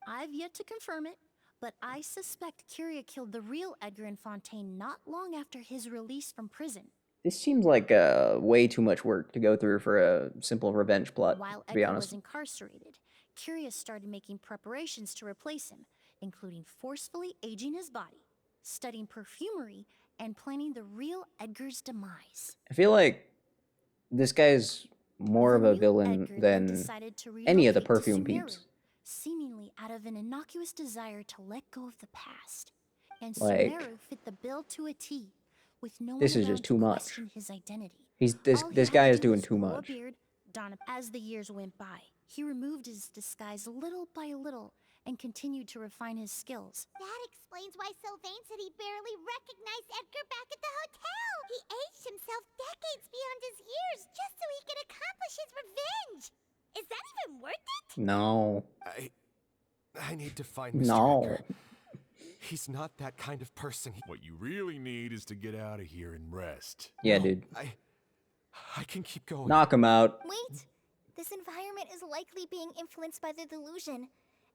I've yet to confirm it, but I suspect Kyria killed the real Edgar and Fontaine not long after his release from prison. This seems like way too much work to go through for a simple revenge plot, While to be Edgar honest. was incarcerated, Kyria started making preparations to replace him, including forcefully aging his body, studying perfumery, and planning the real Edgar's demise. I feel like this guy's more of a villain Edgar then than decided to any of the relocate to perfume Sumeru, peeps. seemingly out of an innocuous desire to let go of the past And Like, Sumeru fit the bill to a T, with no this one is around just to too much. question his identity. This All he this had guy to is do doing was too grow a much. beard, don a... As the years went by, he removed his disguise little by little and continued to refine his skills. That explains why Sylvain said he barely recognized Edgar back at the hotel. He aged himself decades beyond his years just so he could accomplish his revenge. Is that even worth it? No. I need to find Mr. No. Edgar. He's not that kind of person. What you really need is to get out of here and rest. Yeah, No, dude. I can keep going. Knock him out. Wait! This environment is likely being influenced by the delusion.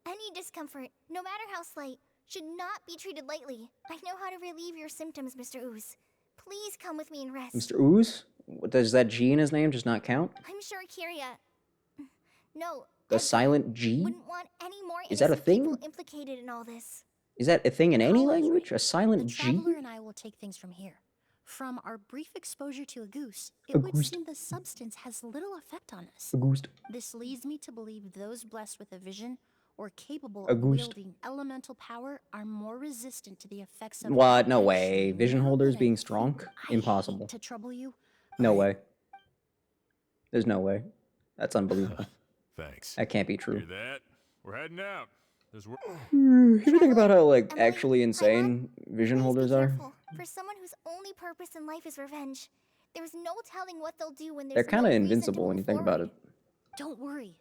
Any discomfort, no matter how slight, should not be treated lightly. I know how to relieve your symptoms, Mr. Ooze. Please come with me and rest. Mr. Ooze? Does that G in his name just not count? I'm sure Kyria... No. The Edgar silent G? wouldn't want any more Is that a innocent thing? people implicated in all this. Is that a thing in any College language? A silent The G? traveler and I will take things from here. From our brief exposure to a goose, it A would goose. seem the substance has little effect on us. A ghost. This leads me to believe those blessed with a vision or capable A of ghost. wielding elemental power are more resistant to the effects of... What? No Actually, way. Vision now holders that I being think, strong? I Impossible. hate to trouble you. No way. There's no way. That's unbelievable. Thanks. That can't be true. Hear that? We're heading out. There's work. You ever think about how, like, Emelie, actually insane vision Please holders be are? careful. For someone whose only purpose in life is revenge, there's no telling what they'll do when there's They're kind of no reason invincible to when you move think about it. forward. Don't worry.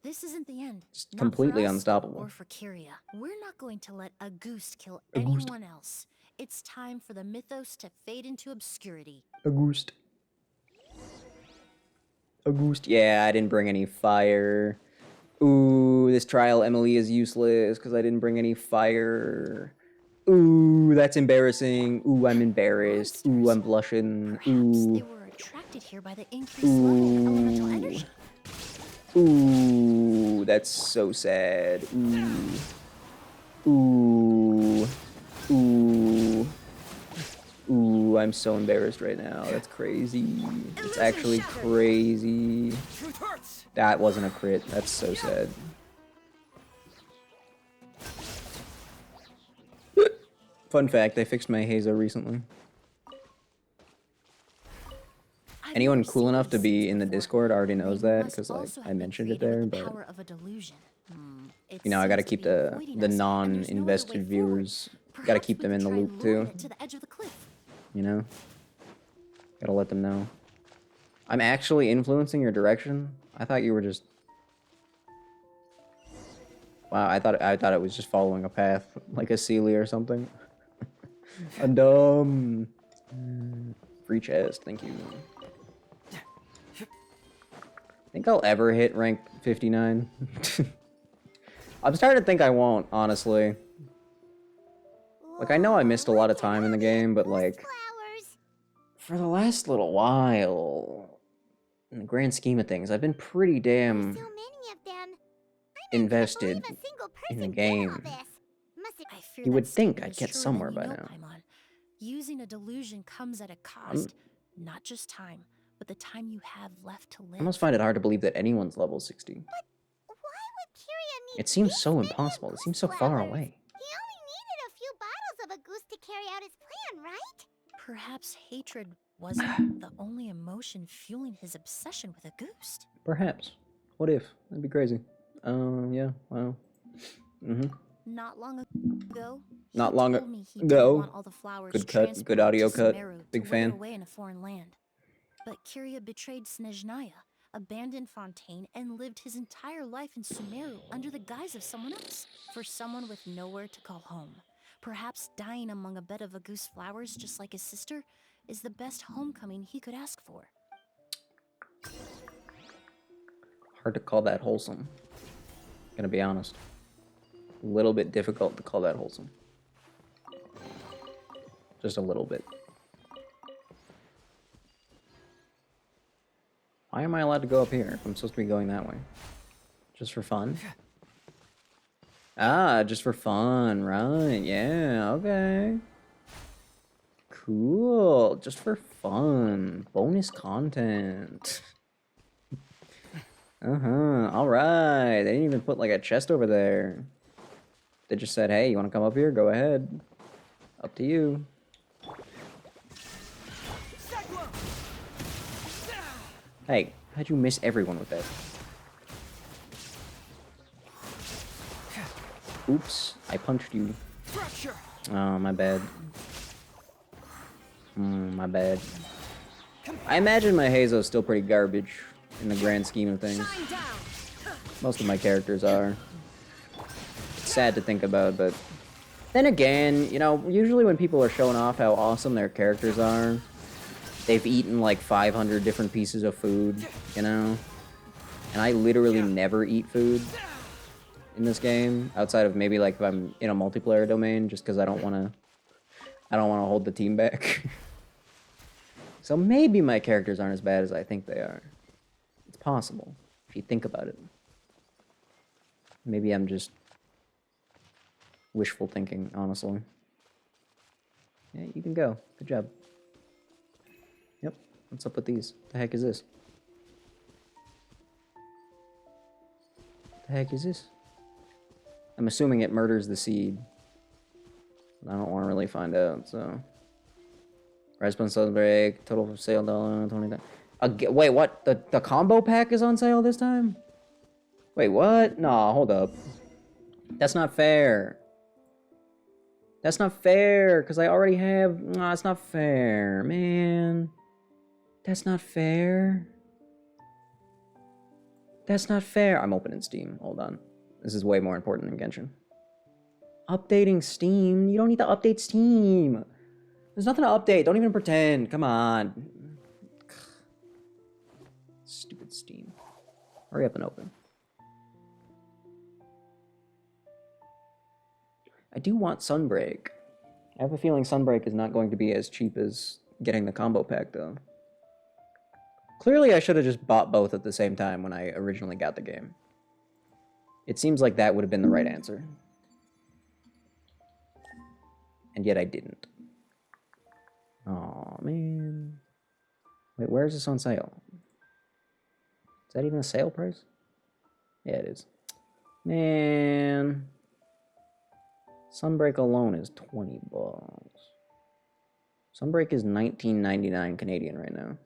This isn't the end. It's Not completely for us unstoppable. Or for Kyria. We're not going to let a goose kill A goose. anyone else. It's time for the mythos to fade into obscurity. A ghost. A ghost. Yeah, I didn't bring any fire. Ooh, this trial, Emelie, is useless because I didn't bring any fire. Ooh, that's embarrassing. Ooh, I'm embarrassed. Ooh, I'm blushing. Perhaps they Ooh. were attracted here by the increased level of elemental energy. Ooh, that's so sad. Ooh. Ooh. Ooh. Ooh, I'm so embarrassed right now. That's crazy. It's actually crazy. That wasn't a crit. That's so sad. Fun fact, I fixed my Hazo recently. I've Anyone never cool seen enough to these be scenes in the before. Discord already knows They that must because like also I have been mentioned it created there, with the but power of a delusion. It you know I gotta seems to keep be the avoiding the us, and there's no other way non-invested forward. viewers, gotta Perhaps keep we them in could the try loop luring too. it to the edge of the cliff. You know, gotta let them know. I'm actually influencing your direction. I thought you were just. Wow, I thought it was just following a path like a Celia or something. A dumb. Free chest, thank you. Think I'll ever hit rank 59? I'm starting to think I won't, honestly. Like, I know I missed a lot of time in the game, but like, Flowers. for the last little while, in the grand scheme of things, I've been pretty damn So many of them. invested Believe a single in person the did all game. this. Must it... I fear You that would think statement I'd is get truer somewhere than by you know, now. Paimon. Using a delusion comes at a cost. Not just time, but the time you have left to live. I almost find it hard to believe that anyone's level 60. Why would Kyria need It seems this so many impossible. It goose seems so far flowers? away. He only needed a few bottles of a goose to carry out his plan, right? Perhaps hatred wasn't the only emotion fueling his obsession with a goose. Perhaps. What if? That'd be crazy. Yeah, wow. Not long ago, Not he long told me he didn't ago. want all the flowers Good cut, transported good audio to cut. Sumeru Big to fan. wither away in a foreign land. But Kyria betrayed Snezhnaya, abandoned Fontaine, and lived his entire life in Sumeru under the guise of someone else. For someone with nowhere to call home, perhaps dying among a bed of Agus flowers just like his sister is the best homecoming he could ask for. Hard to call that wholesome. Gonna be honest. A little bit difficult to call that wholesome. Just a little bit. Why am I allowed to go up here if I'm supposed to be going that way? Just for fun? Ah, just for fun, right? Yeah, okay. Cool, just for fun. Bonus content. Alright. They didn't even put like a chest over there. They just said, hey, you want to come up here? Go ahead. Up to you. Hey, how'd you miss everyone with that? Oops, I punched you. Oh, my bad. My bad. I imagine my Hazo's still pretty garbage in the grand scheme of things. Most of my characters are. It's sad to think about, but then again, you know, usually when people are showing off how awesome their characters are, they've eaten like 500 different pieces of food, you know? And I literally never eat food in this game, outside of maybe like if I'm in a multiplayer domain, just because I don't want to hold the team back. So maybe my characters aren't as bad as I think they are. It's possible, if you think about it. Maybe I'm just wishful thinking, honestly. Yeah, you can go. Good job. Yep. What's up with these? The heck is this? The heck is this? I'm assuming it murders the seed. I don't want to really find out, so... Response break, total sale $20. Wait, what? The combo pack is on sale this time? Wait, what? Nah, hold up. That's not fair. That's not fair, because I already have... Nah, it's not fair, man. That's not fair. That's not fair. I'm opening Steam. Hold on. This is way more important than Genshin. Updating Steam? You don't need to update Steam. There's nothing to update. Don't even pretend. Come on. Stupid Steam. Hurry up and open. I do want Sunbreak. I have a feeling Sunbreak is not going to be as cheap as getting the combo pack, though. Clearly, I should have just bought both at the same time when I originally got the game. It seems like that would have been the right answer. And yet I didn't. Aw, man. Wait, where is this on sale? Is that even a sale price? Yeah, it is. Man. Sunbreak alone is 20 bucks. Sunbreak is 19.99 Canadian right now.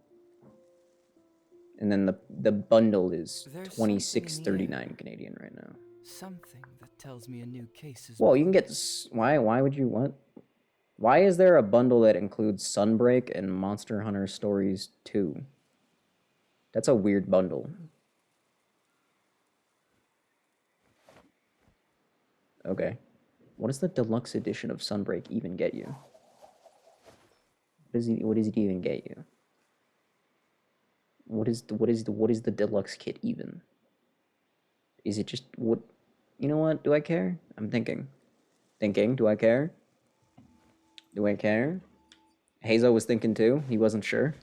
And then the bundle is 26.39 Canadian right now. Something that tells me a new case is... Well, you can get... Why would you... What? Why is there a bundle that includes Sunbreak and Monster Hunter Stories 2? That's a weird bundle. Okay. What does the deluxe edition of Sunbreak even get you? What does it even get you? What is the deluxe kit even? Is it just what? You know what? Do I care? I'm thinking. Do I care? Do I care? Hazo was thinking too. He wasn't sure.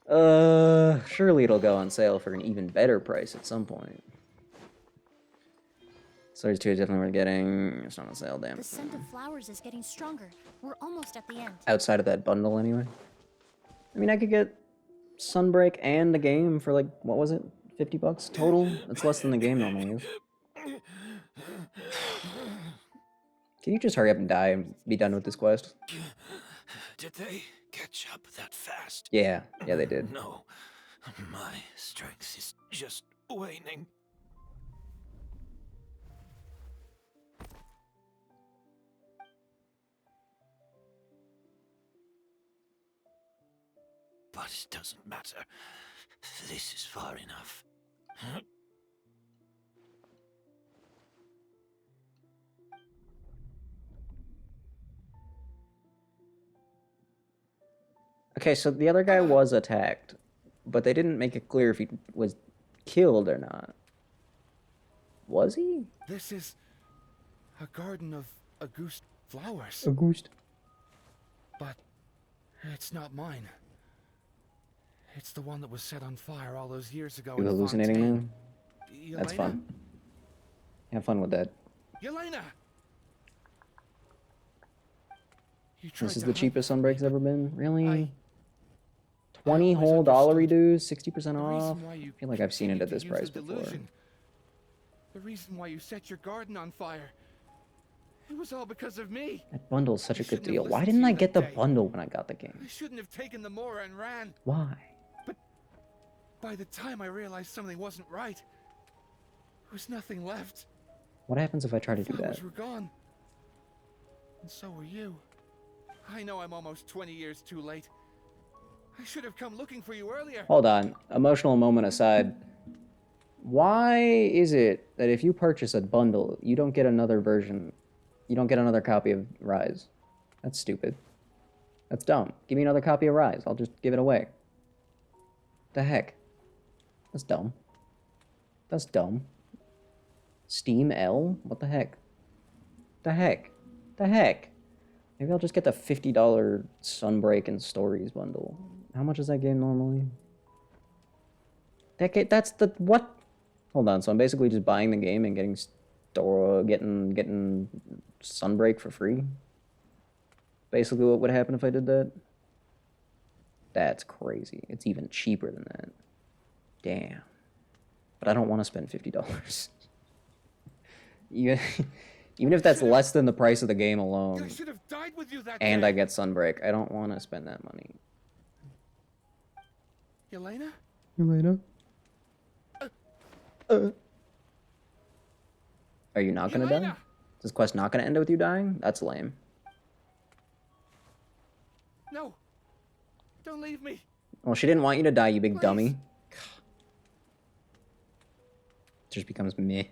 Surely it'll go on sale for an even better price at some point. Stories 2 is definitely worth getting. It's not on sale, damn. The scent of flowers is getting stronger. We're almost at the end. Outside of that bundle, anyway. I mean, I could get Sunbreak and the game for like, what was it? 50 bucks total? That's less than the game normally is. Can you just hurry up and die and be done with this quest? Did they catch up that fast? Yeah, they did. No, my strength is just waning. But it doesn't matter. This is far enough. Okay, so the other guy was attacked, but they didn't make it clear if he was killed or not. Was he? This is a garden of Auguste flowers. Auguste. But it's not mine. It's the one that was set on fire all those years ago. You hallucinating now? Yelena? That's fun. Have fun with that. Yelena! This is the cheapest Sunbreak's ever been? Really? 20 whole dollary dues, 60% off? I feel like I've seen it at this price before. The reason why you set your garden on fire. It was all because of me. That bundle's such a good shouldn't have deal. Why listened to didn't you I that get the day. bundle when I got the I game? shouldn't have taken the Mora and ran. Why? By the time I realized something wasn't right, there was nothing left. What happens if I try to do that? Flowers were gone. And so were you. I know I'm almost 20 years too late. I should have come looking for you earlier. Hold on. Emotional moment aside. Why is it that if you purchase a bundle, you don't get another version? You don't get another copy of Rise? That's stupid. That's dumb. Give me another copy of Rise. I'll just give it away. The heck? That's dumb. That's dumb. Steam L? What the heck? The heck? The heck? Maybe I'll just get the $50 Sunbreak and Stories bundle. How much is that game normally? That's the what? Hold on. So I'm basically just buying the game and getting getting Sunbreak for free. Basically, what would happen if I did that? That's crazy. It's even cheaper than that. Damn. But I don't want to spend $50. Even if that's less than the price of the game alone, I should have died with you that and day. I get Sunbreak, I don't want to spend that money. Yelena? Yelena? Are you not gonna die? Is this quest not gonna end with you dying? That's lame. No. Don't leave me. Well, she didn't want you to die, you big Please. dummy. Just becomes meh.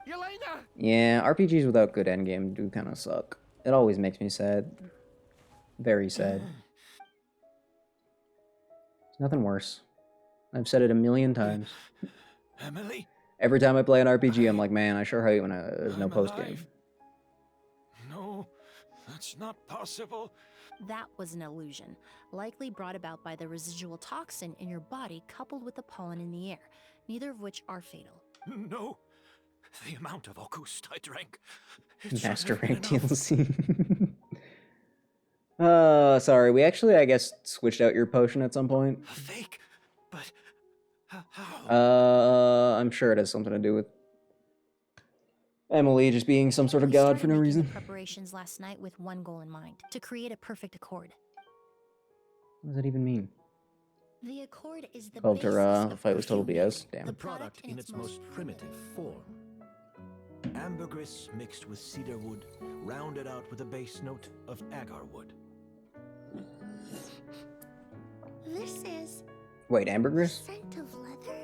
Yelena! Yeah, RPGs without good endgame do kind of suck. It always makes me sad. Very sad. There's nothing worse. I've said it a million times. Emelie? Every time I play an RPG, I'm like, man, I sure hate when there's no I'm post-game. alive. No, that's not possible. That was an illusion, likely brought about by the residual toxin in your body coupled with the pollen in the air, neither of which are fatal. No. The amount of August I drank. Master Rank DLC. Sorry, we actually, I guess, switched out your potion at some point. A fake? But how? I'm sure it has something to do with Emelie just being some sort of We god started for no making reason. the preparations last night with one goal in mind: to create a perfect accord. What does that even mean? The accord is the Called basis her, of the fight was total perfume BS. making. Damn. The product in its most primitive form. Ambergris mixed with cedar wood, rounded out with a base note of agar wood. This is Wait, ambergris? scent of leather.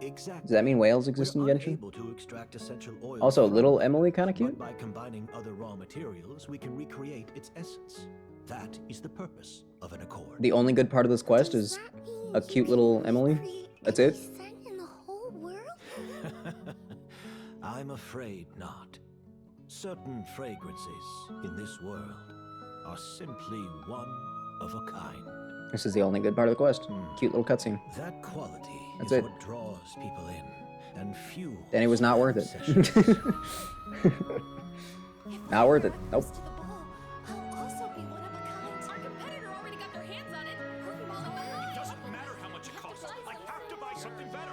Exactly. Does that mean whales exist in We're Genshin? unable to extract essential oils Also, from little them, Emelie kind of cute. But by combining other raw materials, we can recreate its essence. That is the purpose of an accord. The only good part of this quest Does is that mean a you cute can little Emelie. recreate That's any it? scent in the whole world? I'm afraid not. Certain fragrances in this world are simply one of a kind. This is the only good part of the quest. Cute little cutscene. That quality That's is it. what draws people in and fuels Then it was not their worth obsessions. it. Not worth it. Nope. To the ball, I'll also be one of a kind. Our competitor already got their hands on it. It doesn't matter how much it costs. I have to buy something better.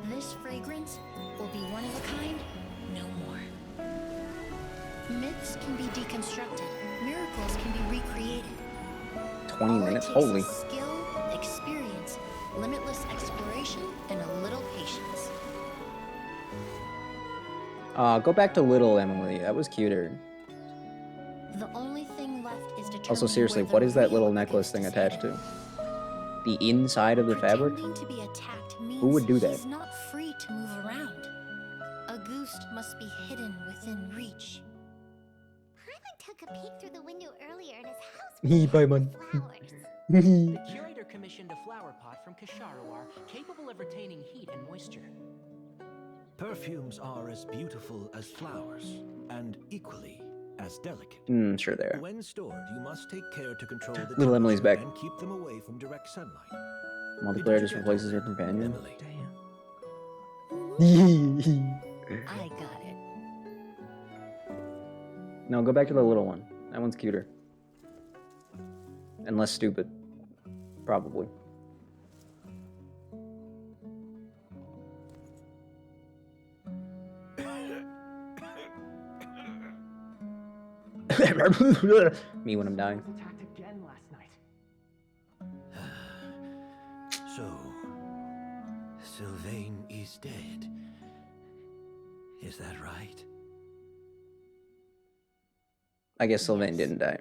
This fragrance will be one of a kind, no more. Myths can be deconstructed. Miracles can be recreated. 20 All it minutes? takes Holy. is skill, experience, limitless exploration, and a little patience. Go back to little Emelie. That was cuter. The only thing left is determining Also, seriously, where the what is that real little evidence necklace thing is attached hidden. to? The inside of the fabric? Pretending to be attacked means Who would do that? he's not free to move around. A goose must be hidden within reach. Paimon took a peek through the window earlier and his house Hee, was packed Paimon. with flowers. The curator commissioned a flower pot from Kasharawar, capable of retaining heat and moisture. Perfumes are as beautiful as flowers, and equally as delicate. Sure there. When stored, you must take care to control the Little Emelie's temperature back. and keep them away from direct sunlight. Multiplayer just replaces your companion. Emelie. I got it. No, go back to the little one. That one's cuter. And less stupid. Probably. Me when I'm dying. Attacked again last night. So, Sylvain is dead. Is that right? I guess Sylvain Yes. didn't die.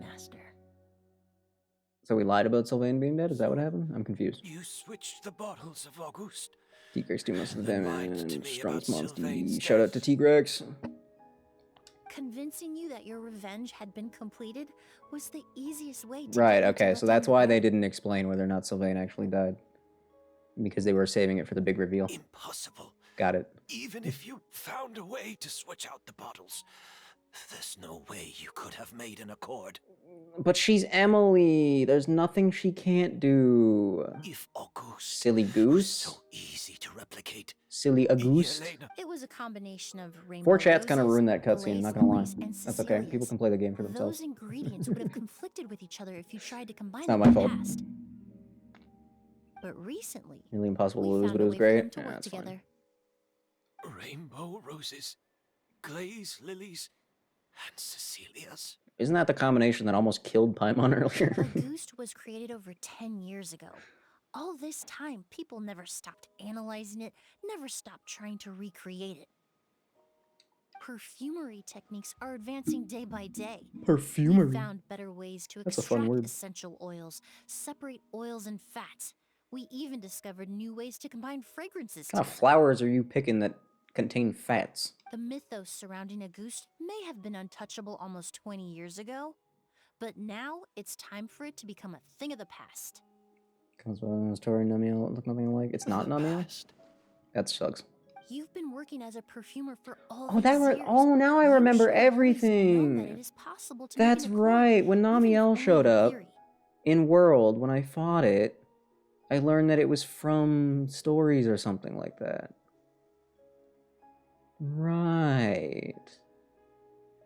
Master. So we lied about Sylvain being dead? Is that what happened? I'm confused. You switched the bottles of August. T-Grex 2 months of And lied to damage. me Strong's about Monster. Sylvain's Shout out to death. T-Grex. Convincing you that your revenge had been completed was the easiest way to Right, get you to okay, let so down that's the why they guard. didn't explain whether or not Sylvain actually died. Because they were saving it for the big reveal. Impossible. Got it. Even if you found a way to switch out the bottles, there's no way you could have made an accord. But she's Emelie. There's nothing she can't do. If August Silly was goose. so easy to replicate, Silly Auguste. Yelena, It was a combination of rainbow Four chats kind of roses, ruined that cutscene, Blaze not gonna lie. lilies, and That's okay. People Cecilias. can play the game for themselves. Those ingredients would have conflicted with each other if you tried to combine It's them not in my the fault. past. But recently, Nearly impossible to we lose, found but a it was way for them great. to Yeah, work that's fine. together. rainbow roses, glaze lilies, and Cecilias. Isn't that the combination that almost killed Paimon earlier? Auguste was created over 10 years ago. All this time, people never stopped analyzing it, never stopped trying to recreate it. Perfumery techniques are advancing day by day. Perfumery. We found better ways to That's a fun extract word. essential oils, separate oils and fats. We even discovered new ways to combine fragrances What kind of together. flowers are you picking that contain fats? The mythos surrounding Auguste may have been untouchable almost 20 years ago, but now it's time for it to become a thing of the past. Comes with a story, Namiel. Look nothing alike. It's not Namiel? That sucks. You've been working as a perfumer for all Oh, these that years. oh, now I You remember should have always known that everything. it is possible to make That's an accord, right. When even if Namiel only showed in up theory. in World, when I fought it, I learned that it was from stories or something like that. Right.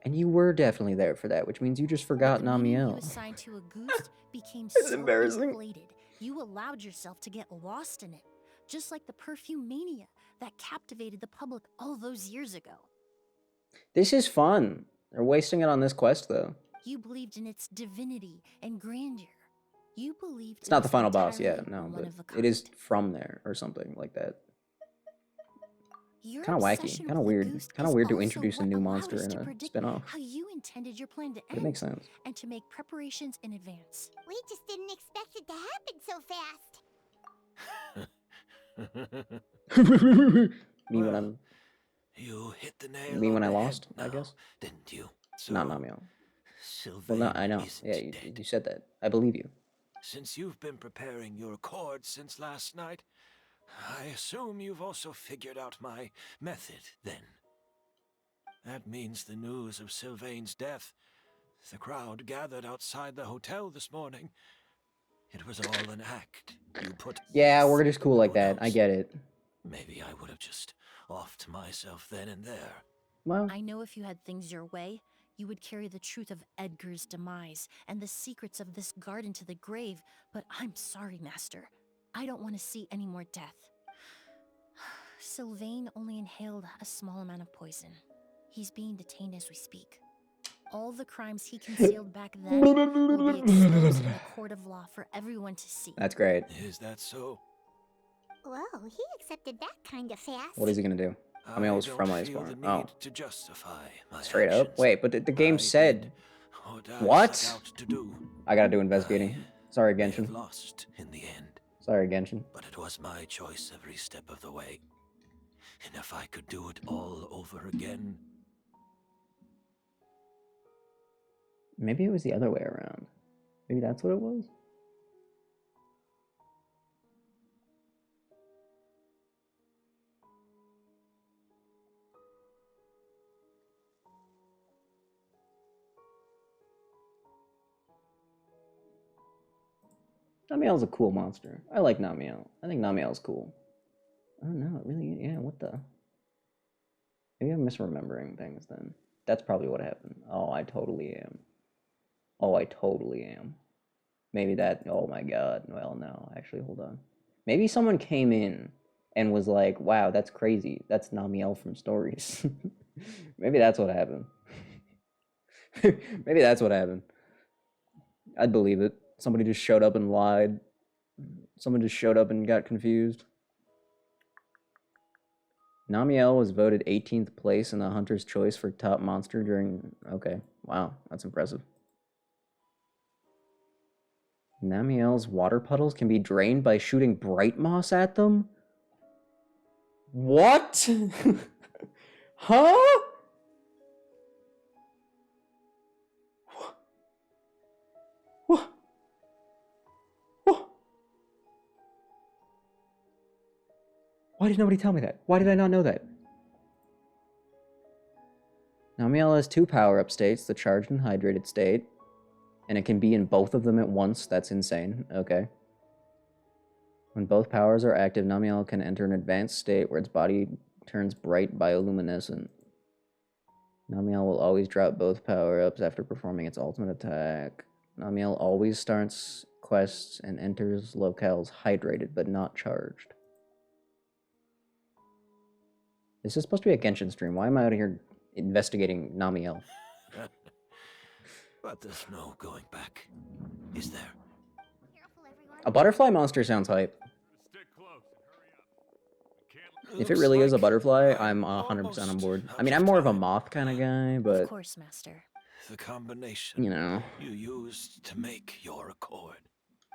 And you were definitely there for that, which means you just forgot The meaning you Namiel. assigned to Auguste became It's so embarrassing. inflated, you allowed yourself to get lost in it, just like the perfume mania that captivated the public all those years ago. This is fun. They're wasting it on this quest, though. You believed in its divinity and grandeur. You believed It's not the was final boss, yeah, entirely no, one but of a it is kind. from there or something like that. Your Kind of wacky, obsession kind of with weird. Auguste Kind of is weird to also introduce a what new allowed monster us in to a predict spin-off. how you intended your plan to It end, makes sense. and to make preparations in advance. We just didn't expect it to happen so fast. Me when Well, I'm You hit the nail me on when I the lost, head I now, guess. didn't you? Not So, Namiel. Sylvain Well, no, I know. isn't Yeah, dead. you said that. I believe you. Since you've been preparing your accord since last night, I assume you've also figured out my method, then. That means the news of Sylvain's death. The crowd gathered outside the hotel this morning. It was all an act. You put Yeah, we're just cool like Who that. I knows? get it. Maybe I would have just offed myself then and there. Well, I know if you had things your way, you would carry the truth of Edgar's demise and the secrets of this garden to the grave, but I'm sorry, Master. I don't want to see any more death. Sylvain only inhaled a small amount of poison. He's being detained as we speak. All the crimes he concealed back then will be exposed in a court of law for everyone to see. that's great. Is that so? Whoa, he accepted that kind of fast. What is he gonna do? I mean, it was don't from feel Iceborne. the need Oh. to justify my Straight up? actions. Wait, but the game I said... did what I What? set out to do. I gotta do investigating. Sorry, May have Genshin. lost in the end, Sorry, Genshin. but it was my choice every step of the way. And if I could do it all over again, Maybe it was the other way around. Maybe that's what it was? Namiel's a cool monster. I like Namiel. I think Namiel's cool. Oh no, it really, yeah, what the? Maybe I'm misremembering things then. That's probably what happened. Oh, I totally am. Oh, I totally am. Maybe that, oh my god. Well, no, actually, hold on. Maybe someone came in and was like, wow, that's crazy. That's Namiel from Stories. Maybe that's what happened. Maybe that's what happened. I'd believe it. Somebody just showed up and lied. Someone just showed up and got confused. Namiel was voted 18th place in the Hunter's Choice for top monster during... Okay, wow, that's impressive. Namiel's water puddles can be drained by shooting bright moss at them? What? Huh? What? What? Why did nobody tell me that? Why did I not know that? Namiel has 2 power-up states, the charged and hydrated state. And it can be in both of them at once. That's insane. Okay. When both powers are active, Namiel can enter an advanced state where its body turns bright bioluminescent. Namiel will always drop both power-ups after performing its ultimate attack. Namiel always starts quests and enters locales hydrated but not charged. This is supposed to be a Genshin stream. Why am I out here investigating Namiel? But there's no going back, is there? A butterfly monster sounds hype. If it really is a butterfly, I'm 100% on board. I mean, I'm more of a moth kind of guy, but... Of course, Master. The combination you know, you used to make your accord.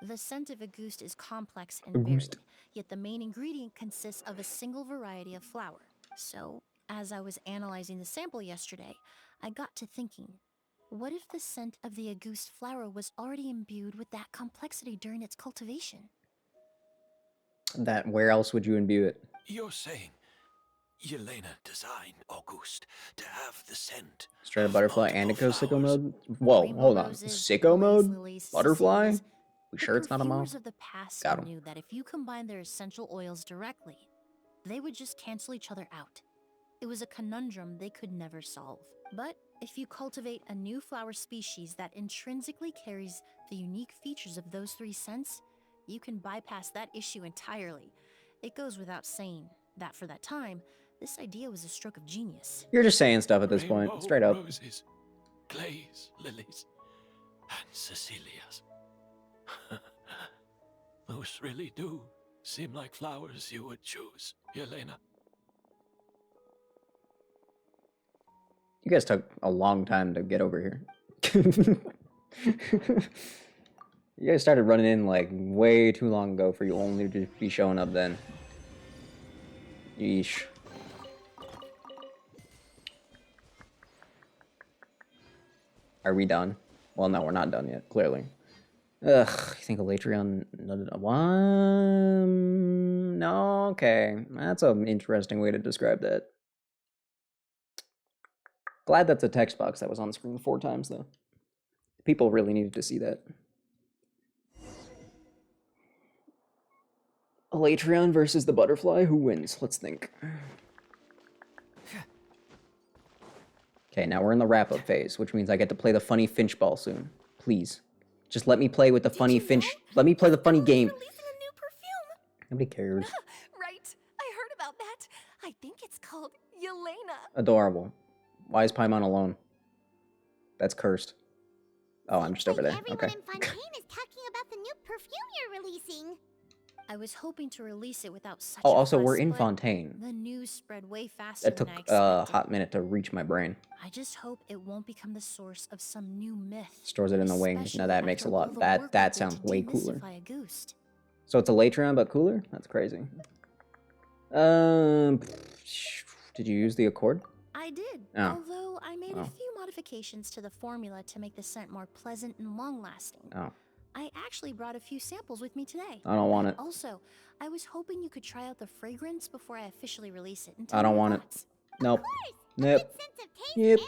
The scent of a goose is complex and varied, yet the main ingredient consists of a single variety of flower. So, as I was analyzing the sample yesterday, I got to thinking, what if the scent of the Auguste flower was already imbued with that complexity during its cultivation? that where else would you imbue it? You're saying Yelena designed Auguste to have the scent. Straight up butterfly and it goes sicko mode? Whoa, hold on. Sicko mode? Butterfly? We sure it's not a moth? Of the past Got him. knew that if you combine their essential oils directly, they would just cancel each other out. It was a conundrum they could never solve. But if you cultivate a new flower species that intrinsically carries the unique features of those 3 scents, you can bypass that issue entirely. It goes without saying that for that time, this idea was a stroke of genius. You're just saying stuff at this point, straight up. Roses, glaze, lilies, and Cecilias. Those really do seem like flowers you would choose, Yelena. You guys took a long time to get over here. You guys started running in like way too long ago for you only to be showing up then. Yeesh. Are we done? Well, no, we're not done yet, clearly. Ugh, you think Elytrion... No, okay. That's an interesting way to describe that. Glad that's a text box that was on screen 4 times, though. People really needed to see that. Elytrion versus the butterfly. Who wins? Let's think. Okay, now we're in the wrap-up phase, which means I get to play the funny Finch ball soon. Please. Just let me play with the funny Finch. Let me play the funny game. Nobody cares. Right. I heard about that. I think it's called Yelena. Adorable. Why is Paimon alone? That's cursed. Oh, I'm just over there. Everyone Okay. in Fontaine is talking about the new perfume you're releasing. I was hoping to release it without such Oh, a also, we're fuss, in but Fontaine. The news spread way faster That took than I a expected. hot minute to reach my brain. I just hope it won't become the source of some new myth. Stores it in the wing. Now that makes a lot. That sounds way cooler. So it's a Elytrion, but cooler? That's crazy. Did you use the Accord? I did, Oh. although I made Oh. a few modifications to the formula to make the scent more pleasant and long-lasting. Oh. I actually brought a few samples with me today. I don't want it. Also, I was hoping you could try out the fragrance before I officially release it. And I don't want it. Nope. Nope. Yep.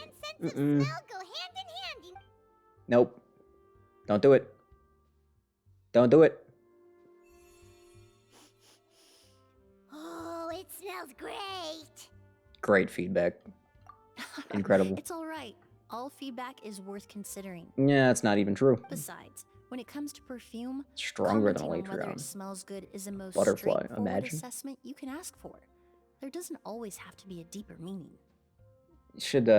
Mm-mm. Go hand in hand. Nope. Don't do it. Don't do it. Oh, it smells great. Great feedback. Incredible. It's all right. All feedback is worth considering. Yeah, it's not even true. Besides, when it comes to perfume, Stronger than commenting on whether Elytrion. it smells good is the most Butterfly, straightforward imagine. assessment you can ask for. There doesn't always have to be a deeper meaning. Should,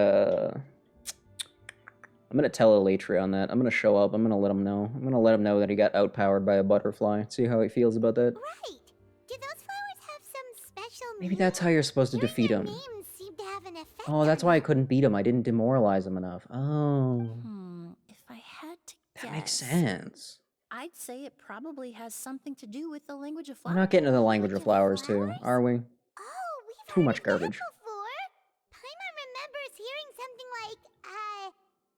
I'm gonna tell Elatria on that. I'm gonna show up. I'm gonna let him know. I'm gonna let him know that he got outpowered by a butterfly. See how he feels about that. Right. Do those flowers have some special Maybe that's how you're supposed to defeat him. names seem to have an effect Oh, that's on why I you. couldn't beat him. I didn't demoralize him enough. Oh. If I had to guess, That makes sense. I'd say it probably has something to do with the language of We're flowers. not getting to the language of flowers, too, are we? Oh, we've Too heard much of garbage. that before. Paimon remembers hearing something like,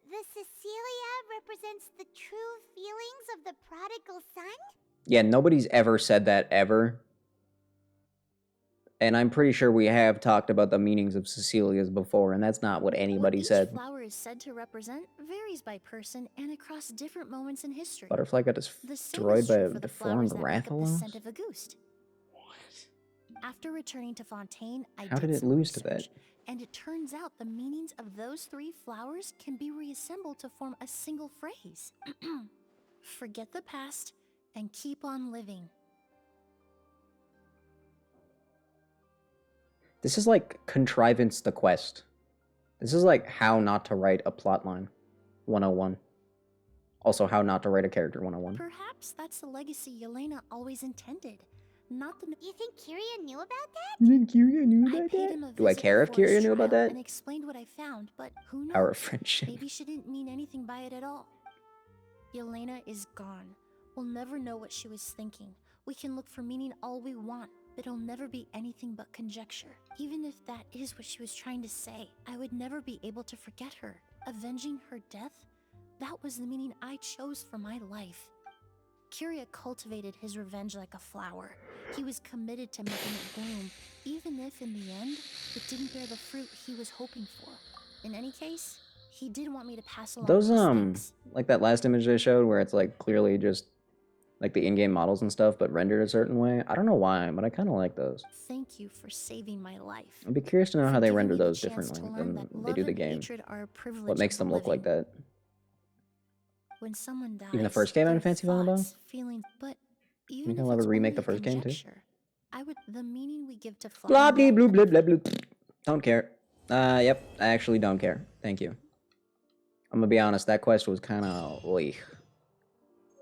the Cecilia represents the true feelings of the prodigal son? Yeah, nobody's ever said that ever. And I'm pretty sure we have talked about the meanings of Cecilia's before, and that's not what anybody Each said. flower is said to represent varies by person and across different moments in history. Butterfly got The same destroyed is by true a for the flowers deformed that make up the Rathalos? scent of a goose. After returning to Fontaine, I How did it some lose to research, that? and it turns out the meanings of those 3 flowers can be reassembled to form a single phrase. Forget the past and keep on living. This is like Contrivance the Quest. This is like how not to write a plotline 101. Also, how not to write a character 101. Perhaps that's the legacy Yelena always intended. Not the. You think Kiria knew about that? You think Kiria knew I about paid that? him a Do I visit care if before his Kiria knew about trial that? and explained what I found, but who knows? Power of friendship. Maybe she didn't mean anything by it at all. Yelena is gone. We'll never know what she was thinking. We can look for meaning all we want, but it'll never be anything but conjecture. Even if that is what she was trying to say, I would never be able to forget her. Avenging her death? That was the meaning I chose for my life. Kiria cultivated his revenge like a flower. He was committed to making it bloom, even if in the end, it didn't bear the fruit he was hoping for. In any case, he did want me to pass along Those, his thanks. like that last image they showed where it's like clearly just like the in-game models and stuff, but rendered a certain way. I don't know why, but I kind of like those. Thank you for saving my life. I'd be curious to know how For they giving render me the those chance differently to learn than that they love do the and game. hatred are a privilege What makes of them the look like living. that? When someone dies, Even the first game on their Fancy Volleyball? thoughts, feelings, but even Think if I'll ever it's remake only the first game too? conjecture, the meaning we give to Blah flying blah blah blah blah blah. Don't care. Yep, I actually don't care. Thank you. I'm gonna be honest, that quest was kind of oi.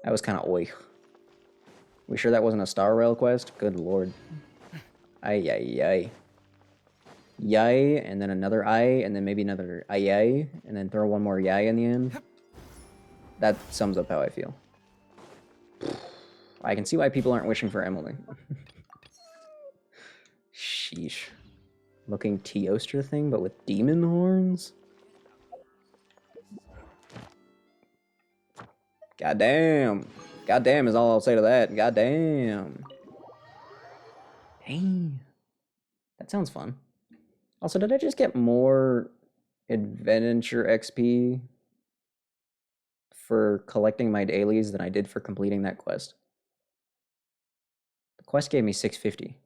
That was kind of oi. We sure that wasn't a Star Rail quest? Good lord. Ay ay ay. Yay, and then another ay, and then maybe another ay, and then throw one more yay in the end. That sums up how I feel. I can see why people aren't wishing for Emelie. Sheesh. Looking Teostra thing, but with demon horns? Goddamn. Goddamn is all I'll say to that. Goddamn. Hey. That sounds fun. Also, did I just get more adventure XP for collecting my dailies than I did for completing that quest? The quest gave me 650.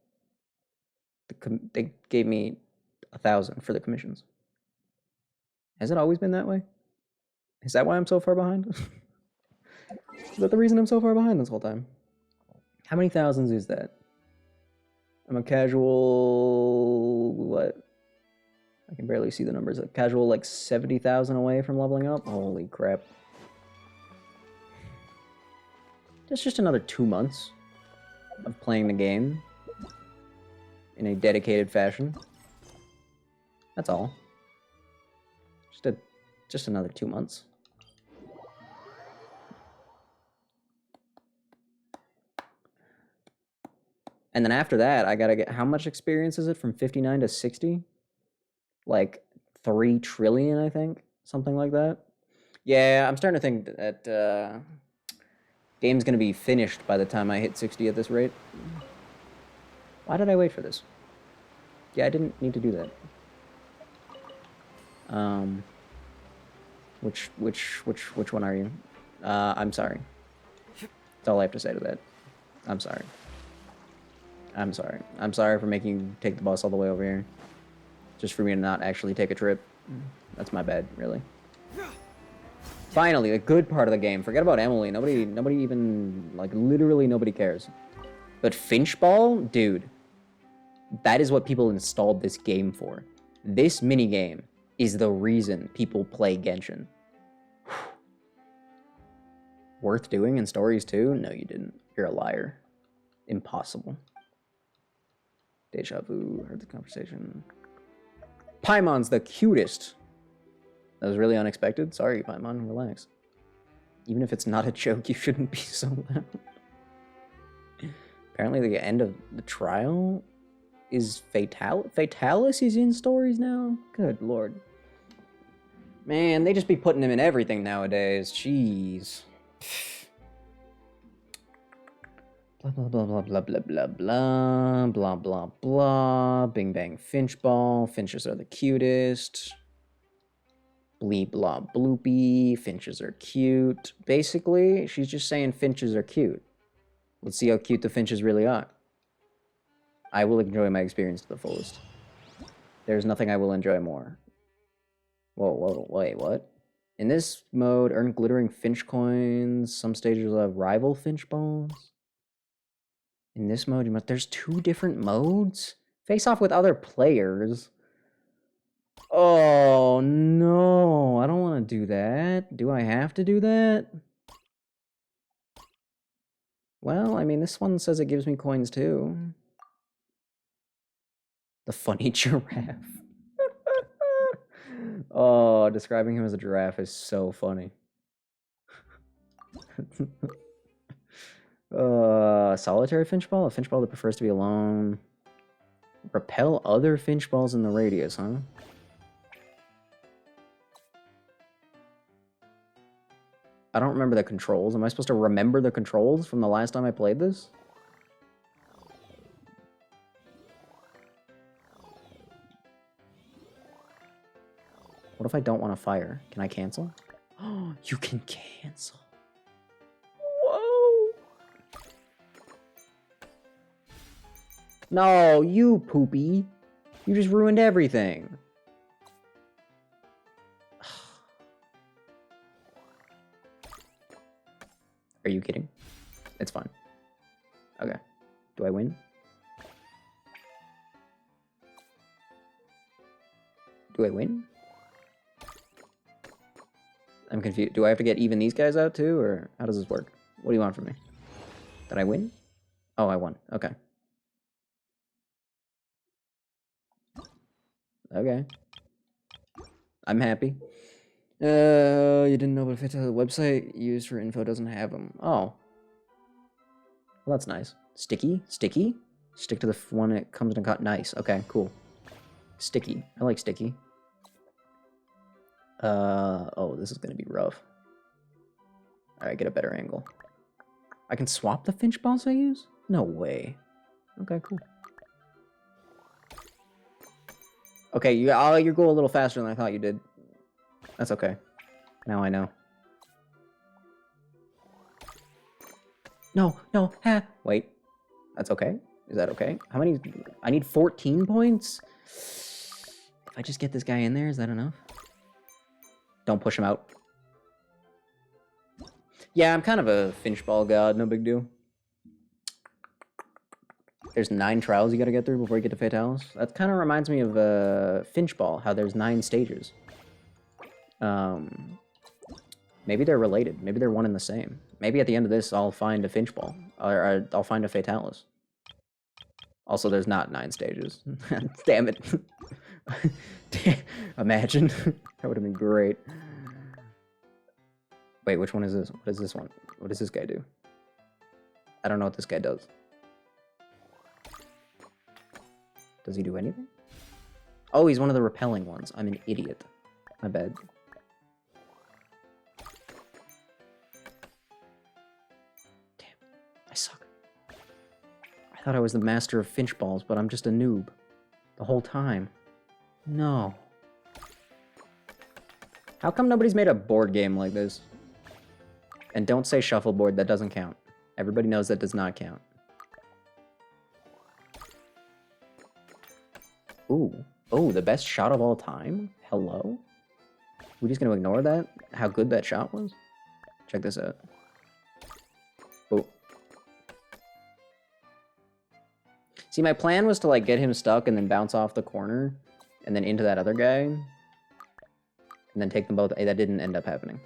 They gave me 1,000 for the commissions. Has it always been that way? Is that why I'm so far behind? Is that the reason I'm so far behind this whole time? How many thousands is that? I'm a casual... what? I can barely see the numbers. A casual, like, 70,000 away from leveling up? Holy crap. That's just another 2 months of playing the game in a dedicated fashion. That's all. Just another 2 months. And then after that, I gotta get... how much experience is it from 59 to 60? Like 3 trillion, I think? Something like that. Yeah, I'm starting to think that game's gonna be finished by the time I hit 60 at this rate. Why did I wait for this? Yeah, I didn't need to do that. Which one are you? I'm sorry. That's all I have to say to that. I'm sorry. I'm sorry. I'm sorry for making you take the bus all the way over here. Just for me to not actually take a trip. That's my bad, really. Finally, the good part of the game. Forget about Emelie. Nobody even, like, literally nobody cares. But Finchball? Dude. That is what people installed this game for. This minigame is the reason people play Genshin. worth doing in stories too? No, you didn't. You're a liar. Impossible. Deja vu. Heard the conversation. Paimon's the cutest. That was really unexpected. Sorry, Paimon. Relax. Even if it's not a joke, you shouldn't be so loud. Apparently the end of the trial is Fatalis is in stories now? Good lord. Man, they just be putting him in everything nowadays. Jeez. Blah blah blah blah blah blah blah blah blah blah. Bing bang finch ball. Finches are the cutest. Bleep blah bloopy. Finches are cute. Basically, she's just saying finches are cute. Let's see how cute the finches really are. I will enjoy my experience to the fullest. There's nothing I will enjoy more. Whoa, wait, what? In this mode, earn glittering finch coins. Some stages will have rival finch balls. In this mode, there's 2 different modes? Face off with other players. Oh, no. I don't want to do that. Do I have to do that? Well, I mean, this one says it gives me coins too. The funny giraffe. Oh, describing him as a giraffe is so funny. Solitary finch ball? A finch ball that prefers to be alone. Repel other finch balls in the radius, huh? I don't remember the controls. Am I supposed to remember the controls from the last time I played this? What if I don't want to fire? Can I cancel? Oh, you can cancel. Whoa. No, you poopy. You just ruined everything. Are you kidding? It's fine. Okay. Do I win? Do I win? I'm confused. Do I have to get even these guys out too, or how does this work? What do you want from me? Did I win? Oh, I won. Okay. Okay. I'm happy. You didn't know, but if the website used for info doesn't have them. Oh. Well, that's nice. Sticky? Sticky? Stick to the one that comes in a cut. Nice. Okay, cool. Sticky. I like sticky. Oh, this is gonna be rough. Alright, get a better angle. I can swap the finch balls I use? No way. Okay, cool. Okay, you go a little faster than I thought you did. That's okay. Now I know. No, wait. That's okay? Is that okay? How many? I need 14 points? If I just get this guy in there, is that enough? Don't push him out. Yeah, I'm kind of a finch ball god, no big deal. There's 9 trials you gotta get through before you get to Fatalis. That kind of reminds me of finch ball, how there's 9 stages. Maybe they're related. Maybe they're one and the same. Maybe at the end of this, I'll find a finch ball. Or I'll find a Fatalis. Also, there's not 9 stages. Damn it. Imagine. That would have been great. Wait, which one is this? What is this one? What does this guy do? I don't know what this guy does. Does he do anything? Oh, he's one of the repelling ones. I'm an idiot. My bad. Damn, I suck. I thought I was the master of finch balls, but I'm just a noob. The whole time. No. How come nobody's made a board game like this? And don't say shuffleboard, that doesn't count. Everybody knows that does not count. Ooh. Oh, the best shot of all time? Hello? We're just gonna ignore that? How good that shot was? Check this out. Oh. See, my plan was to, like, get him stuck and then bounce off the corner and then into that other guy. And then take them both. Hey, that didn't end up happening.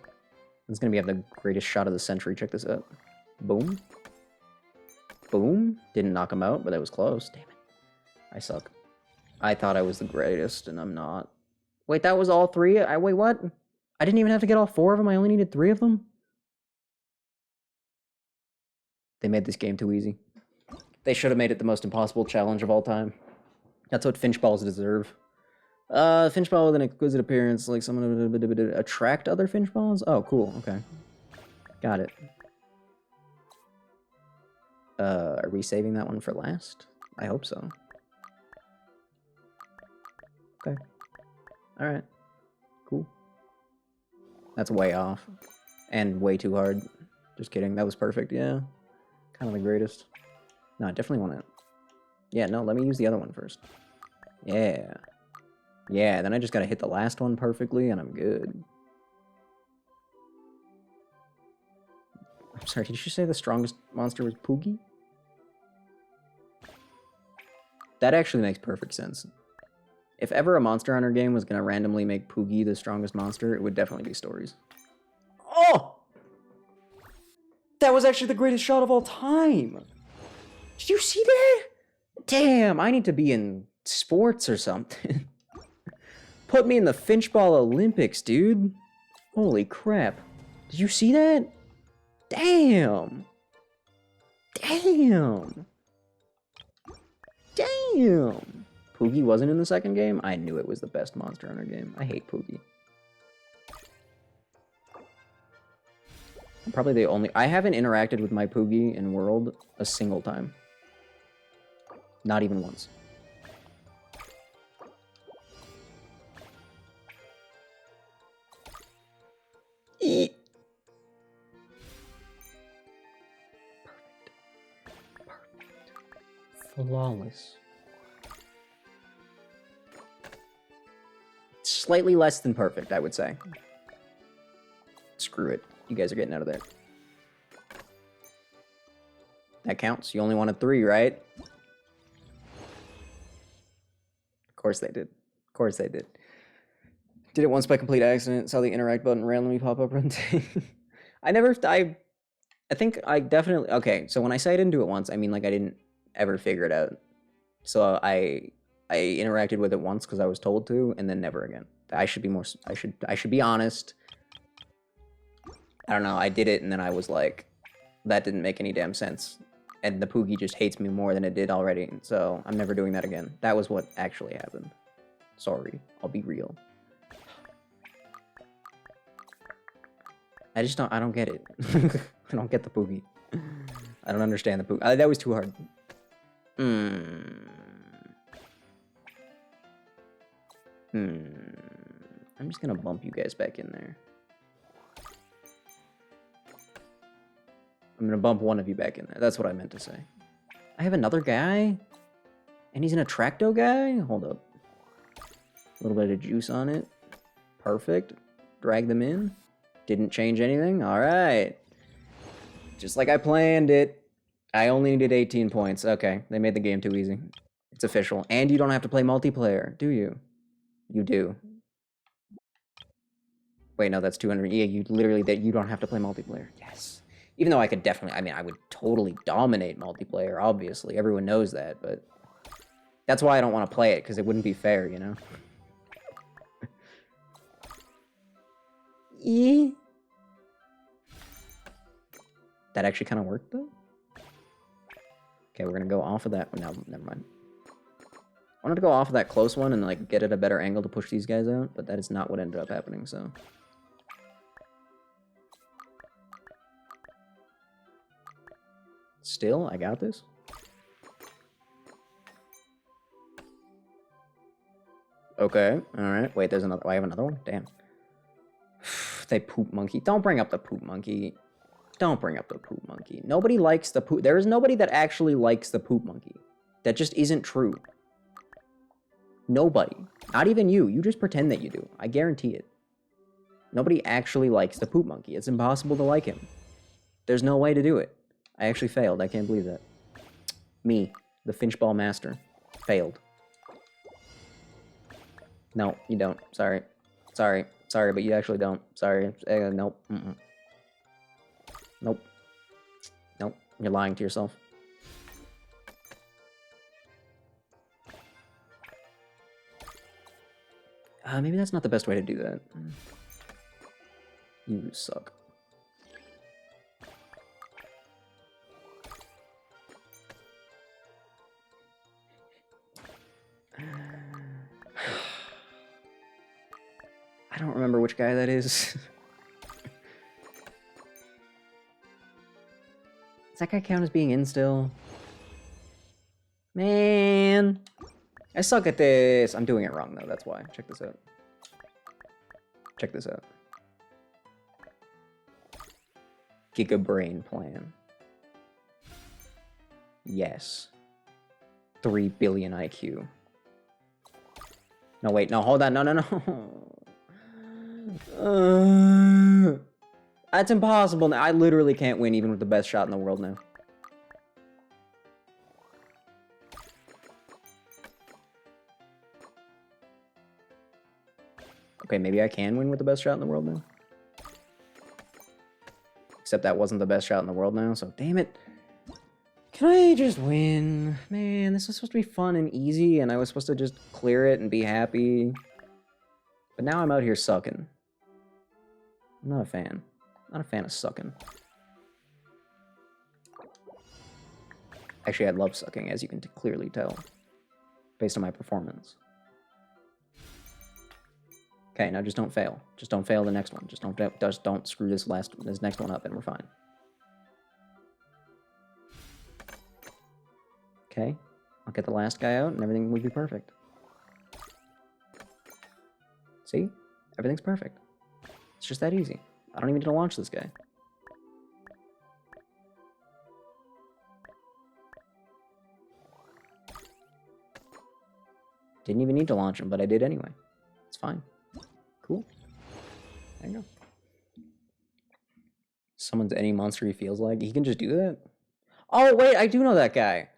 It's gonna be the greatest shot of the century. Check this out. Boom. Boom. Didn't knock him out, but that was close. Damn it. I suck. I thought I was the greatest, and I'm not. Wait, that was all 3? Wait, what? I didn't even have to get all 4 of them. I only needed 3 of them? They made this game too easy. They should have made it the most impossible challenge of all time. That's what Finch balls deserve. Finch ball with an exquisite appearance, like someone attract other Finch balls? Oh, cool. Okay. Got it. Are we saving that one for last? I hope so. Okay. Alright. Cool. That's way off. And way too hard. Just kidding. That was perfect, yeah. Kind of the greatest. No, I definitely want to... Yeah, no, let me use the other one first. Yeah. Yeah, then I just gotta hit the last one perfectly, and I'm good. I'm sorry, did you say the strongest monster was Poogie? That actually makes perfect sense. If ever a Monster Hunter game was gonna randomly make Poogie the strongest monster, it would definitely be Stories. Oh! That was actually the greatest shot of all time! Did you see that? Damn, I need to be in sports or something. Put me in the Finchball Olympics, dude. Holy crap. Did you see that? Damn. Damn. Damn. Poogie wasn't in the second game? I knew it was the best Monster Hunter game. I hate Poogie. I'm probably the only... I haven't interacted with my Poogie in World a single time. Not even once. Perfect. Perfect. Flawless. Slightly less than perfect, I would say. Screw it. You guys are getting out of there. That counts. You only wanted 3, right? Of course they did. Of course they did. Did it once by complete accident. Saw the interact button randomly pop up. I think I definitely... Okay, so when I say I didn't do it once, I mean like I didn't ever figure it out. So I interacted with it once because I was told to, and then never again. I should be more... I should be honest. I don't know. I did it, and then I was like, that didn't make any damn sense. And the Poogie just hates me more than it did already. So I'm never doing that again. That was what actually happened. Sorry. I'll be real. I just don't... I don't get it. I don't get the Poogie. I don't understand the Poogie. That was too hard. I'm just gonna bump you guys back in there. I'm gonna bump one of you back in there. That's what I meant to say. I have another guy? And he's an Attracto guy? Hold up. A little bit of juice on it. Perfect. Drag them in. Didn't change anything. Alright. Just like I planned it. I only needed 18 points. Okay, they made the game too easy. It's official. And you don't have to play multiplayer, do you? You do. Wait, no, that's 200. Yeah, you literally... you don't have to play multiplayer. Yes. Even though I could definitely... I mean, I would totally dominate multiplayer, obviously. Everyone knows that, but... That's why I don't want to play it, because it wouldn't be fair, you know? That actually kind of worked, though? Okay, we're gonna go off of that. No, never mind. I wanted to go off of that close one and, like, get at a better angle to push these guys out, but that is not what ended up happening, so... Still, I got this. Okay, alright. Wait, there's another... I have another one? Damn. They poop monkey. Don't bring up the poop monkey. Don't bring up the poop monkey. Nobody likes the poop... There is nobody that actually likes the poop monkey. That just isn't true. Nobody. Not even you. You just pretend that you do. I guarantee it. Nobody actually likes the poop monkey. It's impossible to like him. There's no way to do it. I actually failed. I can't believe that. Me, the Finchball Master, failed. No, you don't. Sorry. Sorry. Sorry, but you actually don't. Sorry. Nope. Nope. Nope. You're lying to yourself. Maybe that's not the best way to do that. You suck. I don't remember which guy that is. Does that guy count as being in still? Man. I suck at this. I'm doing it wrong, though. That's why. Check this out. Check this out. Giga Brain Plan. Yes. 3 billion IQ. No, wait. No, hold on. No, no, no. That's impossible. I literally can't win even with the best shot in the world now. Okay, maybe I can win with the best shot in the world now. Except that wasn't the best shot in the world now, so damn it. Can I just win? Man, this was supposed to be fun and easy, and I was supposed to just clear it and be happy. But now I'm out here sucking. I'm not a fan. Not a fan of sucking. Actually, I love sucking, as you can clearly tell. Based on my performance. Okay, now just don't fail. Just don't fail the next one. Just don't screw this next one up, and we're fine. Okay, I'll get the last guy out, and everything will be perfect. See? Everything's perfect. It's just that easy. I don't even need to launch this guy. Didn't even need to launch him, but I did anyway. It's fine. Cool. There you go. Summons any monster he feels like. He can just do that? Oh, wait, I do know that guy.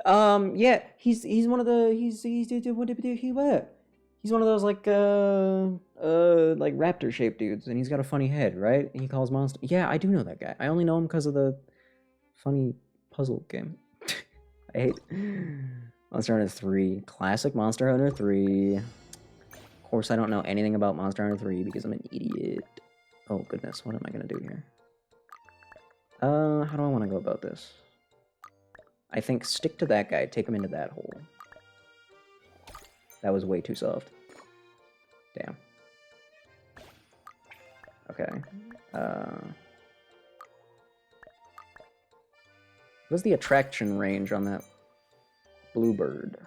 Yeah, he's one of the, he's one of those, like raptor-shaped dudes, and he's got a funny head, right? And he calls monster. Yeah, I do know that guy. I only know him because of the funny puzzle game. I hate Monster Hunter 3. Classic Monster Hunter 3. Of course, I don't know anything about Monster Hunter 3 because I'm an idiot. Oh, goodness. What am I going to do here? How do I want to go about this? I think stick to that guy. Take him into that hole. That was way too soft. Damn. Okay. What's the attraction range on that bluebird?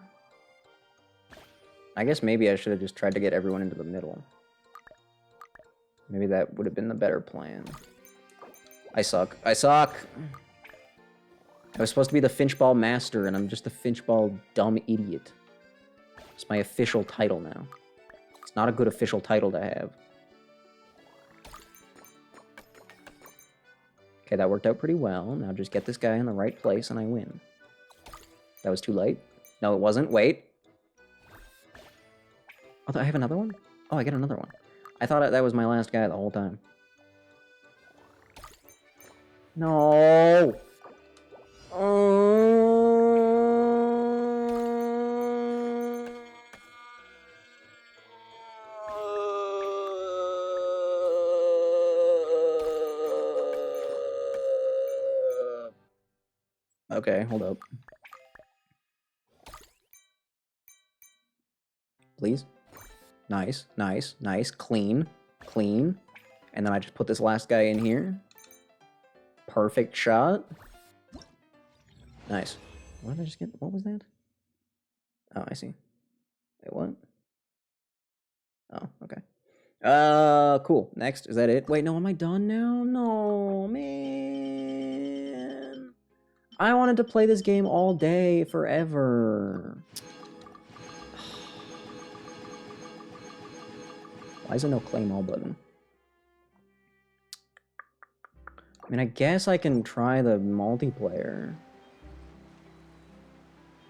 I guess maybe I should have just tried to get everyone into the middle. Maybe that would have been the better plan. I suck. I suck! I was supposed to be the Finchball Master, and I'm just the Finchball Dumb Idiot. It's my official title now. It's not a good official title to have. Okay, that worked out pretty well. Now just get this guy in the right place, and I win. That was too late. No, it wasn't. Wait. Oh, I have another one? Oh, I get another one. I thought that was my last guy the whole time. No! Okay, hold up. Please? Nice, nice, nice. Clean. Clean. And then I just put this last guy in here. Perfect shot. Nice. What did I just get? What was that? Oh, I see. Wait, what? Oh, okay. Cool. Next. Is that it? Wait, no, am I done now? No, man. I wanted to play this game all day, forever. Why is there no claim all button? I mean, I guess I can try the multiplayer.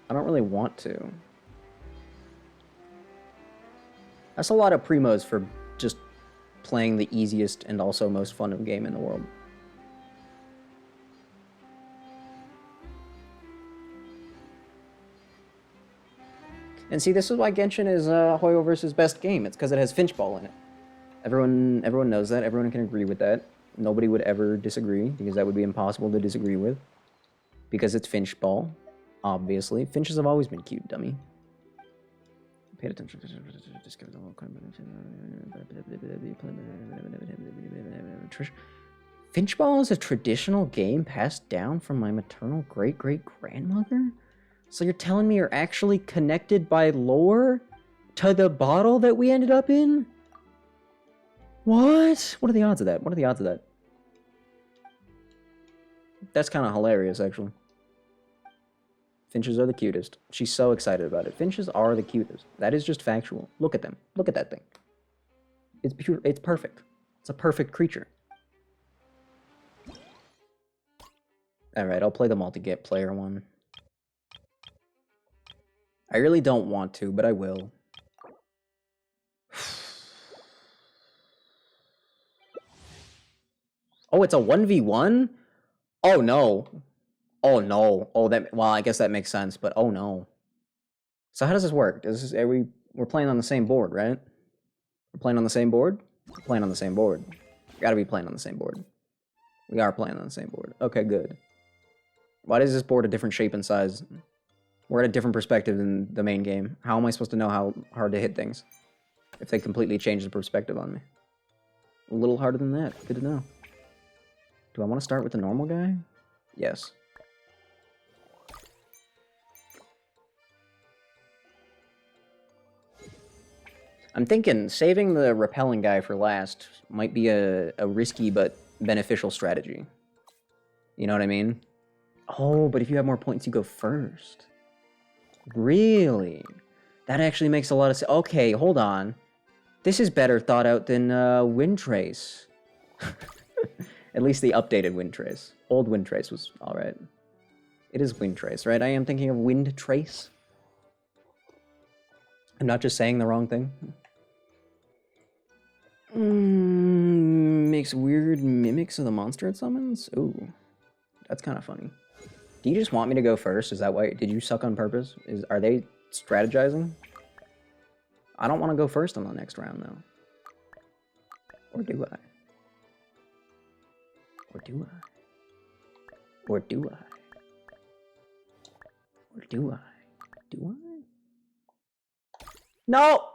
I don't really want to. That's a lot of primos for just playing the easiest and also most fun game in the world. And see, this is why Genshin is Hoyoverse's best game. It's because it has Finch Ball in it. Everyone knows that. Everyone can agree with that. Nobody would ever disagree, because that would be impossible to disagree with. Because it's Finch Ball, obviously. Finches have always been cute, dummy. Paid attention. Finch Ball is a traditional game passed down from my maternal great-great-grandmother? So you're telling me you're actually connected by lore to the bottle that we ended up in? What? What are the odds of that? What are the odds of that? That's kind of hilarious, actually. Finches are the cutest. She's so excited about it. Finches are the cutest. That is just factual. Look at them. Look at that thing. It's pure. It's perfect. It's a perfect creature. Alright, I'll play the multi-get player one. I really don't want to, but I will. Oh, it's a 1v1? Oh, no. Oh, no. Oh, that... Well, I guess that makes sense, but oh, no. So how does this work? We're playing on the same board, right? We're playing on the same board? We're playing on the same board. We gotta be playing on the same board. We are playing on the same board. Okay, good. Why is this board a different shape and size? We're at a different perspective than the main game. How am I supposed to know how hard to hit things if they completely change the perspective on me? A little harder than that. Good to know. Do I want to start with the normal guy? Yes. I'm thinking saving the repelling guy for last might be a risky but beneficial strategy. You know what I mean? Oh, but if you have more points, you go first. Really? That actually makes a lot of sense. Okay, hold on. This is better thought out than Wind Trace. At least the updated Wind Trace. Old Wind Trace was alright. It is Wind Trace, right? I am thinking of Wind Trace. I'm not just saying the wrong thing. Makes weird mimics of the monster it summons? Ooh. That's kind of funny. Do you just want me to go first? Is that why? Did you suck on purpose? Are they strategizing? I don't want to go first on the next round, though. Or do I? Or do I? Or do I? Or do I? Do I? No!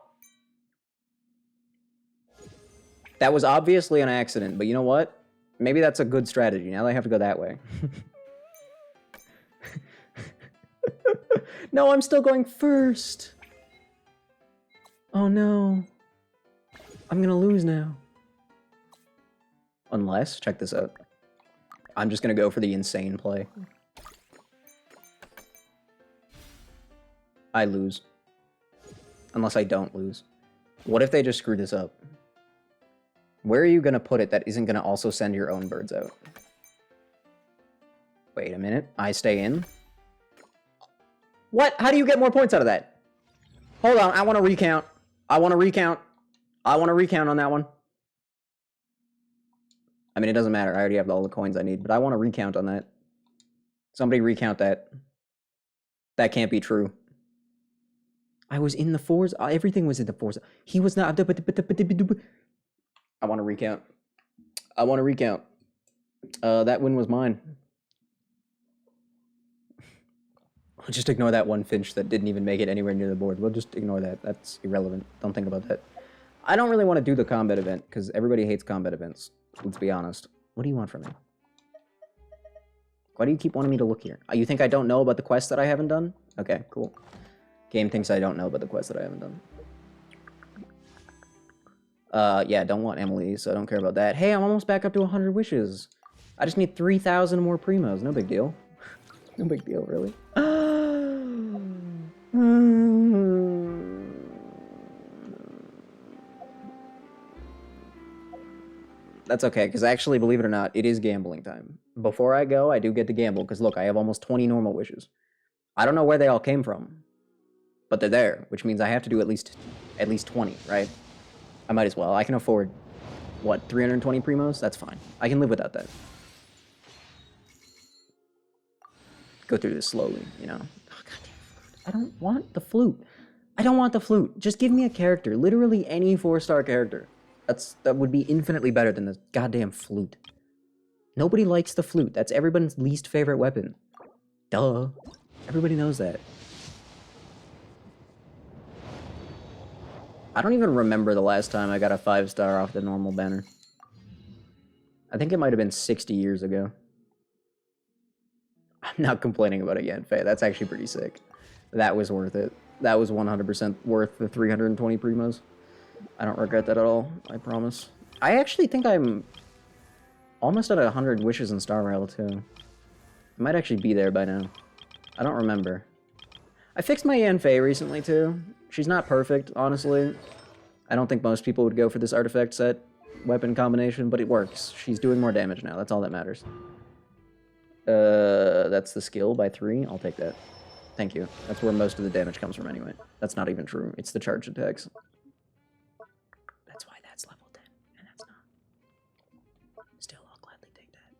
That was obviously an accident, but you know what? Maybe that's a good strategy. Now I have to go that way. No, I'm still going first. Oh no. I'm gonna lose now. Unless, check this out. I'm just gonna go for the insane play. I lose. Unless I don't lose. What if they just screw this up? Where are you gonna put it that isn't gonna also send your own birds out? Wait a minute. I stay in? What? How do you get more points out of that? Hold on, I want to recount. I want to recount. I want to recount on that one. I mean, it doesn't matter. I already have all the coins I need, but I want to recount on that. Somebody recount that. That can't be true. I was in the fours. Everything was in the fours. He was not. I want to recount. I want to recount. That win was mine. We'll just ignore that one Finch that didn't even make it anywhere near the board. We'll just ignore that. That's irrelevant. Don't think about that. I don't really want to do the combat event, because everybody hates combat events. Let's be honest. What do you want from me? Why do you keep wanting me to look here? You think I don't know about the quest that I haven't done? Okay, cool. Game thinks I don't know about the quest that I haven't done. Yeah, don't want Emelie, so I don't care about that. Hey, I'm almost back up to 100 wishes. I just need 3,000 more primos. No big deal. No big deal, really. That's okay, because actually, believe it or not, it is gambling time. Before I go, I do get to gamble, because look, I have almost 20 normal wishes. I don't know where they all came from, but they're there, which means I have to do at least 20, right? I might as well. I can afford, what, 320 primos? That's fine. I can live without that. Go through this slowly, you know. Oh, goddamn. I don't want the flute. I don't want the flute. Just give me a character. Literally any 4-star character. That would be infinitely better than the goddamn flute. Nobody likes the flute. That's everyone's least favorite weapon. Duh. Everybody knows that. I don't even remember the last time I got a 5-star off the normal banner. I think it might have been 60 years ago. I'm not complaining about it yet, Faye. That's actually pretty sick. That was worth it. That was 100% worth the 320 primos. I don't regret that at all, I promise. I actually think I'm almost at 100 wishes in Star Rail, too. I might actually be there by now. I don't remember. I fixed my Yanfei recently, too. She's not perfect, honestly. I don't think most people would go for this artifact set weapon combination, but it works. She's doing more damage now. That's all that matters. That's the skill by 3. I'll take that. Thank you. That's where most of the damage comes from anyway. That's not even true. It's the charge attacks. That's why that's level 10, and that's not. Still, I'll gladly take that.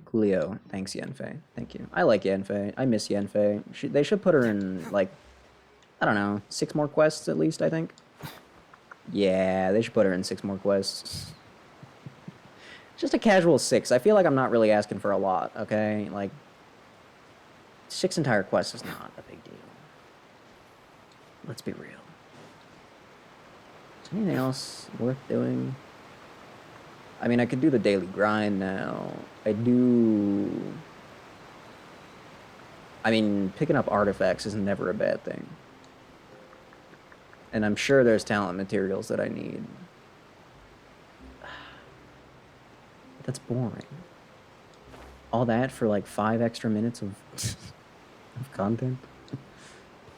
Coolio. Thanks, Yanfei. Thank you. I like Yanfei. I miss Yanfei. They should put her in, like, I don't know, 6 more quests at least, I think. Yeah, they should put her in 6 more quests. Just a casual 6. I feel like I'm not really asking for a lot, okay? Like, 6 entire quests is not a big deal. Let's be real. Is anything else worth doing? I mean, I could do the daily grind now. I mean, picking up artifacts is never a bad thing. And I'm sure there's talent materials that I need. But that's boring. All that for like 5 extra minutes of content?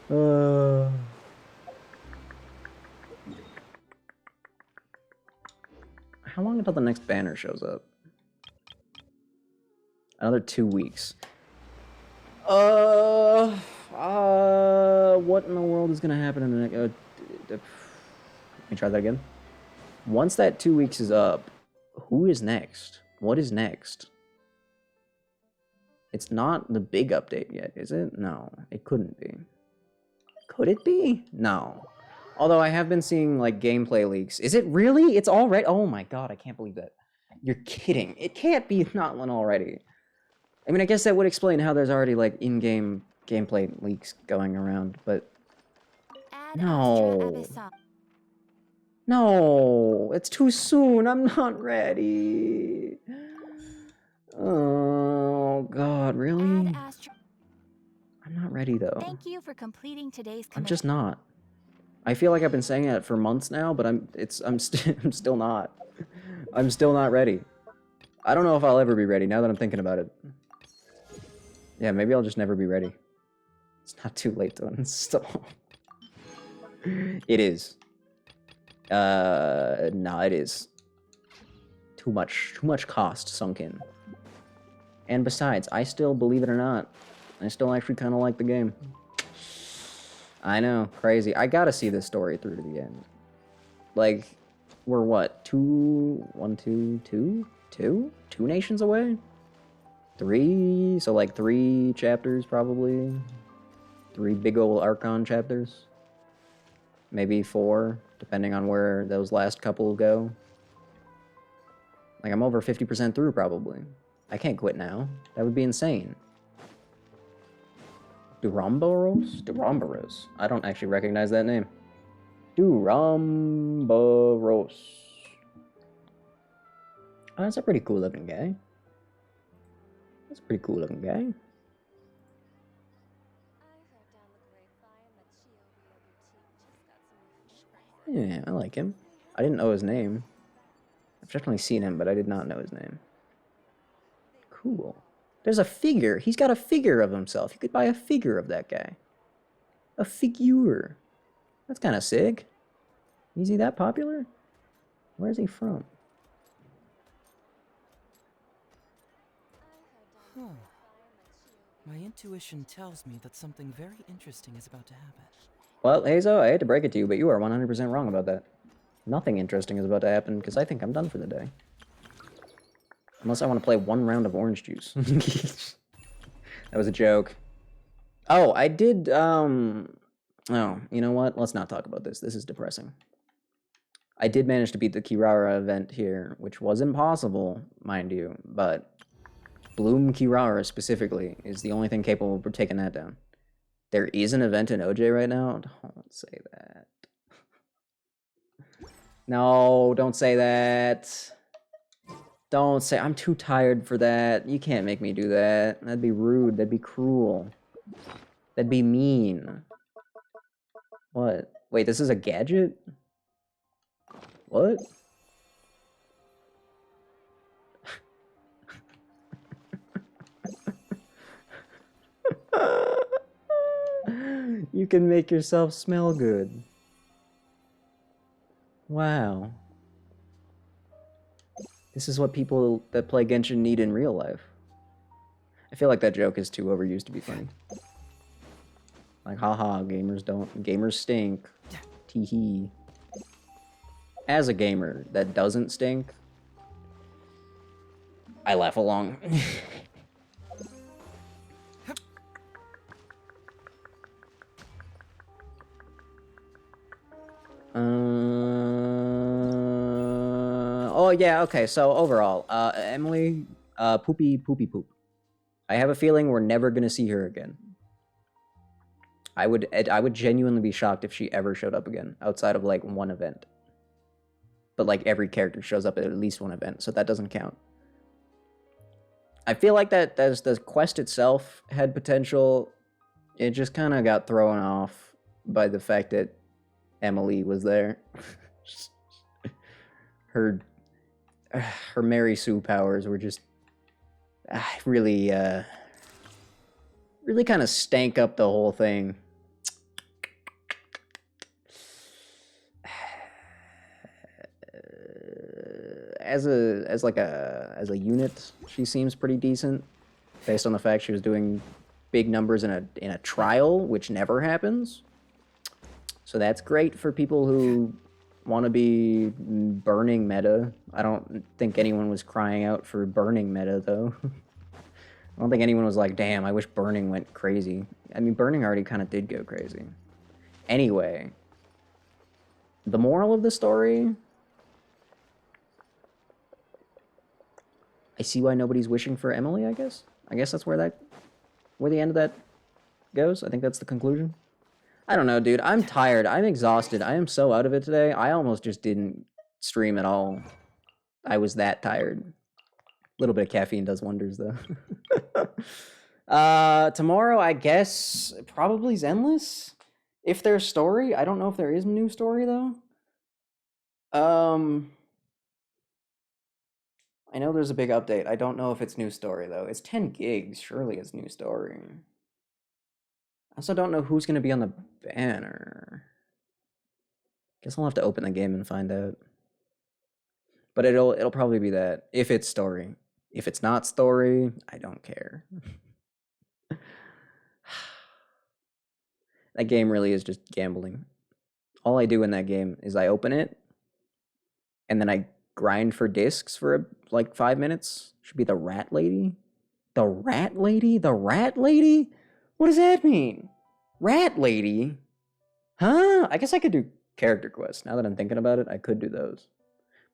How long until the next banner shows up? Another 2 weeks. What in the world is gonna happen in the next... let me try that again. Once that 2 weeks is up, who is next? What is next? It's not the big update yet, is it? No, it couldn't be. Could it be? No. Although I have been seeing, like, gameplay leaks. Is it really? It's already? Oh my god, I can't believe that. You're kidding. It can't be not one already. I mean, I guess that would explain how there's already, like, in-game gameplay leaks going around, but... No. No, it's too soon. I'm not ready. Oh, God, really? I'm not ready, though. Thank you for completing today's I'm just not. I feel like I've been saying it for months now, but I'm still not. I'm still not ready. I don't know if I'll ever be ready now that I'm thinking about it. Yeah, maybe I'll just never be ready. It's not too late to uninstall. It is. No, it is. Too much cost sunk in. And besides, I still, believe it or not, I still actually kind of like the game. I know, crazy. I gotta see this story through to the end. Like, we're what, 2 nations away? 3, so like 3 chapters probably. 3 big ol' Archon chapters. Maybe 4, depending on where those last couple go. Like, I'm over 50% through probably. I can't quit now. That would be insane. Duramboros? Duramboros. I don't actually recognize that name. Duramboros. Oh, that's a pretty cool looking guy. That's a pretty cool looking guy. Yeah, I like him. I didn't know his name. I've definitely seen him, but I did not know his name. Cool. There's a figure. He's got a figure of himself. You could buy a figure of that guy. A figure. That's kind of sick. Is he that popular? Where's he from? Huh. My intuition tells me that something very interesting is about to happen. Well, Hazo, I hate to break it to you, but you are 100% wrong about that. Nothing interesting is about to happen, because I think I'm done for the day. Unless I want to play 1 round of orange juice. That was a joke. Oh, I did, Oh, you know what? Let's not talk about this. This is depressing. I did manage to beat the Kirara event here, which was impossible, mind you, but Bloom Kirara specifically is the only thing capable of taking that down. There is an event in OJ right now. Don't say that. No, don't say that. Don't say. I'm too tired for that. You can't make me do that. That'd be rude. That'd be cruel. That'd be mean. What? Wait, this is a gadget? What? You can make yourself smell good. Wow. This is what people that play Genshin need in real life. I feel like that joke is too overused to be funny. Like, haha, gamers stink. Tee-hee. As a gamer that doesn't stink, I laugh along. Oh yeah, okay, so overall, Emelie, poopy poop. I have a feeling we're never gonna see her again. I would genuinely be shocked if she ever showed up again, outside of like one event. But like every character shows up at least one event, so that doesn't count. I feel like that the quest itself had potential. It just kind of got thrown off by the fact that Emelie was there. her Mary Sue powers were just really kind of stank up the whole thing. As a unit, she seems pretty decent, based on the fact she was doing big numbers in a trial, which never happens. So that's great for people who want to be burning meta. I don't think anyone was crying out for burning meta, though. I don't think anyone was like, damn, I wish burning went crazy. I mean, burning already kind of did go crazy. Anyway, the moral of the story... I see why nobody's wishing for Emelie, I guess. I guess that's where the end of that goes. I think that's the conclusion. I don't know, dude. I'm tired. I'm exhausted. I am so out of it today. I almost just didn't stream at all. I was that tired. A little bit of caffeine does wonders, though. Tomorrow, I guess, probably is endless. If there's story. I don't know if there is a new story, though. I know there's a big update. I don't know if it's new story, though. It's 10 gigs. Surely it's new story. I also don't know who's going to be on the banner. Guess I'll have to open the game and find out. But it'll probably be that, if it's story. If it's not story, I don't care. That game really is just gambling. All I do in that game is I open it, and then I grind for discs for like 5 minutes. Should be the rat lady. The rat lady? The rat lady? What does that mean? Rat lady? Huh? I guess I could do character quests. Now that I'm thinking about it, I could do those.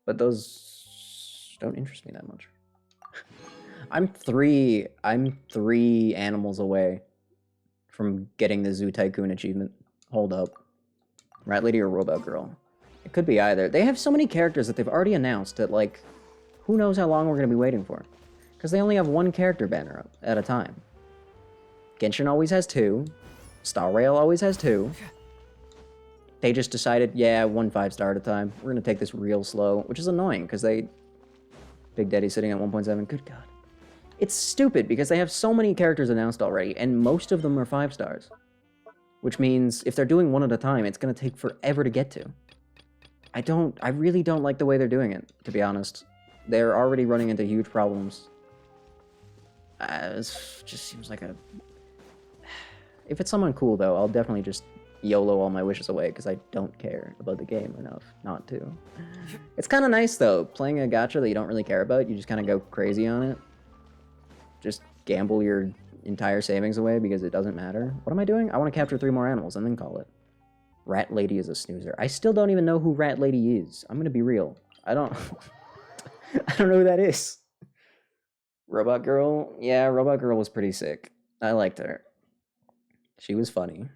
But those don't interest me that much. I'm three animals away from getting the Zoo Tycoon achievement. Hold up. Rat lady or robot girl? It could be either. They have so many characters that they've already announced that, like, who knows how long we're going to be waiting for. Because they only have one character banner up at a time. Genshin always has 2. Star Rail always has 2. They just decided, yeah, 1 5-star at a time. We're going to take this real slow, which is annoying, because Big Daddy's sitting at 1.7. Good God. It's stupid, because they have so many characters announced already, and most of them are 5 stars. Which means, if they're doing 1 at a time, it's going to take forever to get to. I really don't like the way they're doing it, to be honest. They're already running into huge problems. It just seems like a... If it's someone cool, though, I'll definitely just YOLO all my wishes away, because I don't care about the game enough not to. It's kind of nice, though, playing a gacha that you don't really care about. You just kind of go crazy on it. Just gamble your entire savings away, because it doesn't matter. What am I doing? I want to capture 3 more animals, and then call it. Rat Lady is a snoozer. I still don't even know who Rat Lady is. I'm gonna be real. I don't... I don't know who that is. Robot Girl? Yeah, Robot Girl was pretty sick. I liked her. She was funny.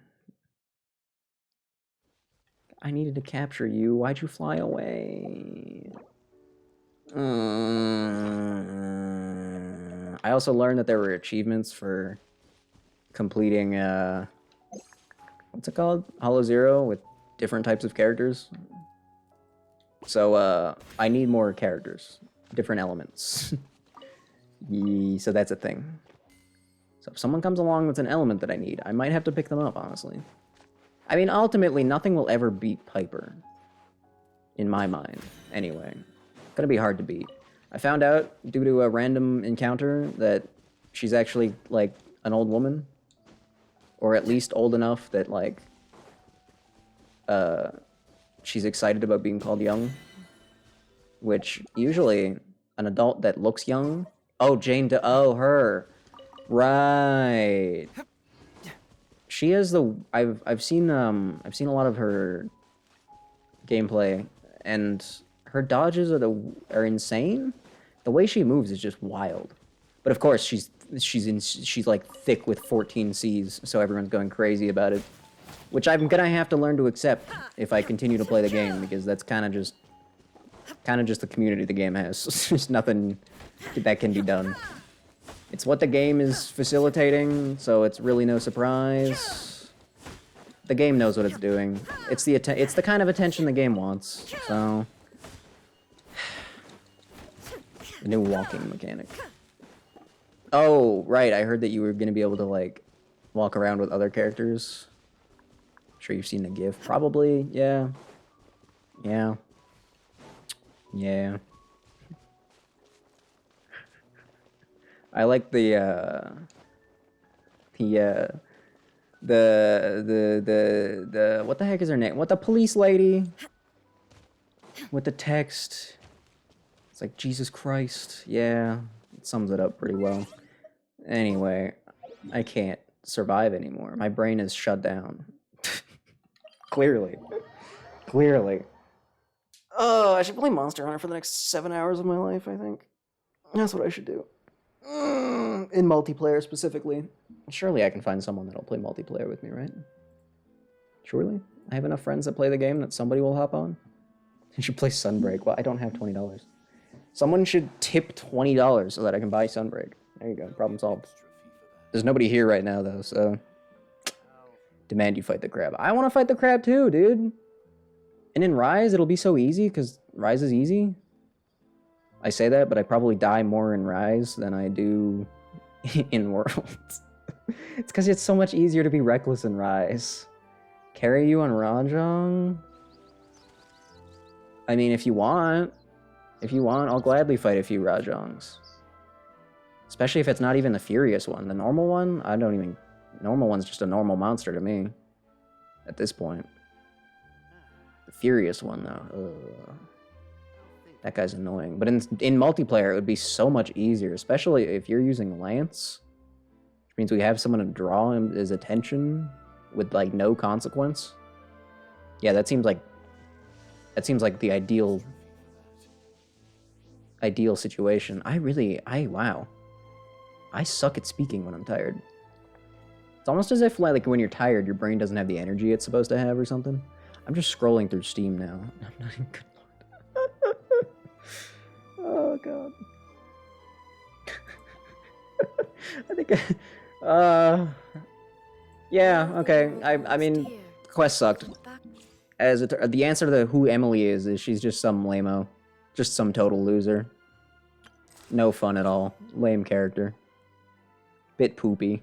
I needed to capture you. Why'd you fly away? I also learned that there were achievements for completing, what's it called? Hollow Zero with different types of characters. So, I need more characters. Different elements. So that's a thing. So if someone comes along with an element that I need, I might have to pick them up, honestly. I mean, ultimately, nothing will ever beat Piper. In my mind, anyway. Gonna be hard to beat. I found out, due to a random encounter, that she's actually, like, an old woman. Or at least old enough that, like, she's excited about being called young. Which, usually, an adult that looks young... Oh, Jane Doe. Oh, her. Right. She is the... I've seen a lot of her gameplay, and her dodges are insane. The way she moves is just wild. But of course, she's like thick with 14 Cs, so everyone's going crazy about it. Which I'm gonna have to learn to accept if I continue to play the game, because that's kind of just the community the game has. There's nothing that can be done. It's what the game is facilitating, so it's really no surprise. The game knows what it's doing. It's the kind of attention the game wants, so... The new walking mechanic. Oh, right, I heard that you were gonna be able to, like, walk around with other characters. I'm sure you've seen the GIF. Probably, yeah. Yeah. Yeah. I like the what the heck is her name? What, the police lady? With the text. It's like, Jesus Christ. Yeah, it sums it up pretty well. Anyway, I can't survive anymore. My brain is shut down. Clearly. Clearly. Oh, I should play Monster Hunter for the next 7 hours of my life, I think. That's what I should do. In multiplayer, specifically. Surely I can find someone that'll play multiplayer with me, right? Surely? I have enough friends that play the game that somebody will hop on. I should play Sunbreak. Well, I don't have $20. Someone should tip $20 so that I can buy Sunbreak. There you go. Problem solved. There's nobody here right now, though, so... Demand you fight the crab. I want to fight the crab, too, dude! And in Rise, it'll be so easy, because Rise is easy. I say that, but I probably die more in Rise than I do in Worlds. It's because it's so much easier to be reckless in Rise. Carry you on Rajang? I mean, if you want, I'll gladly fight a few Rajangs. Especially if it's not even the Furious one. The normal one, normal one's just a normal monster to me. At this point. The Furious one, though. Ugh. That guy's annoying. But in multiplayer, it would be so much easier, especially if you're using Lance. Which means we have someone to draw his attention with, like, no consequence. Yeah, that seems like the ideal situation. Wow. I suck at speaking when I'm tired. It's almost as if, like, when you're tired, your brain doesn't have the energy it's supposed to have or something. I'm just scrolling through Steam now. I'm not even good. Oh, God. I think... yeah, okay. I mean, quest sucked. The answer to who Emelie is she's just some lame-o. Just some total loser. No fun at all. Lame character. Bit poopy.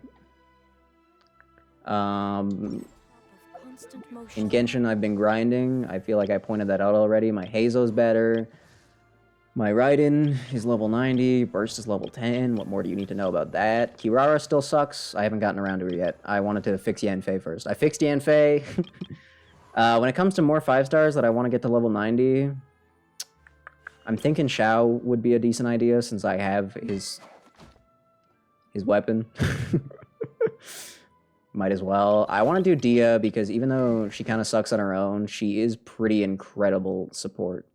In Genshin, I've been grinding. I feel like I pointed that out already. My Hazo's better. My Raiden is level 90. Burst is level 10. What more do you need to know about that? Kirara still sucks. I haven't gotten around to her yet. I wanted to fix Yanfei first. I fixed Yanfei. When it comes to more 5-stars that I want to get to level 90, I'm thinking Shao would be a decent idea since I have his weapon. Might as well. I want to do Dia because even though she kind of sucks on her own, she is pretty incredible support.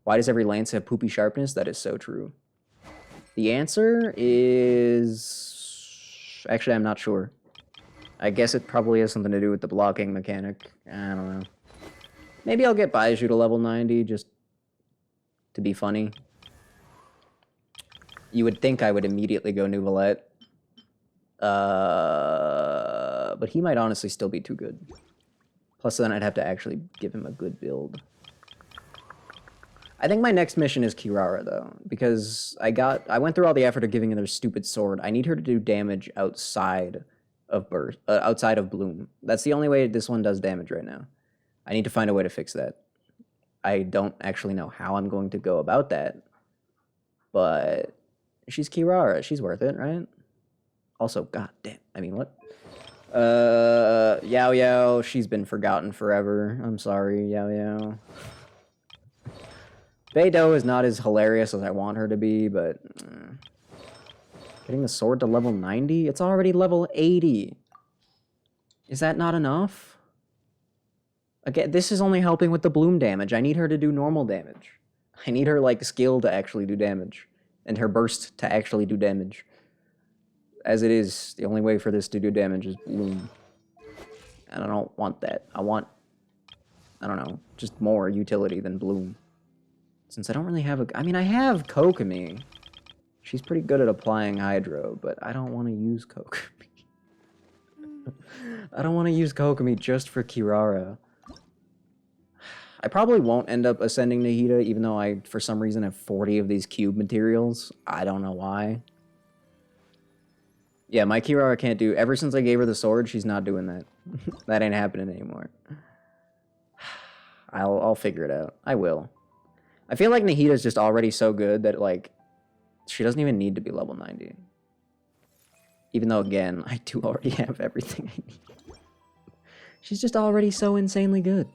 Why does every lance have poopy sharpness? That is so true. The answer is... Actually, I'm not sure. I guess it probably has something to do with the blocking mechanic. I don't know. Maybe I'll get Baiju to level 90 just to be funny. You would think I would immediately go Nuvolette. But he might honestly still be too good. Plus then I'd have to actually give him a good build. I think my next mission is Kirara, though, because I went through all the effort of giving her their stupid sword. I need her to do damage outside of outside of Bloom. That's the only way this one does damage right now. I need to find a way to fix that. I don't actually know how I'm going to go about that, but she's Kirara. She's worth it, right? Also, god damn. I mean, what? Yao Yao, she's been forgotten forever. I'm sorry, Yao Yao. Beidou is not as hilarious as I want her to be, but... Getting the sword to level 90? It's already level 80. Is that not enough? Again, this is only helping with the Bloom damage. I need her to do normal damage. I need her, like, skill to actually do damage. And her burst to actually do damage. As it is, the only way for this to do damage is Bloom. And I don't want that. I want, I don't know, just more utility than Bloom. Since I don't really have I mean, I have Kokomi. She's pretty good at applying Hydro, but I don't want to use Kokomi. I don't want to use Kokomi just for Kirara. I probably won't end up ascending Nahida, even though I, for some reason, have 40 of these cube materials. I don't know why. Yeah, my Kirara can't do... Ever since I gave her the sword, she's not doing that. That ain't happening anymore. I'll figure it out. I will. I feel like Nahida's just already so good that, like, she doesn't even need to be level 90. Even though, again, I do already have everything I need. She's just already so insanely good.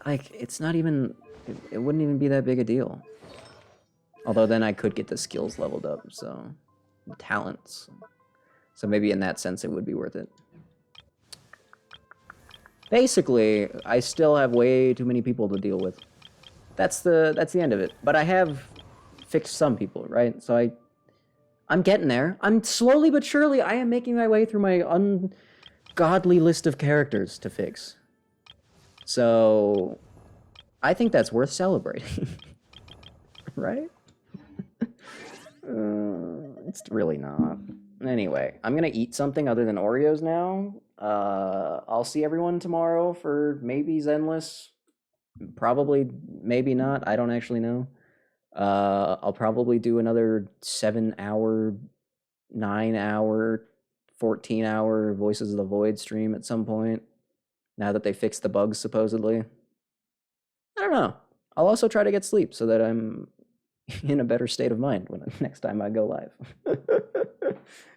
Like, it's not even... It wouldn't even be that big a deal. Although then I could get the skills leveled up, so... Talents. So maybe in that sense it would be worth it. Basically, I still have way too many people to deal with. That's the end of it. But I have fixed some people, right? So I'm getting there. I'm slowly but surely, I am making my way through my ungodly list of characters to fix. So I think that's worth celebrating. Right? It's really not. Anyway, I'm gonna eat something other than Oreos now. I'll see everyone tomorrow for maybe Zenless. Probably, maybe not. I don't actually know. I'll probably do another 7-hour, 9-hour, 14-hour Voices of the Void stream at some point. Now that they fixed the bugs, supposedly. I don't know. I'll also try to get sleep so that I'm in a better state of mind when next time I go live.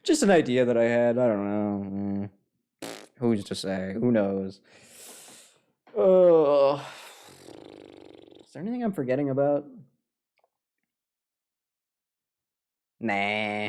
Just an idea that I had. I don't know. Who's to say? Who knows? Oh, is there anything I'm forgetting about? Nah.